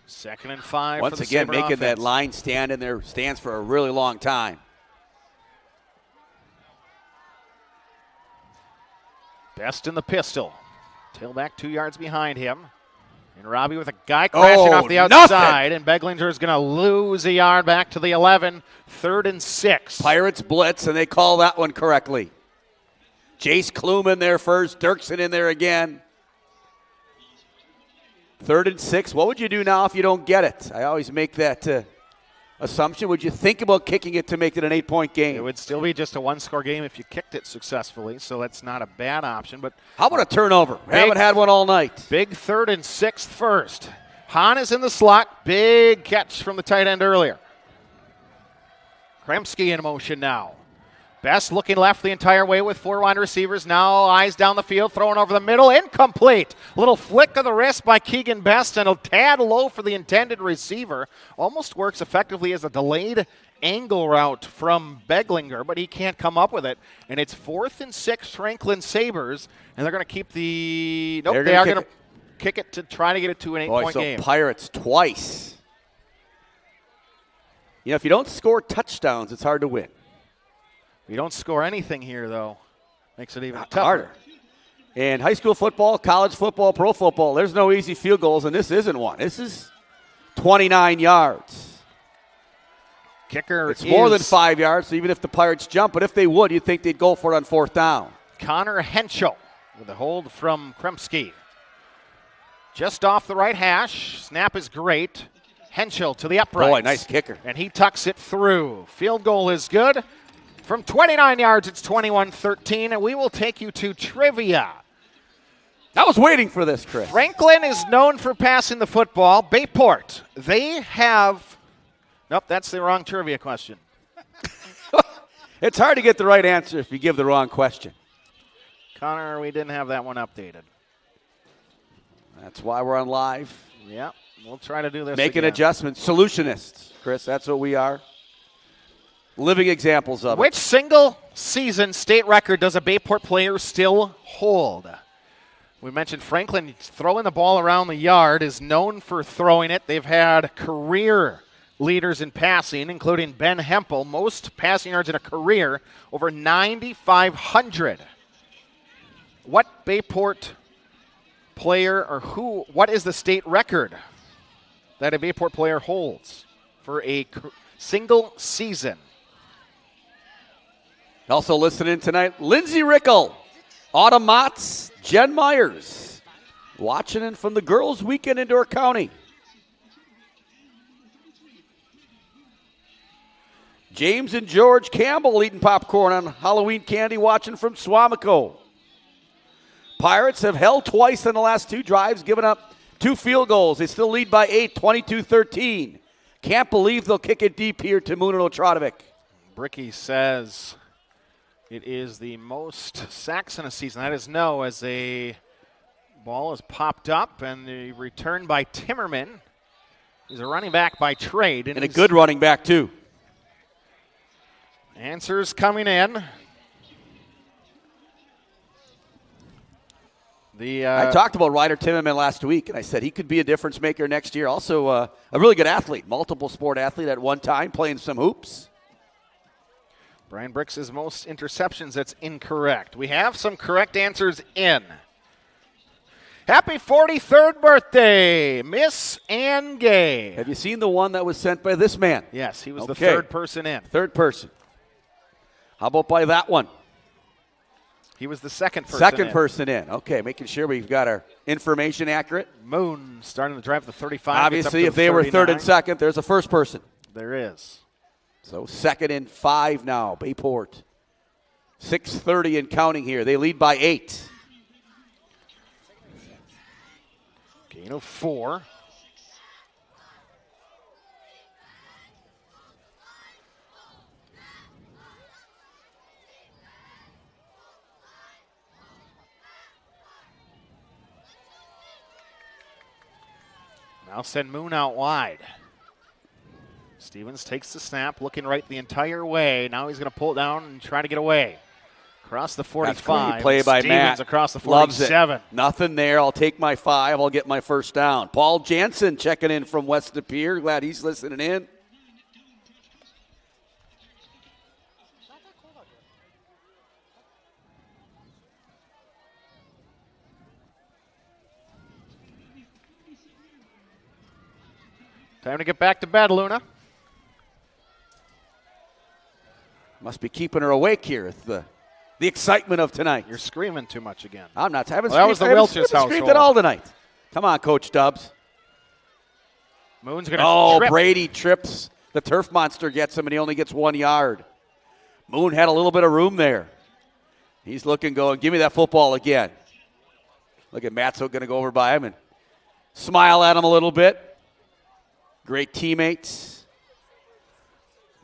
Second and 5. Once for the again, Saber making offense. that line stand in there, stands for a really long time. Best in the pistol. Tailback 2 yards behind him. And Robbie with a guy crashing off the outside. And Beglinger is going to lose a yard back to the 11. 3rd and 6. Pirates blitz, and they call that one correctly. Jace Klum in there first. Dirksen in there again. 3rd and 6. What would you do now if you don't get it? I always make that assumption. Would you think about kicking it to make it an 8-point game? It would still be just a 1-score game if you kicked it successfully, so that's not a bad option. But how about a turnover? Haven't had one all night. Big 3rd and 6 first. Hahn is in the slot. Big catch from the tight end earlier. Kremski in motion now. Best looking left the entire way with 4 wide receivers. Now eyes down the field, throwing over the middle. Incomplete. Little flick of the wrist by Keegan Best and a tad low for the intended receiver. Almost works effectively as a delayed angle route from Beglinger, but he can't come up with it. And it's 4th and 6 Franklin Sabers, and they're going to keep the – nope, they are going to kick it to try to get it to an 8-point game. Pirates twice. If you don't score touchdowns, it's hard to win. You don't score anything here, though. Makes it even tougher. Harder. In high school football, college football, pro football, there's no easy field goals, and this isn't one. This is 29 yards. Kicker It's more than 5 yards, so even if the Pirates jump, but if they would, you'd think they'd go for it on 4th down. Connor Henschel with a hold from Kremski. Just off the right hash. Snap is great. Henschel to the upright. Boy, nice kicker. And he tucks it through. Field goal is good. From 29 yards, it's 21-13, and we will take you to trivia. I was waiting for this, Chris. Franklin is known for passing the football. Bayport, they have... Nope, that's the wrong trivia question. It's hard to get the right answer if you give the wrong question. Connor, we didn't have that one updated. That's why we're on live. Yep, we'll try to do this Making again. adjustments. Solutionists, Chris, that's what we are. Living examples of Which single-season state record does a Bayport player still hold? We mentioned Franklin throwing the ball around the yard is known for throwing it. They've had career leaders in passing, including Ben Hempel, most passing yards in a career, over 9,500. What Bayport player what is the state record that a Bayport player holds for a single season? Also listening tonight, Lindsay Rickle, Autumn Motts, Jen Myers, watching in from the Girls Weekend in Door County. James and George Campbell eating popcorn on Halloween candy, watching from Swamico. Pirates have held twice in the last 2 drives, giving up 2 field goals. They still lead by 8, 22-13. Can't believe they'll kick it deep here to Moon and Otrodovic. Bricky says it is the most sacks in a season. That is no, as a ball is popped up and the return by Timmerman. He's a running back by trade. And a good running back, too. Answers coming in. I talked about Ryder Timmerman last week, and I said he could be a difference maker next year. Also, a really good athlete, multiple sport athlete at one time, playing some hoops. Brian Bricks' most interceptions, that's incorrect. We have some correct answers in. Happy 43rd birthday, Miss Ann Gay. Have you seen the one that was sent by this man? Yes, he was the third person in. Third person. How about by that one? He was the second person Second person in. Okay, making sure we've got our information accurate. Moon starting the drive to 35. Obviously, if they were third and second, there's a first person. There is. So 2nd and 5 now, Bayport. 6:30 and counting here. They lead by 8. Gain of 4. Now send Moon out wide. Stevens takes the snap, looking right the entire way. Now he's going to pull it down and try to get away. Across the 45. That's great play by Stevens Matt. Across the Loves 47. it. Nothing there. I'll take my 5. I'll get my first down. Paul Jansen checking in from West De Pere. Glad he's listening in. Time to get back to bed, Luna. Must be keeping her awake here. It's the excitement of tonight. You're screaming too much again. I'm not. I haven't that was the Welch's household. Screamed at all tonight. Come on, Coach Stubbs. Moon's going to trip. Brady trips. The turf monster gets him, and he only gets 1 yard. Moon had a little bit of room there. He's looking, going, give me that football again. Look at Matzo going to go over by him and smile at him a little bit. Great teammates.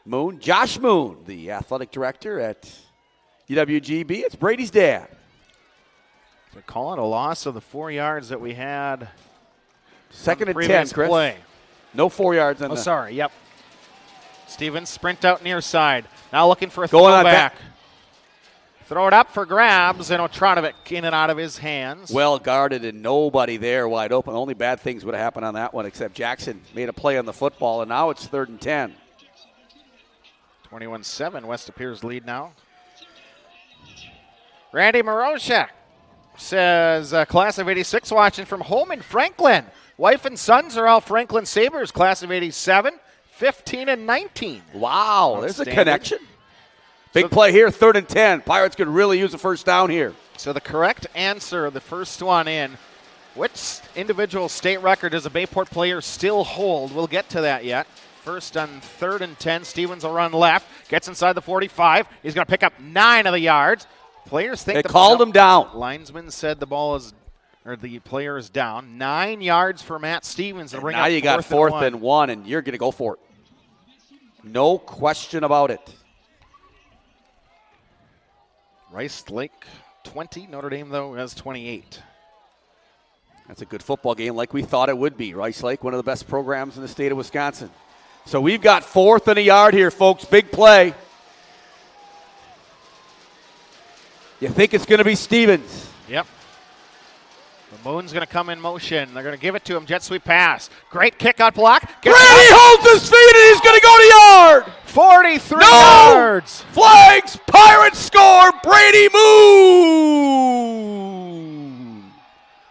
Moon, Josh Moon, the athletic director at UWGB. It's Brady's dad. They're calling a loss of the 4 yards that we had. 2nd and 10, Chris. Play. No 4 yards on sorry, yep. Stevens sprint out near side. Now looking for a Going throwback. Throw it up for grabs, and Otrodovic in and out of his hands. Well guarded and nobody there wide open. Only bad things would have happened on that one, except Jackson made a play on the football, and now it's 3rd and 10. 21-7, West De Pere's lead now. Randy Moroshak says, class of 86 watching from home in Franklin. Wife and sons are all Franklin Sabers, class of 87, 15 and 19. Wow, there's a connection. Big play here, 3rd and 10. Pirates could really use a first down here. So the correct answer, the first one in, Which individual state record does a Bayport player still hold? We'll get to that yet. First on 3rd and 10, Stevens will run left, gets inside the 45. He's going to pick up 9 of the yards. Players think they called him down. Linesman said the player is down. 9 yards for Matt Stevens. And now you got 4th and 1, and you're going to go for it. No question about it. Rice Lake 20. Notre Dame, though, has 28. That's a good football game like we thought it would be. Rice Lake, one of the best programs in the state of Wisconsin. So we've got 4th and a yard here, folks. Big play. You think it's going to be Stevens. Yep. The Moon's going to come in motion. They're going to give it to him. Jet sweep pass. Great kick out block. Brady holds his feet and he's going to go to yard. 43 yards. Flags. Pirates score. Brady Moon.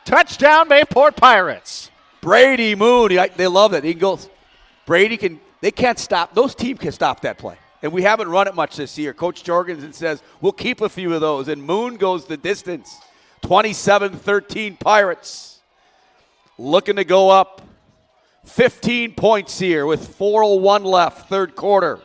Touchdown, Bayport Pirates. Brady Moon. They love that. He goes. They can't stop. Those teams can stop that play. And we haven't run it much this year. Coach Jorgensen says, we'll keep a few of those. And Moon goes the distance. 27-13 Pirates. Looking to go up 15 points here with 4:01 left, third quarter.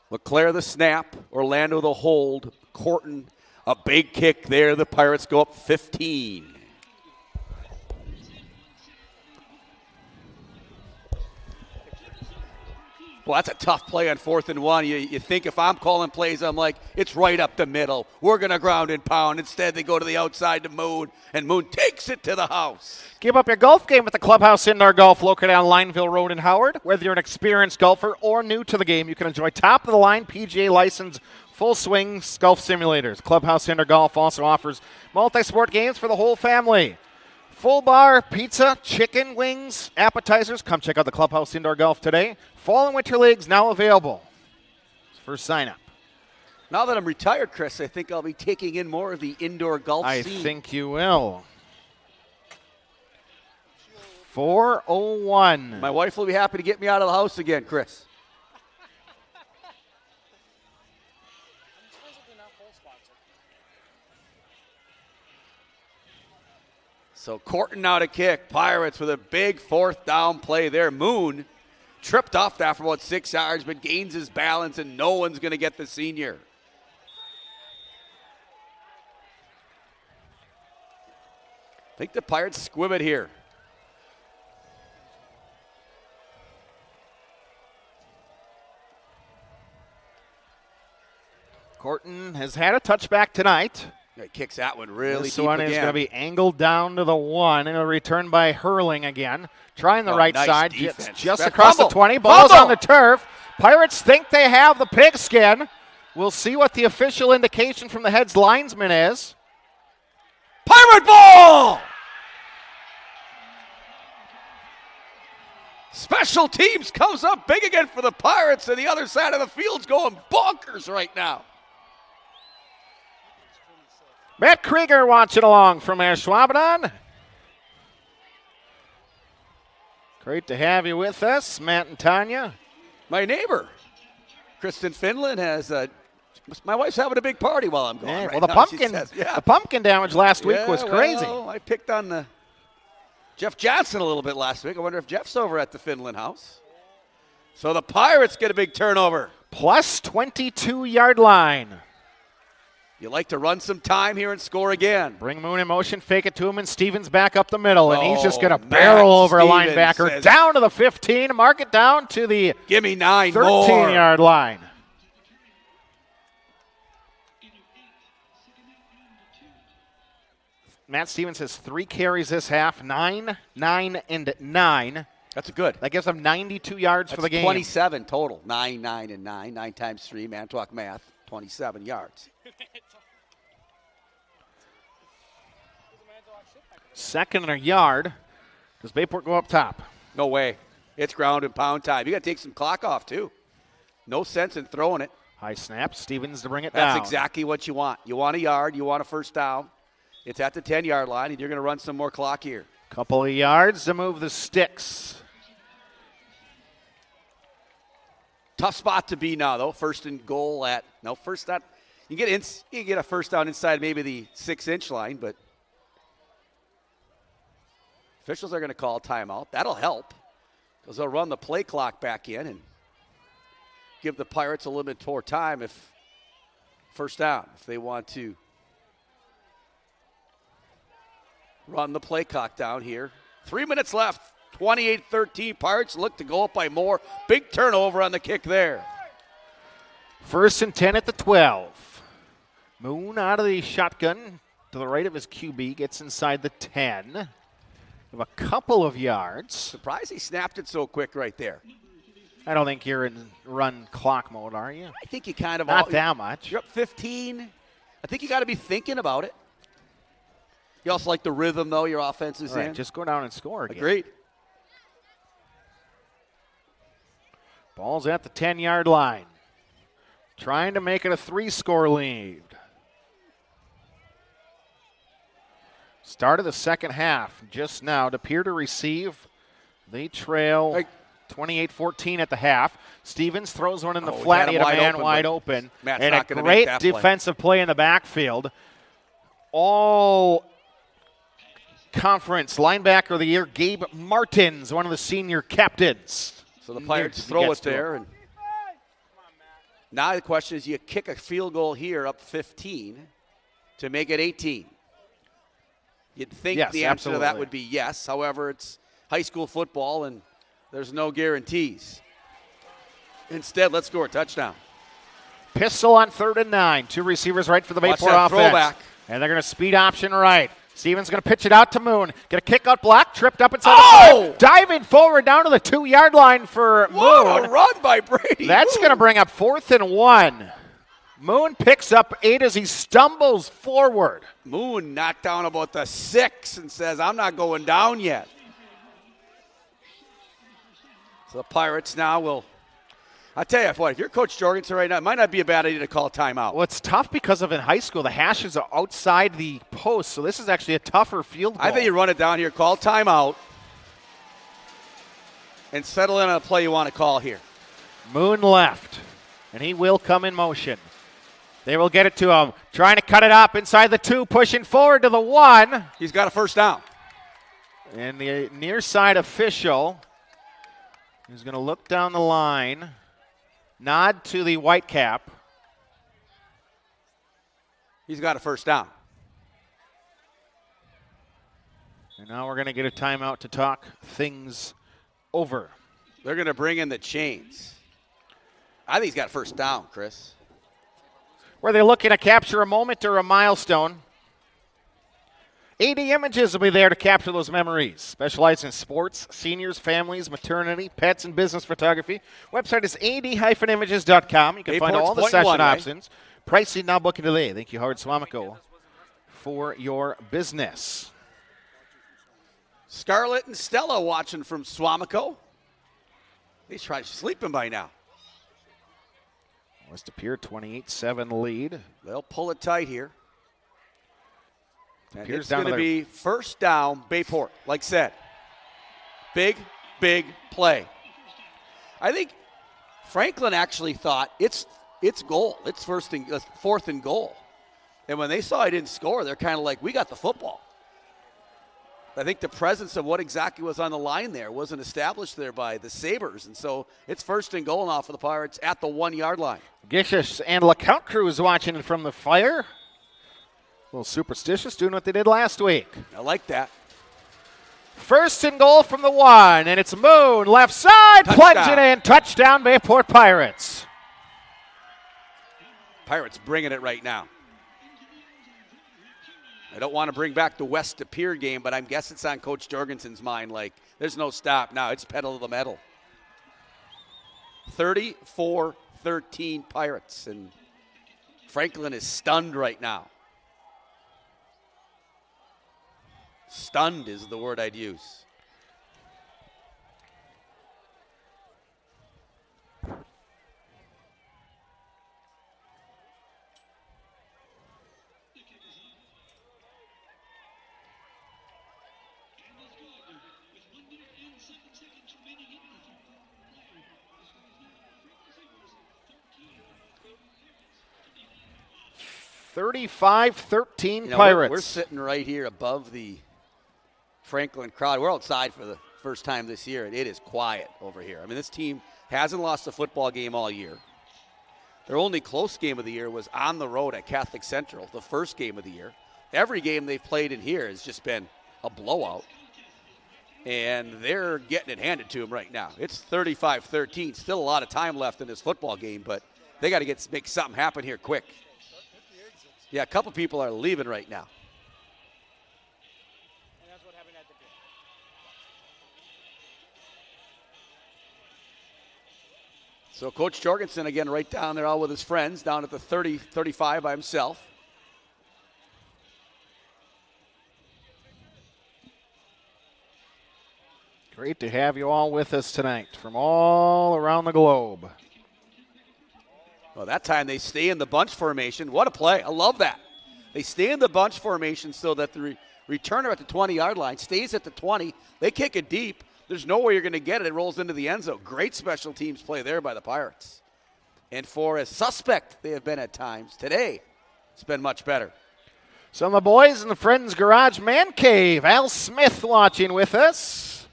LeClaire the snap, Orlando the hold, Corton a big kick there. The Pirates go up 15. Well, that's a tough play on 4th and 1. You think if I'm calling plays, I'm like, it's right up the middle. We're going to ground and pound. Instead, they go to the outside to Moon, and Moon takes it to the house. Give up your golf game at the Clubhouse Indoor Golf located on Lineville Road in Howard. Whether you're an experienced golfer or new to the game, you can enjoy top-of-the-line PGA licensed full-swing golf simulators. Clubhouse Indoor Golf also offers multi-sport games for the whole family. Full bar, pizza, chicken, wings, appetizers. Come check out the Clubhouse Indoor Golf today. Fall and winter leagues now available. First sign up. Now that I'm retired, Chris, I think I'll be taking in more of the indoor golf scene. I think you will. 4:01. My wife will be happy to get me out of the house again, Chris. So Corton now to kick. Pirates with a big 4th down play there. Moon tripped off that for about 6 yards, but gains his balance, and no one's going to get the senior. I think the Pirates squib it here. Corton has had a touchback tonight. He kicks that one really this deep one again. Is going to be angled down to the 1, and a return by Hurling again. Trying the right nice side, defense. just across Fumble. the 20. Ball's Fumble. on the turf. Pirates think they have the pigskin. We'll see what the official indication from the head's linesman is. Pirate ball! Special teams comes up big again for the Pirates, and the other side of the field's going bonkers right now. Matt Krieger watching along from Ashwaubenon. Great to have you with us, Matt and Tanya. My neighbor, Kristen Finland, has my wife's having a big party while I'm gone. Yeah, right well, the now, pumpkin, she says. Yeah. the pumpkin damage last week was crazy. Well, I picked on Jeff Johnson a little bit last week. I wonder if Jeff's over at the Finland house. So the Pirates get a big turnover. Plus 22-yard line. You like to run some time here and score again. Bring Moon in motion, fake it to him, and Stevens back up the middle. And he's just going to Matt barrel over Stevens a linebacker says, down to the 15, mark it down to the give me 9 more. 13-yard line. Matt Stevens has 3 carries this half, 9, 9, and 9. That's good. That gives him 92 yards for the game. 27 total. 9, 9, and 9. 9 times 3, Manitowoc math, 27 yards. Second and a yard. Does Bayport go up top? No way. It's ground and pound time. You got to take some clock off, too. No sense in throwing it. High snap. Stevens to bring it down. That's exactly what you want. You want a yard. You want a first down. It's at the 10-yard line, and you're going to run some more clock here. Couple of yards to move the sticks. Tough spot to be now, though. First and goal at first down. You get a first down inside maybe the 6-inch line, but officials are going to call a timeout. That'll help because they'll run the play clock back in and give the Pirates a little bit more time if first down, if they want to run the play clock down here. 3 minutes left. 28-13. Pirates look to go up by more. Big turnover on the kick there. 1st and 10 at the 12. Moon out of the shotgun to the right of his QB. Gets inside the 10. Of a couple of yards. Surprised he snapped it so quick right there. I don't think you're in run clock mode, are you? I think you kind of Not that much. You're up 15. I think you got to be thinking about it. You also like the rhythm, though, your offense is in. Just go down and score again. Agreed. Ball's at the 10-yard line. Trying to make it a 3-score lead. Start of the second half just now. DePere to receive. They trail 28-14 at the half. Stevens throws one in the flat. He had a man wide open. And a great defensive play in the backfield. All conference linebacker of the year, Gabe Martins, one of the senior captains. So the Pirates throw it there. And now the question is, you kick a field goal here up 15 to make it 18. You'd think the answer to that would be yes. However, it's high school football, and there's no guarantees. Instead, let's score a touchdown. Pistol on 3rd and 9. 2 receivers right for the Bayport offense. Throwback. And they're going to speed option right. Stevens going to pitch it out to Moon. Get a kick out block, tripped up inside the 5. Diving forward down to the 2-yard line for Moon. What a run by Brady. That's going to bring up 4th and 1. Moon picks up 8 as he stumbles forward. Moon knocked down about the 6 and says, I'm not going down yet. So the Pirates now will, I tell you what, if you're Coach Jorgensen right now, it might not be a bad idea to call a timeout. Well, it's tough because of in high school, the hashes are outside the post, so this is actually a tougher field goal. I think you run it down here, call timeout, and settle in on a play you want to call here. Moon left, and he will come in motion. They will get it to him. Trying to cut it up inside the 2, pushing forward to the 1. He's got a first down. And the near side official is going to look down the line, nod to the white cap. He's got a first down. And now we're going to get a timeout to talk things over. They're going to bring in the chains. I think he's got first down, Chris. Were they looking to capture a moment or a milestone? 80 Images will be there to capture those memories. Specialized in sports, seniors, families, maternity, pets, and business photography. Website is ad-images.com. You can find all the session options. Pricing now, booking today. Thank you, Howard Swamico, for your business. Scarlett and Stella watching from Swamico. He's trying sleeping by now. West DePere 28-7 lead. They'll pull it tight here. And DePere's it's going to be first down, Bayport. Like said, big play. I think Franklin actually thought it's goal. It's 4th and goal. And when they saw I didn't score, they're kind of like, we got the football. I think the presence of what exactly was on the line there wasn't established there by the Sabers. And so it's 1st and goal now for the Pirates at the 1-yard line. Gishis and LeCount crew is watching from the fire. A little superstitious, doing what they did last week. I like that. 1st and goal from the 1, and it's Moon, left side, plunging in, touchdown, Bayport Pirates. Pirates bringing it right now. I don't want to bring back the West DePere game, but I guess it's on Coach Jorgensen's mind. Like, there's no stop now. It's pedal to the metal. 34-13 Pirates, and Franklin is stunned right now. Stunned is the word I'd use. 35-13 You know, Pirates. We're sitting right here above the Franklin crowd. We're outside for the first time this year, and it is quiet over here. I mean, this team hasn't lost a football game all year. Their only close game of the year was on the road at Catholic Central, the first game of the year. Every game they've played in here has just been a blowout, and they're getting it handed to them right now. It's 35-13. Still a lot of time left in this football game, but they got to make something happen here quick. Yeah, a couple people are leaving right now. So Coach Jorgensen again right down there all with his friends down at the 30-35 by himself. Great to have you all with us tonight from all around the globe. Well, that time they stay in the bunch formation. What a play. I love that. They stay in the bunch formation so that the returner at the 20-yard line stays at the 20. They kick it deep. There's no way you're going to get it. It rolls into the end zone. Great special teams play there by the Pirates. And for as suspect they have been at times, today it's been much better. Some of the boys in the Friends Garage Man Cave. Al Smith watching with us.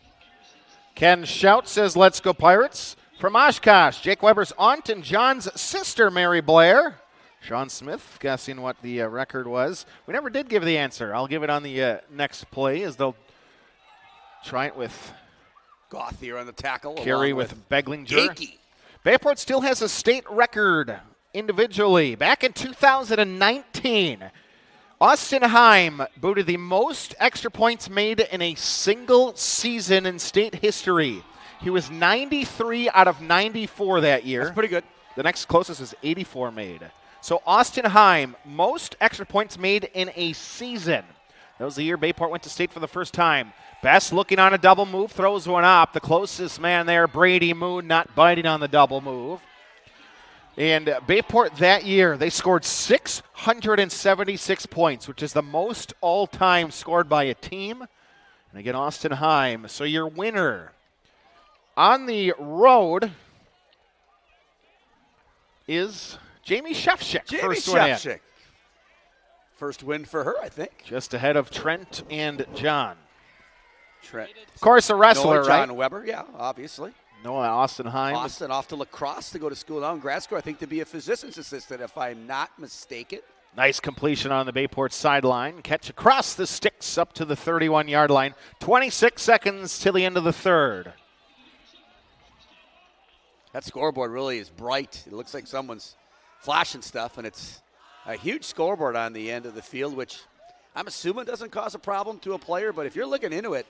Ken Shout says, let's go Pirates. From Oshkosh, Jake Weber's aunt and John's sister, Mary Blair. Sean Smith guessing what the record was. We never did give the answer. I'll give it on the next play as they'll try it with Gauthier on the tackle. Carey with Beglinger. Gakey. Bayport still has a state record individually. Back in 2019, Austin Heim booted the most extra points made in a single season in state history. He was 93 out of 94 that year. That's pretty good. The next closest is 84 made. So Austin Heim, most extra points made in a season. That was the year Bayport went to state for the first time. Best looking on a double move, throws one up. The closest man there, Brady Moon, not biting on the double move. And Bayport that year, they scored 676 points, which is the most all-time scored by a team. And again, Austin Heim. So your winner on the road is Jamie Shefchik. Jamie Shefchik. First win for her, I think. Just ahead of Trent and John. Trent. Of course, a wrestler, Noah right? John Weber, yeah, obviously. Noah Austin Heim. Austin off to lacrosse to go to school now in grad school, I think, to be a physician's assistant, if I'm not mistaken. Nice completion on the Bayport sideline. Catch across the sticks up to the 31-yard line. 26 seconds till the end of the third. That scoreboard really is bright. It looks like someone's flashing stuff, and it's a huge scoreboard on the end of the field, which I'm assuming doesn't cause a problem to a player, but if you're looking into it.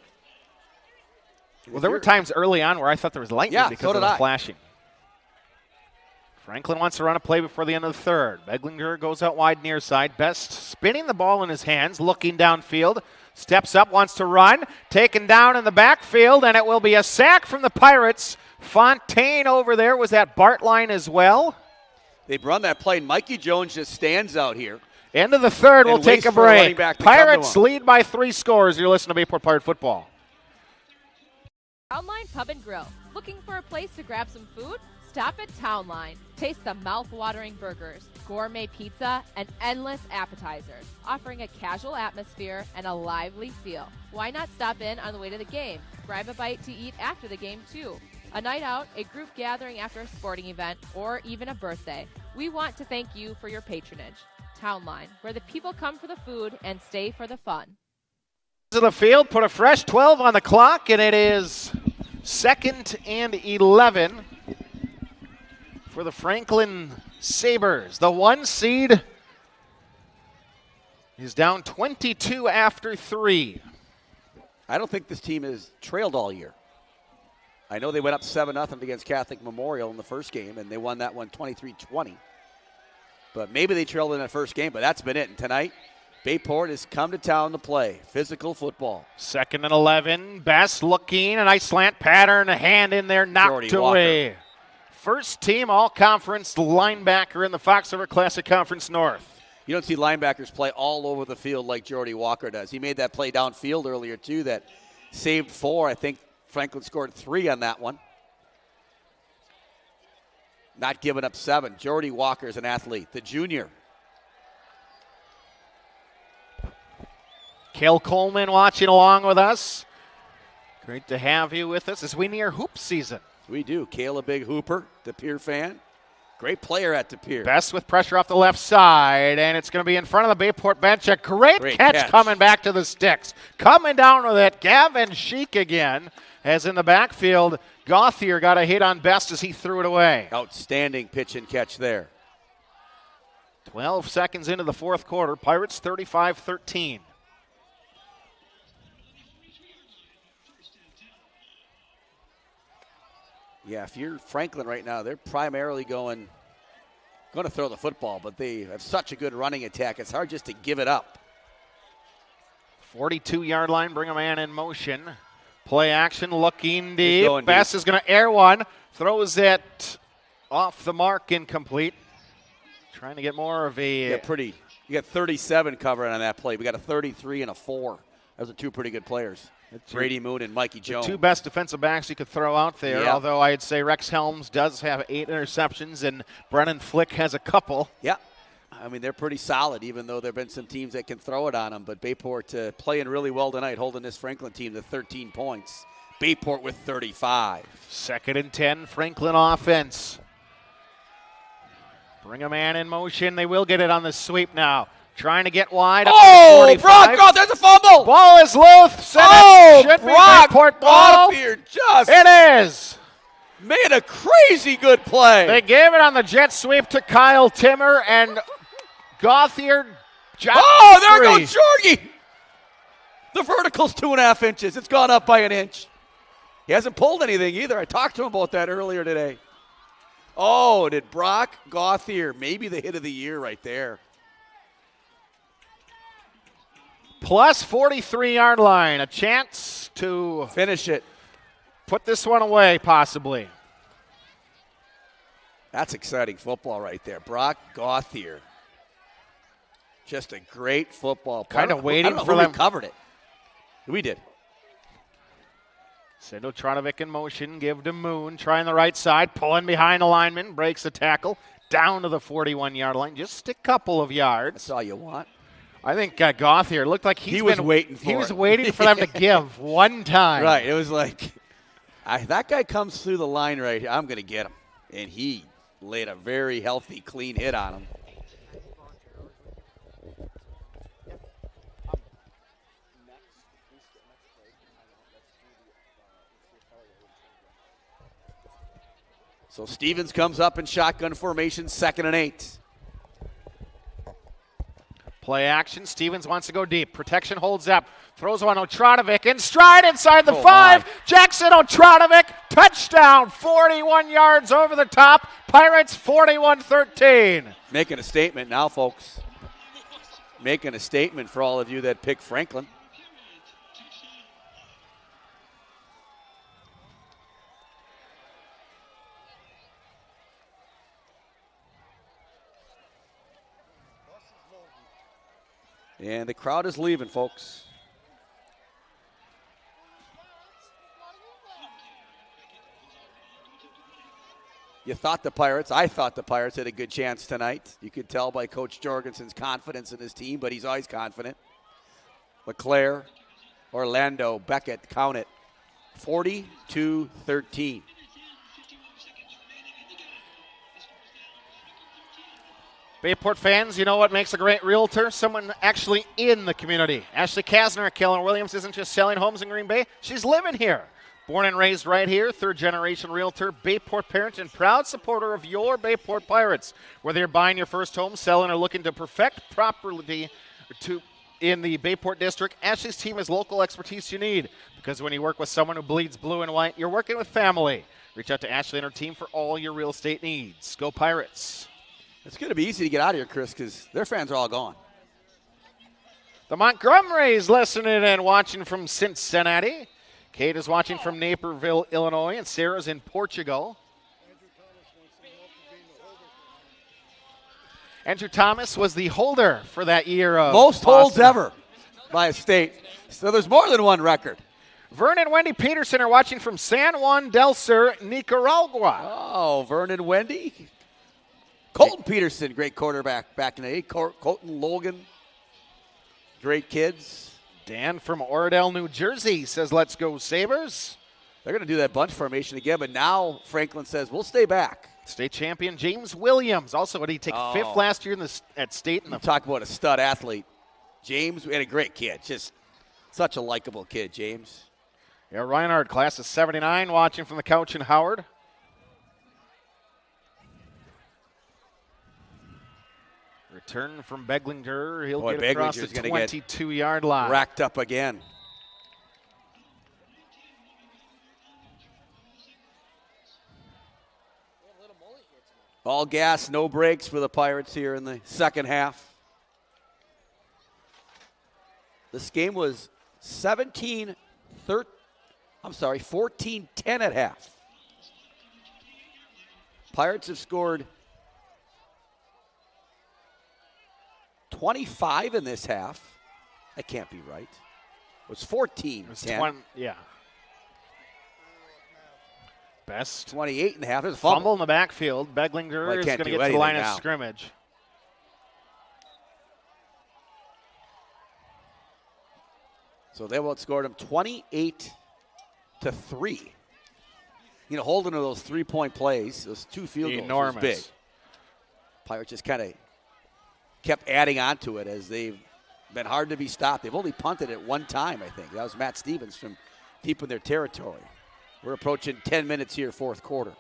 Well, there were times early on where I thought there was lightning because of the flashing. Franklin wants to run a play before the end of the third. Beglinger goes out wide near side. Best spinning the ball in his hands, looking downfield. Steps up, wants to run. Taken down in the backfield, and it will be a sack from the Pirates. Fontaine over there was at Bart line as well. They've run that play. Mikey Jones just stands out here. End of the third, we'll take a break. Pirates lead lead by 3 scores. You're listening to Bayport Pirate Football. Townline Pub and Grill. Looking for a place to grab some food? Stop at Townline. Taste the mouth-watering burgers, gourmet pizza, and endless appetizers, offering a casual atmosphere and a lively feel. Why not stop in on the way to the game? Grab a bite to eat after the game, too. A night out, a group gathering after a sporting event, or even a birthday. We want to thank you for your patronage. Townline, where the people come for the food and stay for the fun. To the field, put a fresh 12 on the clock, and it is 2nd and 11 for the Franklin Sabers. The 1 seed is down 22 after 3. I don't think this team has trailed all year. I know they went up 7-0 against Catholic Memorial in the first game, and they won that one 23-20. But maybe they trailed in that first game, but that's been it. And tonight, Bayport has come to town to play physical football. 2nd and 11. Best looking, a nice slant pattern, a hand in there, knocked away. First team all-conference linebacker in the Fox River Classic Conference North. You don't see linebackers play all over the field like Jordy Walker does. He made that play downfield earlier, too, that saved 4. I think Franklin scored 3 on that one. Not giving up 7. Jordy Walker is an athlete, the junior. Cale Coleman watching along with us. Great to have you with us as we near hoop season. We do. Cale, a big hooper, De Pere fan. Great player at De Pere. Best with pressure off the left side, and it's going to be in front of the Bayport bench. A great catch coming back to the sticks. Coming down with it, Gavin Sheik again, as in the backfield, Gauthier got a hit on Best as he threw it away. Outstanding pitch and catch there. 12 seconds into the fourth quarter, Pirates 35-13. Yeah, if you're Franklin right now, they're primarily going to throw the football, but they have such a good running attack. It's hard just to give it up. 42-yard line, bring a man in motion. Play action, looking deep. Best is going to air one. Throws it off the mark, incomplete. Trying to get more of a... You got 37 covering on that play. We got a 33 and a 4. Those are two pretty good players. Brady Moon and Mikey Jones. The two best defensive backs you could throw out there, although I'd say Rex Helms does have 8 interceptions and Brennan Flick has a couple. Yeah. I mean, they're pretty solid, even though there have been some teams that can throw it on them. But Bayport playing really well tonight, holding this Franklin team to 13 points. Bayport with 35. 2nd and 10, Franklin offense. Bring a man in motion. They will get it on the sweep now. Trying to get wide. Oh, Brock, there's a fumble. Ball is loose. Should Brock be Bayport ball. It is. Made a crazy good play. They gave it on the jet sweep to Kyle Timmer, and Gauthier. There goes Jorgie. The vertical's 2.5 inches. It's gone up by an inch. He hasn't pulled anything either. I talked to him about that earlier today. Oh, did Brock Gauthier, maybe the hit of the year right there. Plus 43-yard line. A chance to finish it. Put this one away, possibly. That's exciting football right there. Brock Gauthier. Just a great football player. Kind of waiting for them. We covered it. We did. Sendo Tranovic in motion. Give to Moon. Trying the right side. Pulling behind the lineman. Breaks the tackle. Down to the 41-yard line. Just a couple of yards. That's all you want. I think Gauthier looked like he was waiting for them to give one time. Right. It was like, that guy comes through the line right here. I'm going to get him. And he laid a very healthy, clean hit on him. So Stevens comes up in shotgun formation, 2nd and 8. Play action. Stevens wants to go deep. Protection holds up. Throws one Otradovic in stride inside the 5. Jackson Otradovic, touchdown. 41 yards over the top. Pirates 41-13. Making a statement now, folks. Making a statement for all of you that pick Franklin. And the crowd is leaving, folks. I thought the Pirates had a good chance tonight. You could tell by Coach Jorgensen's confidence in his team, but he's always confident. LeClaire, Orlando, Beckett, count it. 40-13. Bayport fans, you know what makes a great realtor? Someone actually in the community. Ashley Kasner at Keller Williams isn't just selling homes in Green Bay, she's living here. Born and raised right here, 3rd-generation realtor, Bayport parent, and proud supporter of your Bayport Pirates. Whether you're buying your first home, selling, or looking to perfect property in the Bayport district, Ashley's team has local expertise you need. Because when you work with someone who bleeds blue and white, you're working with family. Reach out to Ashley and her team for all your real estate needs. Go Pirates. It's going to be easy to get out of here, Chris, because their fans are all gone. The Montgomerys listening and watching from Cincinnati. Kate is watching from Naperville, Illinois, and Sarah's in Portugal. Andrew Thomas was the holder for that year of most Boston. holds ever by a state. So there's more than one record. Vern and Wendy Peterson are watching from San Juan del Sur, Nicaragua. Oh, Vern and Wendy. Colton Peterson, great quarterback back in the day. Colton Logan, great kids. Dan from Oradell, New Jersey says, let's go Sabers. They're going to do that bunch formation again, but now Franklin says, we'll stay back. State champion James Williams. Also, what did he take fifth last year at state? Talk about a stud athlete. James, we had a great kid. Just such a likable kid, James. Yeah, Reinhardt, class of 79, watching from the couch in Howard. Return from Beglinger. He'll get across the 22-yard line. Racked up again. All gas, no brakes for the Pirates here in the second half. This game was 14-10 at half. Pirates have scored 25 in this half. That can't be right. It was 14-10. Yeah. Best. 28 and a half. There's a fumble in the backfield. Beglinger is going to get to the line of scrimmage. So they outscored him 28-3. You know, holding to those 3-point plays, those 2 field goals was big. Pirates just kind of kept adding on to it as they've been hard to be stopped. They've only punted it one time, I think. That was Matt Stevens from deep in their territory. We're approaching 10 minutes here, fourth quarter.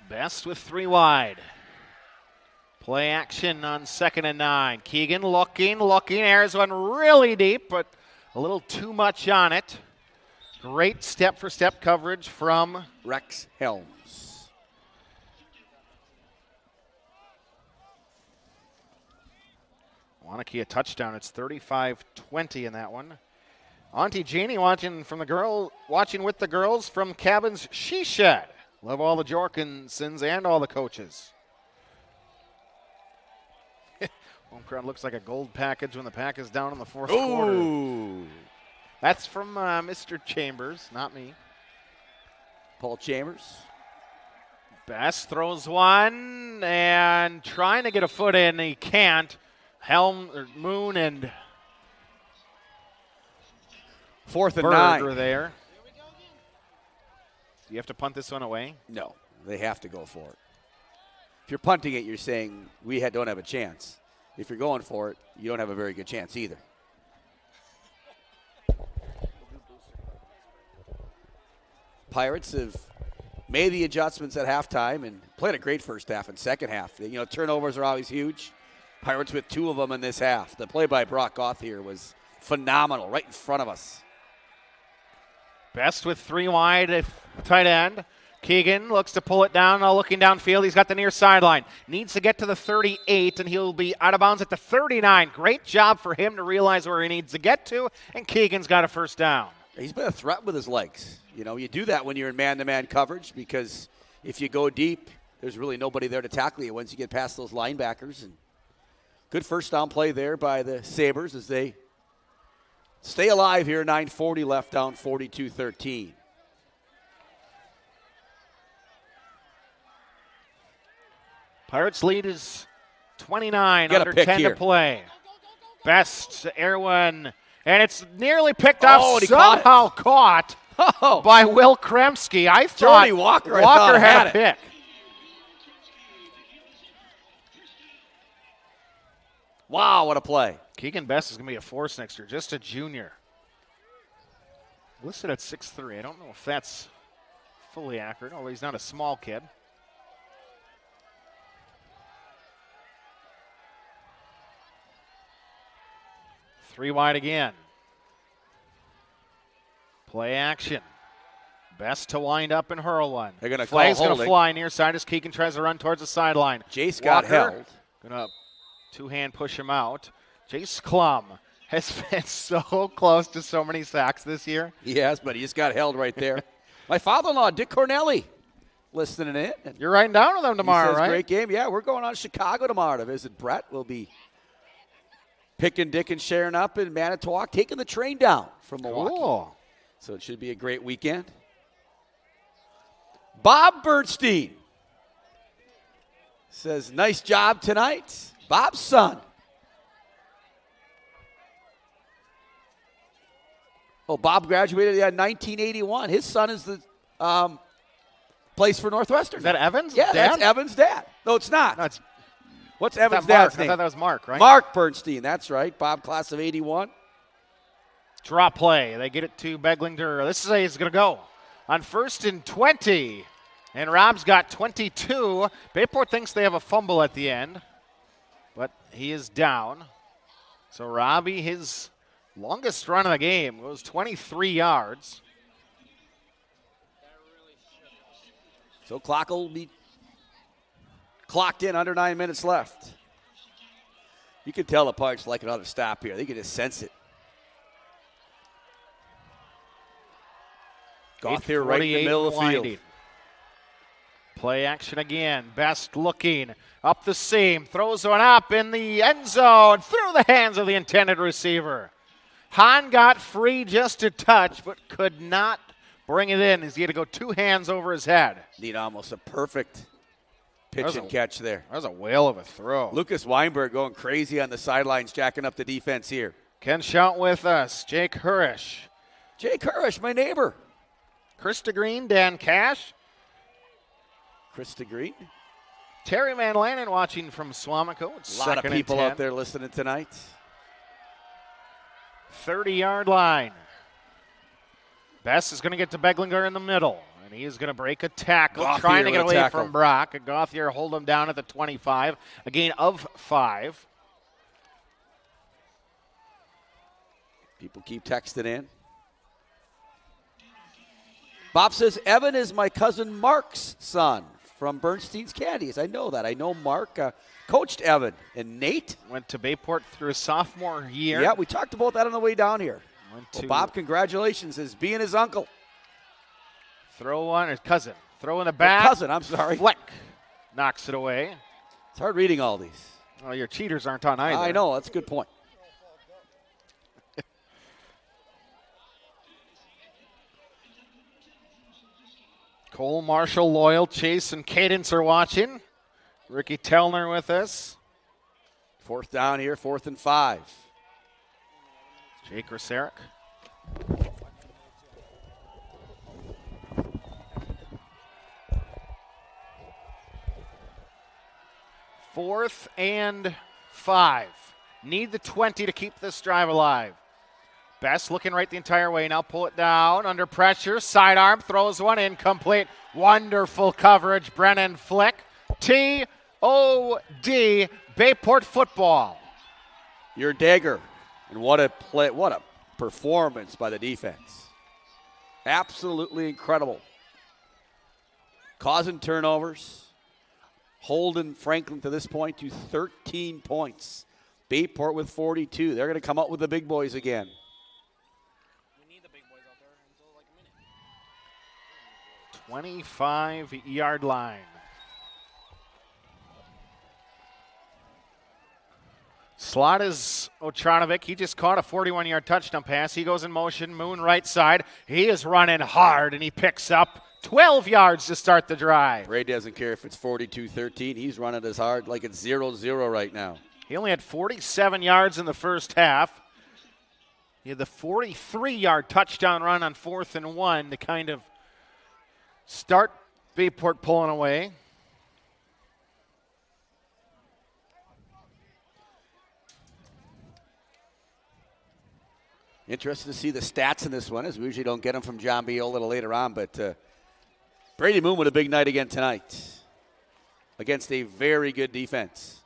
Best with 3 wide. Play action on 2nd and 9. Keegan looking. Airs one really deep, but a little too much on it. Great step-for-step coverage from Rex Helms. Wanakee a touchdown. It's 35-20 in that one. Auntie Janie watching with the girls from Cabins She Shed. Love all the Jorkinsons and all the coaches. Home crowd looks like a gold package when the pack is down in the fourth quarter. That's from Mr. Chambers, not me. Paul Chambers. Best throws one and trying to get a foot in. He can't. Moon and 4th and Berg 9 are there. Do you have to punt this one away? No, they have to go for it. If you're punting it, you're saying don't have a chance. If you're going for it, you don't have a very good chance either. Pirates have made the adjustments at halftime and played a great first half and second half. You know, turnovers are always huge. Pirates with 2 of them in this half. The play by Brock Goth here was phenomenal, right in front of us. Best with 3 wide, tight end. Keegan looks to pull it down, looking downfield. He's got the near sideline. Needs to get to the 38, and he'll be out of bounds at the 39. Great job for him to realize where he needs to get to, and Keegan's got a first down. He's been a threat with his legs. You know, you do that when you're in man-to-man coverage because if you go deep, there's really nobody there to tackle you once you get past those linebackers. And good first down play there by the Sabres as they stay alive here. 9:40 left, down 42-13. Pirates lead is 29, under 10 to play. Best air one, and it's nearly picked off, somehow caught by Will Kremski. I thought Walker had a pick. Wow, what a play. Keegan Best is going to be a force next year, just a junior. Listed at 6'3". I don't know if that's fully accurate, although he's not a small kid. Three wide again. Play action. Best to wind up and hurl one. They're going to call Flag's holding. going to fly near side as Keegan tries to run towards the sideline. Jace got held. Going to two-hand push him out. Jace Klum has been so close to so many sacks this year. Yes, but he just got held right there. My father-in-law, Dick Cornelli, listening in. You're riding down with them tomorrow, he says, right? Great game. Yeah, we're going on to Chicago tomorrow to visit Brett. We'll be picking Dick and sharing up in Manitowoc, taking the train down from Milwaukee. Cool. So it should be a great weekend. Bob Bernstein Says, nice job tonight, Bob's son. Oh, Bob graduated in 1981. His son is the plays for Northwestern. Is that Evans? Yeah, dad? that's Evans' dad. No, it's not. No, it's, What's Evans' Mark? dad's name? I thought that was Mark, right? Mark Bernstein, that's right. Bob, class of 81. Drop play. They get it to Beglinger. This is going to go on 1st and 20. And Rob's got 22. Bayport thinks they have a fumble at the end, but he is down. So Robbie, his longest run of the game, goes 23 yards. So clock will be clocked in, under 9 minutes left. You can tell the Pirates like another stop here. They can just sense it. Gauthier right in the middle of the field. Play action again. Best looking up the seam. Throws one up in the end zone. Through the hands of the intended receiver. Hahn got free just a touch, but could not bring it in. He had to go 2 hands over his head. Need almost a perfect pitch and catch there. That was a whale of a throw. Lucas Weinberg going crazy on the sidelines, jacking up the defense here. Ken Schout with us. Jake Hurish. Jake Hurish, my neighbor. Krista Green, Dan Cash. Krista Green. Terry Van Lannen watching from Swamico. A lot of people out there listening tonight. 30-yard line. Bess is going to get to Beglinger in the middle, and he is going to break a tackle, Gauthier trying to get away tackle from Brock. Gauthier hold him down at the 25, a gain of 5. People keep texting in. Bob says, Evan is my cousin Mark's son from Bernstein's Candies. I know that. I know Mark coached Evan. And Nate went to Bayport through his sophomore year. Yeah, we talked about that on the way down here. Well, Bob, congratulations as being his uncle. Throw one, his cousin. Throw in the back. Cousin, I'm sorry. Fleck knocks it away. It's hard reading all these. Well, your cheaters aren't on either. I know, that's a good point. Cole, Marshall, Loyal, Chase, and Cadence are watching. Ricky Tellner with us. 4th down here, 4th and 5. Jake Rosaric. Fourth and 5. Need the 20 to keep this drive alive. Best looking right the entire way. Now pull it down under pressure. Sidearm throws one incomplete. Wonderful coverage. Brennan Flick. T-O-D. Bayport football. Your dagger. And what a play, what a performance by the defense. Absolutely incredible. Causing turnovers. Holding Franklin to this point to 13 points. Bayport with 42. They're going to come out with the big boys again. 25-yard line. Slot is Otranovic. He just caught a 41-yard touchdown pass. He goes in motion, Moon right side. He is running hard, and he picks up 12 yards to start the drive. Ray doesn't care if it's 42-13. He's running as hard like it's 0-0 right now. He only had 47 yards in the first half. He had the 43-yard touchdown run on 4th and 1 to kind of start Bayport pulling away. Interested to see the stats in this one, as we usually don't get them from John B. a little later on. But Brady Moon with a big night again tonight against a very good defense.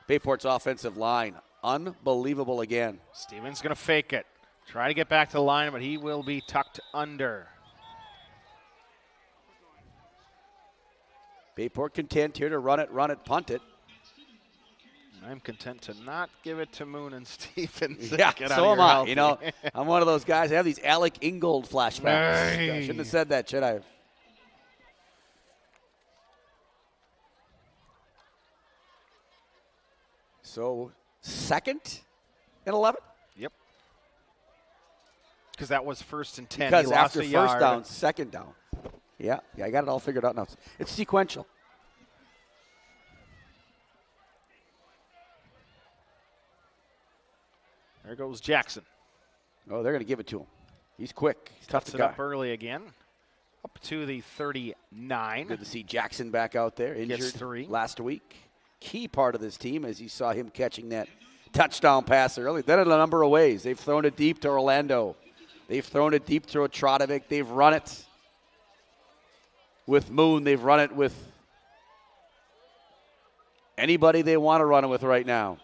Bayport's offensive line, unbelievable again. Stevens going to fake it. Try to get back to the line, but he will be tucked under. Bayport content here to run it, punt it. I'm content to not give it to Moon and Stevens. Yeah, so am I. You know, I'm one of those guys. I have these Alec Ingold flashbacks. I shouldn't have said that, should I? So, 2nd and 11? Yep. Because that was 1st and 10. Because he lost after a yard. first down, 2nd down. Yeah, I got it all figured out now. It's sequential. There goes Jackson. Oh, they're going to give it to him. He's quick. He's tough to Cuts it guard. up early again. Up to the 39. Good to see Jackson back out there. Injured Gets 3. last week. Key part of this team as you saw him catching that touchdown pass early. Then in a number of ways. They've thrown it deep to Orlando. They've thrown it deep to Trotovic. They've run it with Moon. They've run it with anybody they want to run it with right now.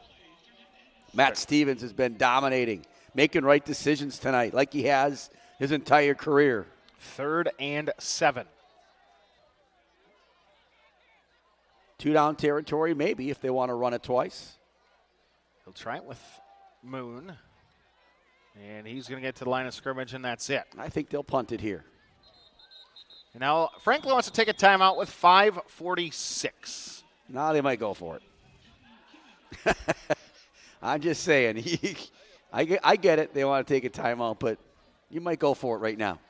Matt Stevens has been dominating, making right decisions tonight like he has his entire career. 3rd and 7. 2-down territory, maybe, if they want to run it twice. He'll try it with Moon. And he's going to get to the line of scrimmage, and that's it. I think they'll punt it here. And now Franklin wants to take a timeout with 5:46. Now they might go for it. I'm just saying. I get it. They want to take a timeout, but you might go for it right now.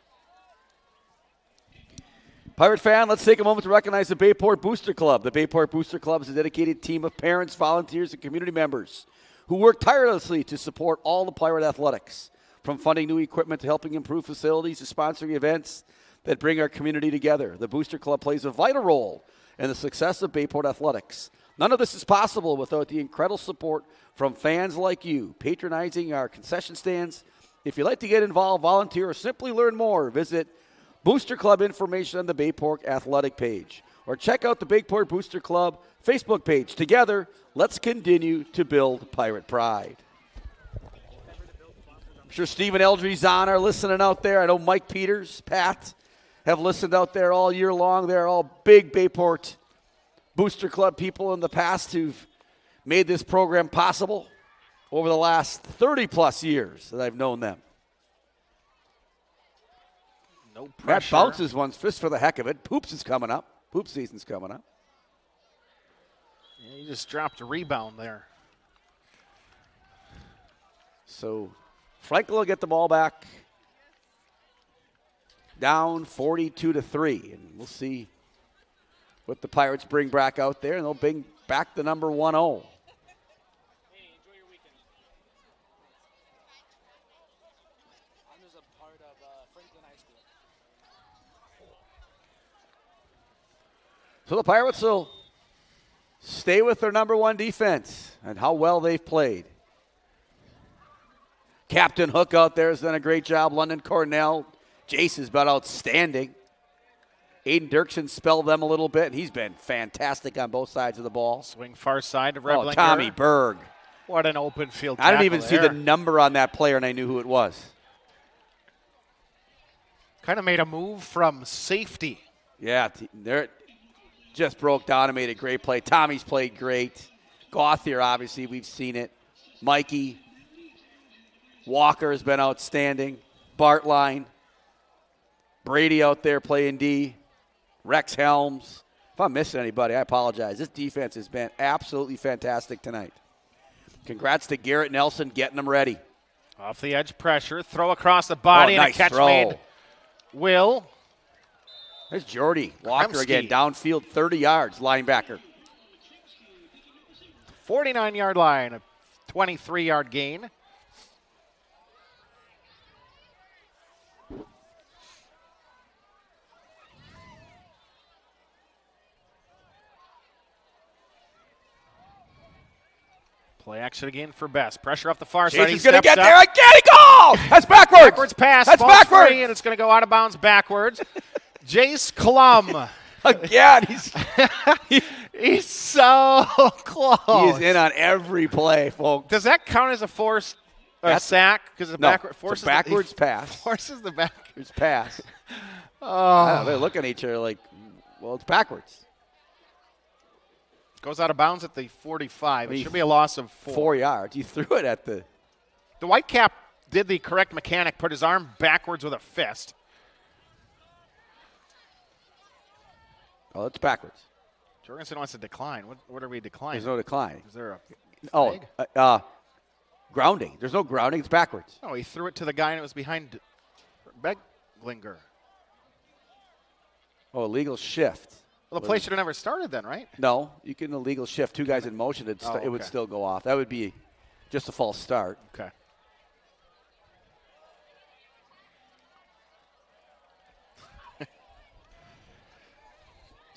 Pirate fan, let's take a moment to recognize the Bayport Booster Club. The Bayport Booster Club is a dedicated team of parents, volunteers, and community members who work tirelessly to support all the Pirate athletics. From funding new equipment to helping improve facilities to sponsoring events that bring our community together, the Booster Club plays a vital role in the success of Bayport athletics. None of this is possible without the incredible support from fans like you, patronizing our concession stands. If you'd like to get involved, volunteer, or simply learn more, visit Booster Club information on the Bayport Athletic page, or check out the Bayport Booster Club Facebook page. Together, let's continue to build Pirate pride. I'm sure Stephen Eldry's on are listening out there. I know Mike Peters, Pat, have listened out there all year long. They're all big Bayport Booster Club people in the past who've made this program possible over the last 30-plus years that I've known them. No pressure. Matt bounces one just for the heck of it. Poops is coming up. Poop season's coming up. Yeah, he just dropped a rebound there. So Franklin will get the ball back. Down 42-3. And we'll see what the Pirates bring back out there. And they'll bring back the number 1-0. So the Pirates will stay with their number 1 defense and how well they've played. Captain Hook out there has done a great job. London Cornell. Jace has been outstanding. Aiden Dirksen spelled them a little bit, and he's been fantastic on both sides of the ball. Swing far side to Reblinger. Oh, Tommy Berg. What an open field I didn't even there. see the number on that player, and I knew who it was. Kind of made a move from safety. Yeah, they're just broke down and made a great play. Tommy's played great. Gauthier, obviously, we've seen it. Mikey. Walker has been outstanding. Bartline. Brady out there playing D. Rex Helms. If I'm missing anybody, I apologize. This defense has been absolutely fantastic tonight. Congrats to Garrett Nelson getting them ready. Off the edge pressure. Throw across the body and nice a catch throw. made. Will. There's Jordy Walker Kremski. again, downfield 30 yards, linebacker. 49-yard line, a 23-yard gain. Play action again for Best. Pressure off the far side. He's going to get there again. He goal! That's backwards. Backwards pass. That's Ball backwards. free, and it's going to go out of bounds backwards. Jace Klum. Again, he's so close. He is in on every play, folks. Does that count as a forced sack? Because the it's a backwards pass. Forces the backwards pass. Oh, they're looking at each other like, well, it's backwards. Goes out of bounds at the 45. It should be a loss of 4 yards. You threw it at the Whitecap did the correct mechanic, put his arm backwards with a fist. Oh, it's backwards. Jorgensen wants to decline. What are we declining? There's no decline. Is there a flag? Grounding. There's no grounding. It's backwards. Oh, he threw it to the guy and it was behind Beglinger. Oh, illegal shift. Well, the play should have never started then, right? No, you can illegal shift. 2 guys in motion, it would still go off. That would be just a false start. Okay.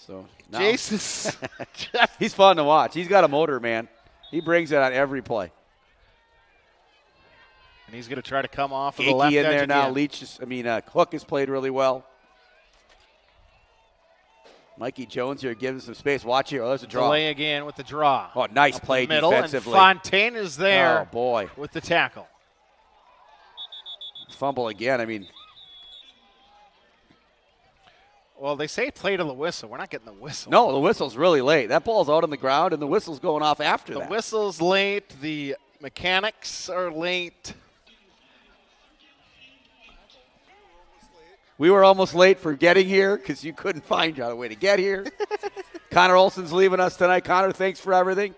So now, Jace is he's fun to watch. He's got a motor, man. He brings it on every play. And he's going to try to come off of the left in edge there now. again. Hook has played really well. Mikey Jones here gives some space. Watch here. Oh, there's a draw. Delay again with the draw. Oh, nice Up play the middle, defensively. And Fontaine is there. Oh, boy. With the tackle. Fumble again. I mean, well, they say play to the whistle. We're not getting the whistle. no, the whistle's really late. That ball's out on the ground, and the whistle's going off after that. The whistle's late. The mechanics are late. We were almost late for getting here because you couldn't find a way to get here. Connor Olson's leaving us tonight. Connor, thanks for everything.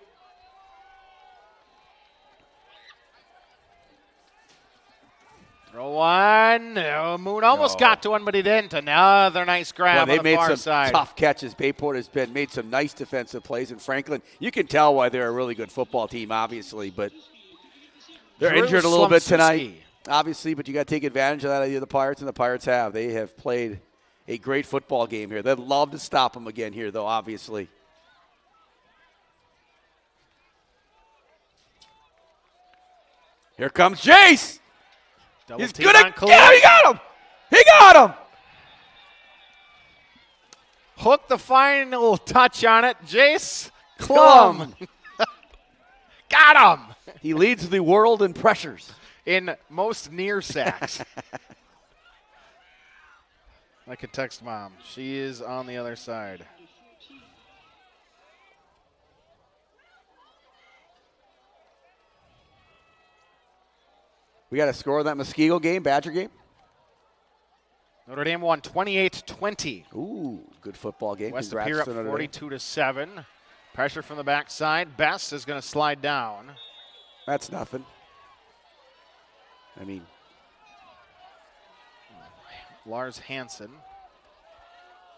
Throw one. Oh, Moon almost got to one, but he didn't. Another nice grab Well, on the far they made some side. tough catches. Bayport has made some nice defensive plays. And Franklin, you can tell why they're a really good football team, obviously, but they're Drew injured a little bit tonight. Slumski. Obviously, but you got to take advantage of that idea the Pirates, and the Pirates have. They have played a great football game here. They'd love to stop them again here, though, obviously. Here comes Jace. Double He's team good on at Khalil. yeah, he got him. He got him. Hook the final touch on it. Jace Klum. Got him. He leads the world in pressures. In most near sacks. I could text Mom. She is on the other side. We got a score of that Muskego game, Badger game. Notre Dame won 28-20. Ooh, good football game. West Congrats Appear up to Notre Dame. 42-7. Pressure from the backside. Best is going to slide down. That's nothing. I mean, Lars Hansen.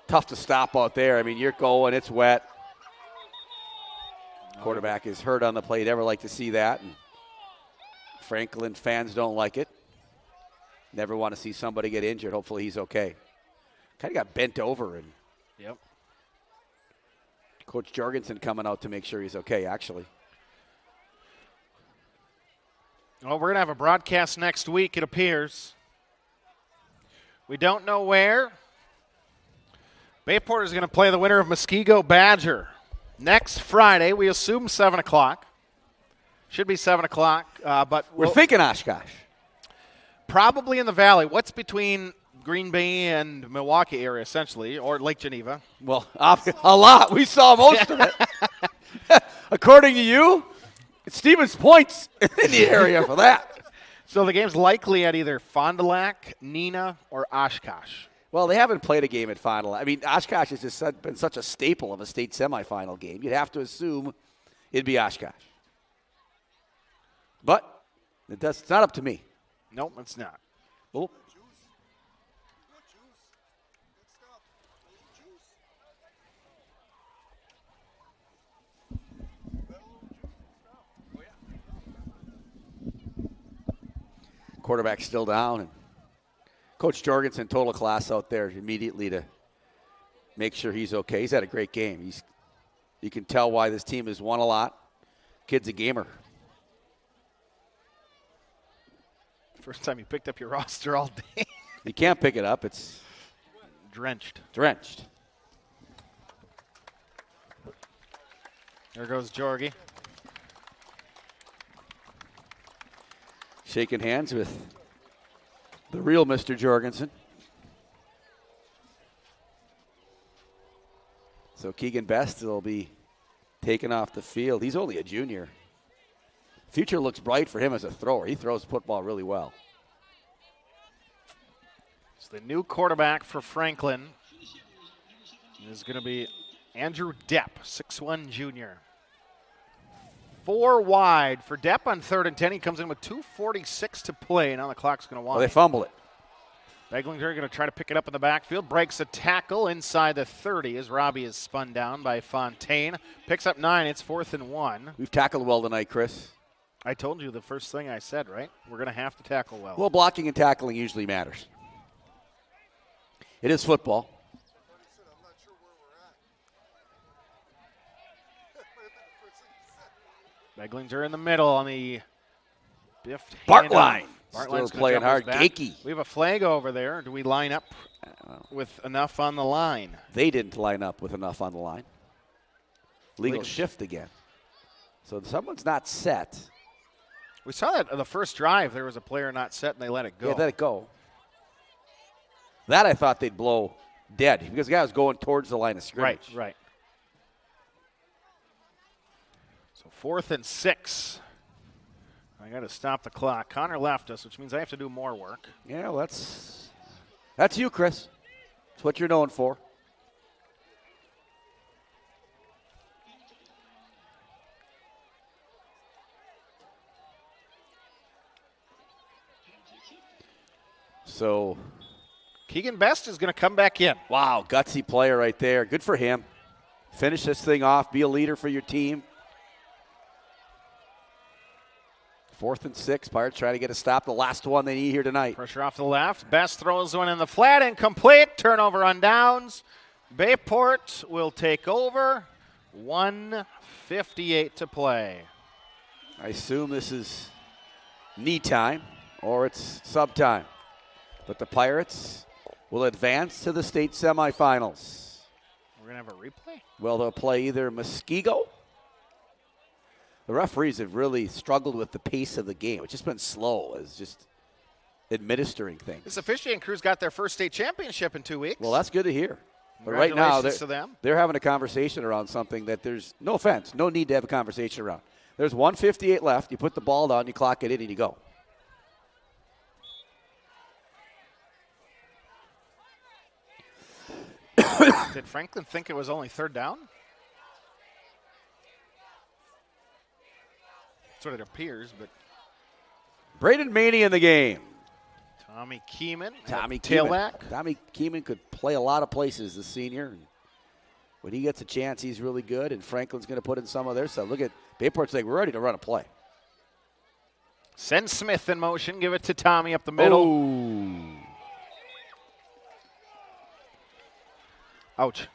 tough to stop out there. I mean, you're going, it's wet. Quarterback is hurt on the play. Never like to see that. And Franklin fans don't like it. Never want to see somebody get injured. Hopefully he's okay. Kind of got bent over. And Yep. Coach Jorgensen coming out to make sure he's okay, actually. Well, we're going to have a broadcast next week, it appears. We don't know where. Bayport is going to play the winner of Muskego Badger next Friday. We assume 7 o'clock. Should be 7 o'clock, but We're thinking Oshkosh. Probably in the Valley. What's between Green Bay and Milwaukee area, essentially, or Lake Geneva? Well, a lot. We saw most of it. According to you, it's Stevens Point's in the area for that. So the game's likely at either Fond du Lac, Neenah, or Oshkosh. Well, they haven't played a game at Final. I mean, Oshkosh has just been such a staple of a state semifinal game. You'd have to assume it'd be Oshkosh. But it's not up to me. Nope, it's not. Oh. Quarterback still down, and Coach Jorgensen, total class out there immediately to make sure he's okay. He's had a great game. You can tell why this team has won a lot. Kid's a gamer. First time you picked up your roster all day. You can't pick it up. It's drenched. There goes Jorgie. Shaking hands with the real Mr. Jorgensen. So Keegan Best will be taken off the field. He's only a junior. Future looks bright for him as a thrower. He throws football really well. So the new quarterback for Franklin is going to be Andrew Depp, 6'1" junior. 4 wide for Depp on 3rd and 10. He comes in with 2:46 to play. Now the clock's going to wind. Well, they fumble it. Beglinger going to try to pick it up in the backfield. Breaks a tackle inside the 30 as Robbie is spun down by Fontaine. Picks up 9. It's 4th and 1. We've tackled well tonight, Chris. I told you the first thing I said, right? We're going to have to tackle well. Well, blocking and tackling usually matters. It is football. Beglinger in the middle on the biffed Bartline. Bartline's Still playing hard. Gakey. We have a flag over there. Do we line up with enough on the line? They didn't line up with enough on the line. Legal shift again. So someone's not set. We saw that on the first drive. There was a player not set, and they let it go. Yeah, let it go. That I thought they'd blow dead because the guy was going towards the line of scrimmage. Right. So 4th and 6. I got to stop the clock. Connor left us, which means I have to do more work. Yeah, well, that's you, Chris. That's what you're known for. So Keegan Best is going to come back in. Wow, gutsy player right there. Good for him. Finish this thing off. Be a leader for your team. 4th and 6. Pirates trying to get a stop. The last one they need here tonight. Pressure off the left. Best throws one in the flat. Incomplete. Turnover on downs. Bayport will take over. 1:58 to play. I assume this is knee time or it's sub time. But the Pirates will advance to the state semifinals. We're going to have a replay? Well, they'll play either Muskego. The referees have really struggled with the pace of the game. It's just been slow as just administering things. This officiating crew's got their first state championship in 2 weeks. Well, that's good to hear. But right now, to them. they're having a conversation around something that there's no offense, no need to have a conversation around. There's 1:58 left. You put the ball down, you clock it in, and you go. Did Franklin think it was only 3rd down? That's what it appears, but. Braden Maney in the game. Tommy Keeman. Tailback. Tommy Keeman could play a lot of places, the senior. And when he gets a chance, he's really good, and Franklin's going to put in some of their stuff. Look at Bayport's like, we're ready to run a play. Send Smith in motion. Give it to Tommy up the middle. Oh. Ouch.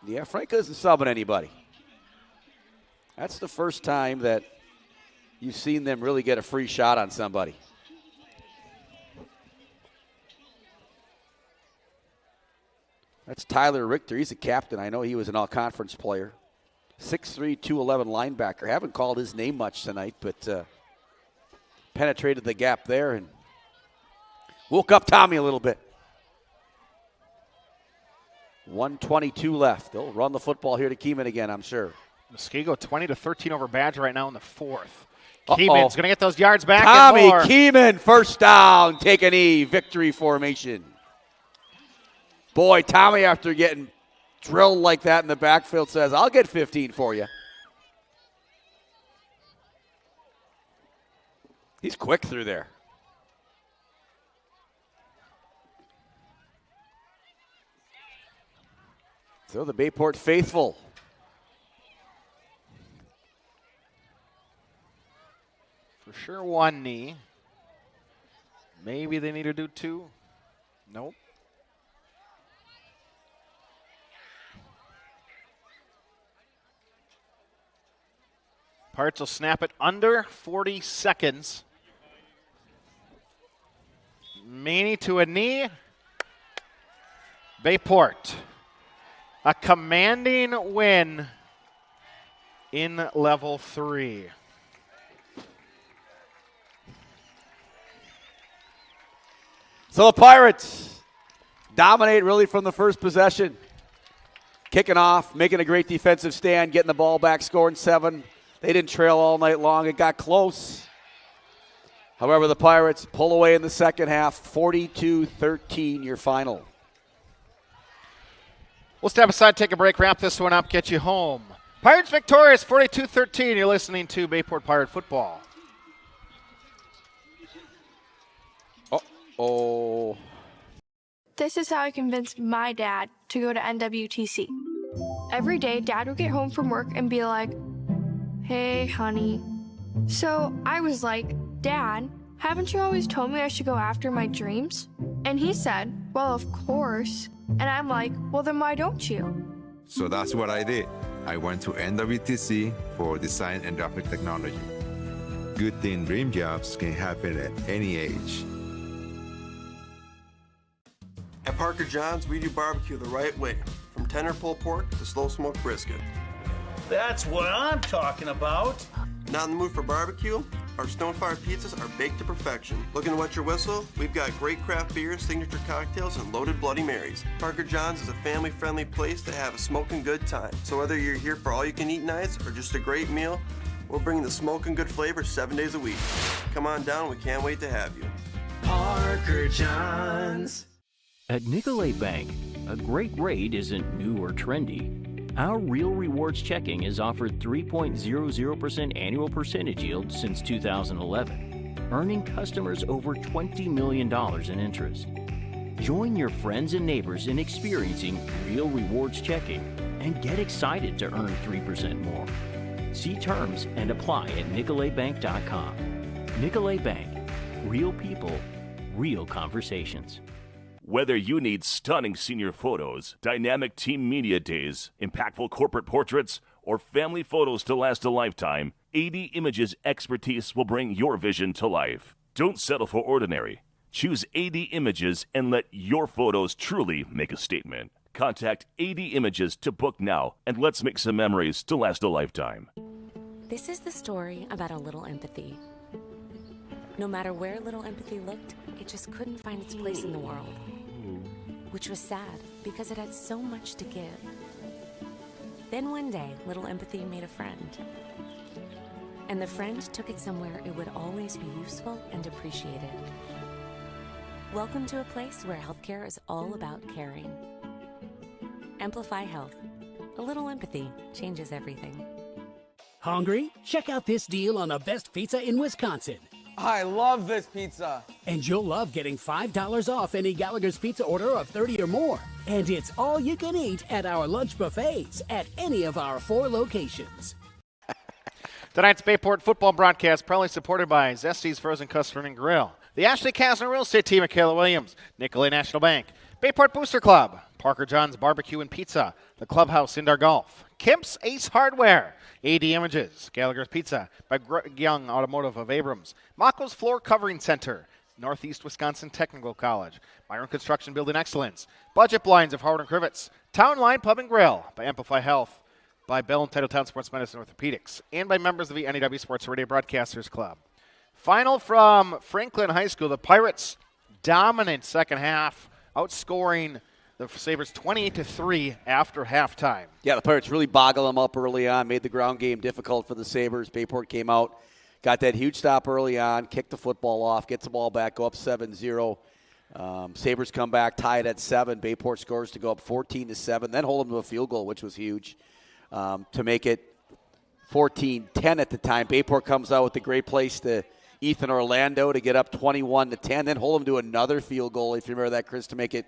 Yeah, Frank isn't subbing anybody. That's the first time that you've seen them really get a free shot on somebody. That's Tyler Richter. He's a captain. I know he was an all-conference player. 6'3", 211 linebacker. Haven't called his name much tonight, but penetrated the gap there and woke up Tommy a little bit. 1:22 left. They'll run the football here to Keeman again, I'm sure. Muskego 20-13 over Badger right now in the 4th. Keeman's going to get those yards back. Tommy and more. Keeman, first down, take a knee, victory formation. Boy, Tommy, after getting drilled like that in the backfield, says, I'll get 15 for you. He's quick through there. So the Bayport faithful. For sure 1 knee. Maybe they need to do 2. Nope. Pirates will snap it under 40 seconds. Maney to a knee. Bayport. A commanding win in level 3. So the Pirates dominate really from the first possession. Kicking off, making a great defensive stand, getting the ball back, scoring 7. They didn't trail all night long. It got close. However, the Pirates pull away in the second half, 42-13, your final. We'll step aside, take a break, wrap this one up, get you home. Pirates victorious, 42-13. You're listening to Bayport Pirate Football. Uh-oh. This is how I convinced my dad to go to NWTC. Every day, Dad would get home from work and be like, "Hey, honey." So I was like, "Dad, haven't you always told me I should go after my dreams?" And he said, "Well, of course." And I'm like, "Well, then why don't you?" So that's what I did. I went to NWTC for design and graphic technology. Good thing dream jobs can happen at any age. At Parker John's, we do barbecue the right way, from tender pulled pork to slow smoked brisket. That's what I'm talking about. Not in the mood for barbecue? Our stone-fired pizzas are baked to perfection. Looking to wet your whistle? We've got great craft beers, signature cocktails, and loaded Bloody Marys. Parker John's is a family-friendly place to have a smoking good time. So whether you're here for all-you-can-eat nights or just a great meal, we're bringing the smoking good flavor 7 days a week. Come on down, we can't wait to have you. Parker John's. At Nicolay Bank, a great rate isn't new or trendy. Our Real Rewards checking has offered 3.00% annual percentage yield since 2011, earning customers over $20 million in interest. Join your friends and neighbors in experiencing Real Rewards checking and get excited to earn 3% more. See terms and apply at nicolaybank.com. Nicolay Bank. Real people, real conversations. Whether you need stunning senior photos, dynamic team media days, impactful corporate portraits, or family photos to last a lifetime, AD Images expertise will bring your vision to life. Don't settle for ordinary. Choose AD Images and let your photos truly make a statement. Contact AD Images to book now, and let's make some memories to last a lifetime. This is the story about a little empathy. No matter where little empathy looked, it just couldn't find its place in the world. Which was sad, because it had so much to give. Then one day, little empathy made a friend. And the friend took it somewhere it would always be useful and appreciated. Welcome to a place where healthcare is all about caring. Amplify Health. A little empathy changes everything. Hungry? Check out this deal on the best pizza in Wisconsin. I love this pizza. And you'll love getting $5 off any Gallagher's Pizza order of 30 or more. And it's all you can eat at our lunch buffets at any of our 4 locations. Tonight's Bayport football broadcast proudly supported by Zesty's Frozen Custard and Grill, the Ashley Kasner Real Estate Team at Kayla Williams, Nicolay National Bank, Bayport Booster Club, Parker John's Barbecue and Pizza, the Clubhouse Indoor Golf, Kemp's Ace Hardware, AD Images, Gallagher's Pizza by Greg Young Automotive of Abrams, Mako's Floor Covering Center, Northeast Wisconsin Technical College, Myron Construction Building Excellence, Budget Blinds of Howard and Crivets, Town Line Pub and Grill by Amplify Health, by Bell and Titletown Sports Medicine Orthopedics, and by members of the NEW Sports Radio Broadcasters Club. Final from Franklin High School, the Pirates dominant second half, outscoring the Sabers 28-3 after halftime. Yeah, the Pirates really boggled them up early on, made the ground game difficult for the Sabers. Bayport came out, got that huge stop early on, kicked the football off, gets the ball back, go up 7-0. Sabers come back, tie it at 7. Bayport scores to go up 14-7, then hold them to a field goal, which was huge, to make it 14-10 at the time. Bayport comes out with the great place to Ethan Orlando to get up 21-10, then hold them to another field goal, if you remember that, Chris, to make it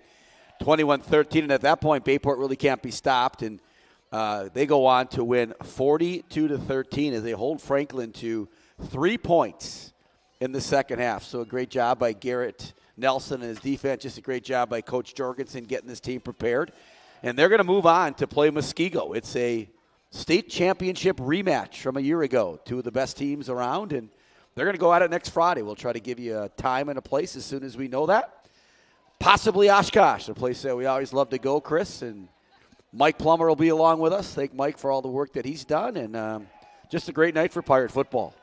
21-13, and at that point, Bayport really can't be stopped, and they go on to win 42-13 as they hold Franklin to 3 points in the second half. So a great job by Garrett Nelson and his defense, just a great job by Coach Jorgensen getting this team prepared. And they're going to move on to play Muskego. It's a state championship rematch from a year ago. 2 of the best teams around, and they're going to go at it next Friday. We'll try to give you a time and a place as soon as we know that. Possibly Oshkosh, a place that we always love to go, Chris. And Mike Plummer will be along with us. Thank Mike for all the work that he's done. And just a great night for Pirate football.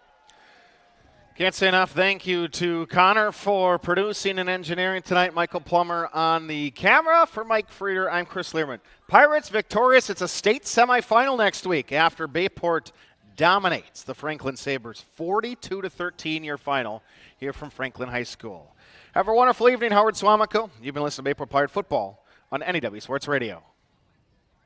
Can't say enough thank you to Connor for producing and engineering tonight. Michael Plummer on the camera. For Mike Frieder, I'm Chris Learman. Pirates victorious. It's a state semifinal next week after Bayport dominates the Franklin Sabers. 42-13 your final here from Franklin High School. Have a wonderful evening. Howard Swamico. You've been listening to Bayport Pirate Football on NEW Sports Radio.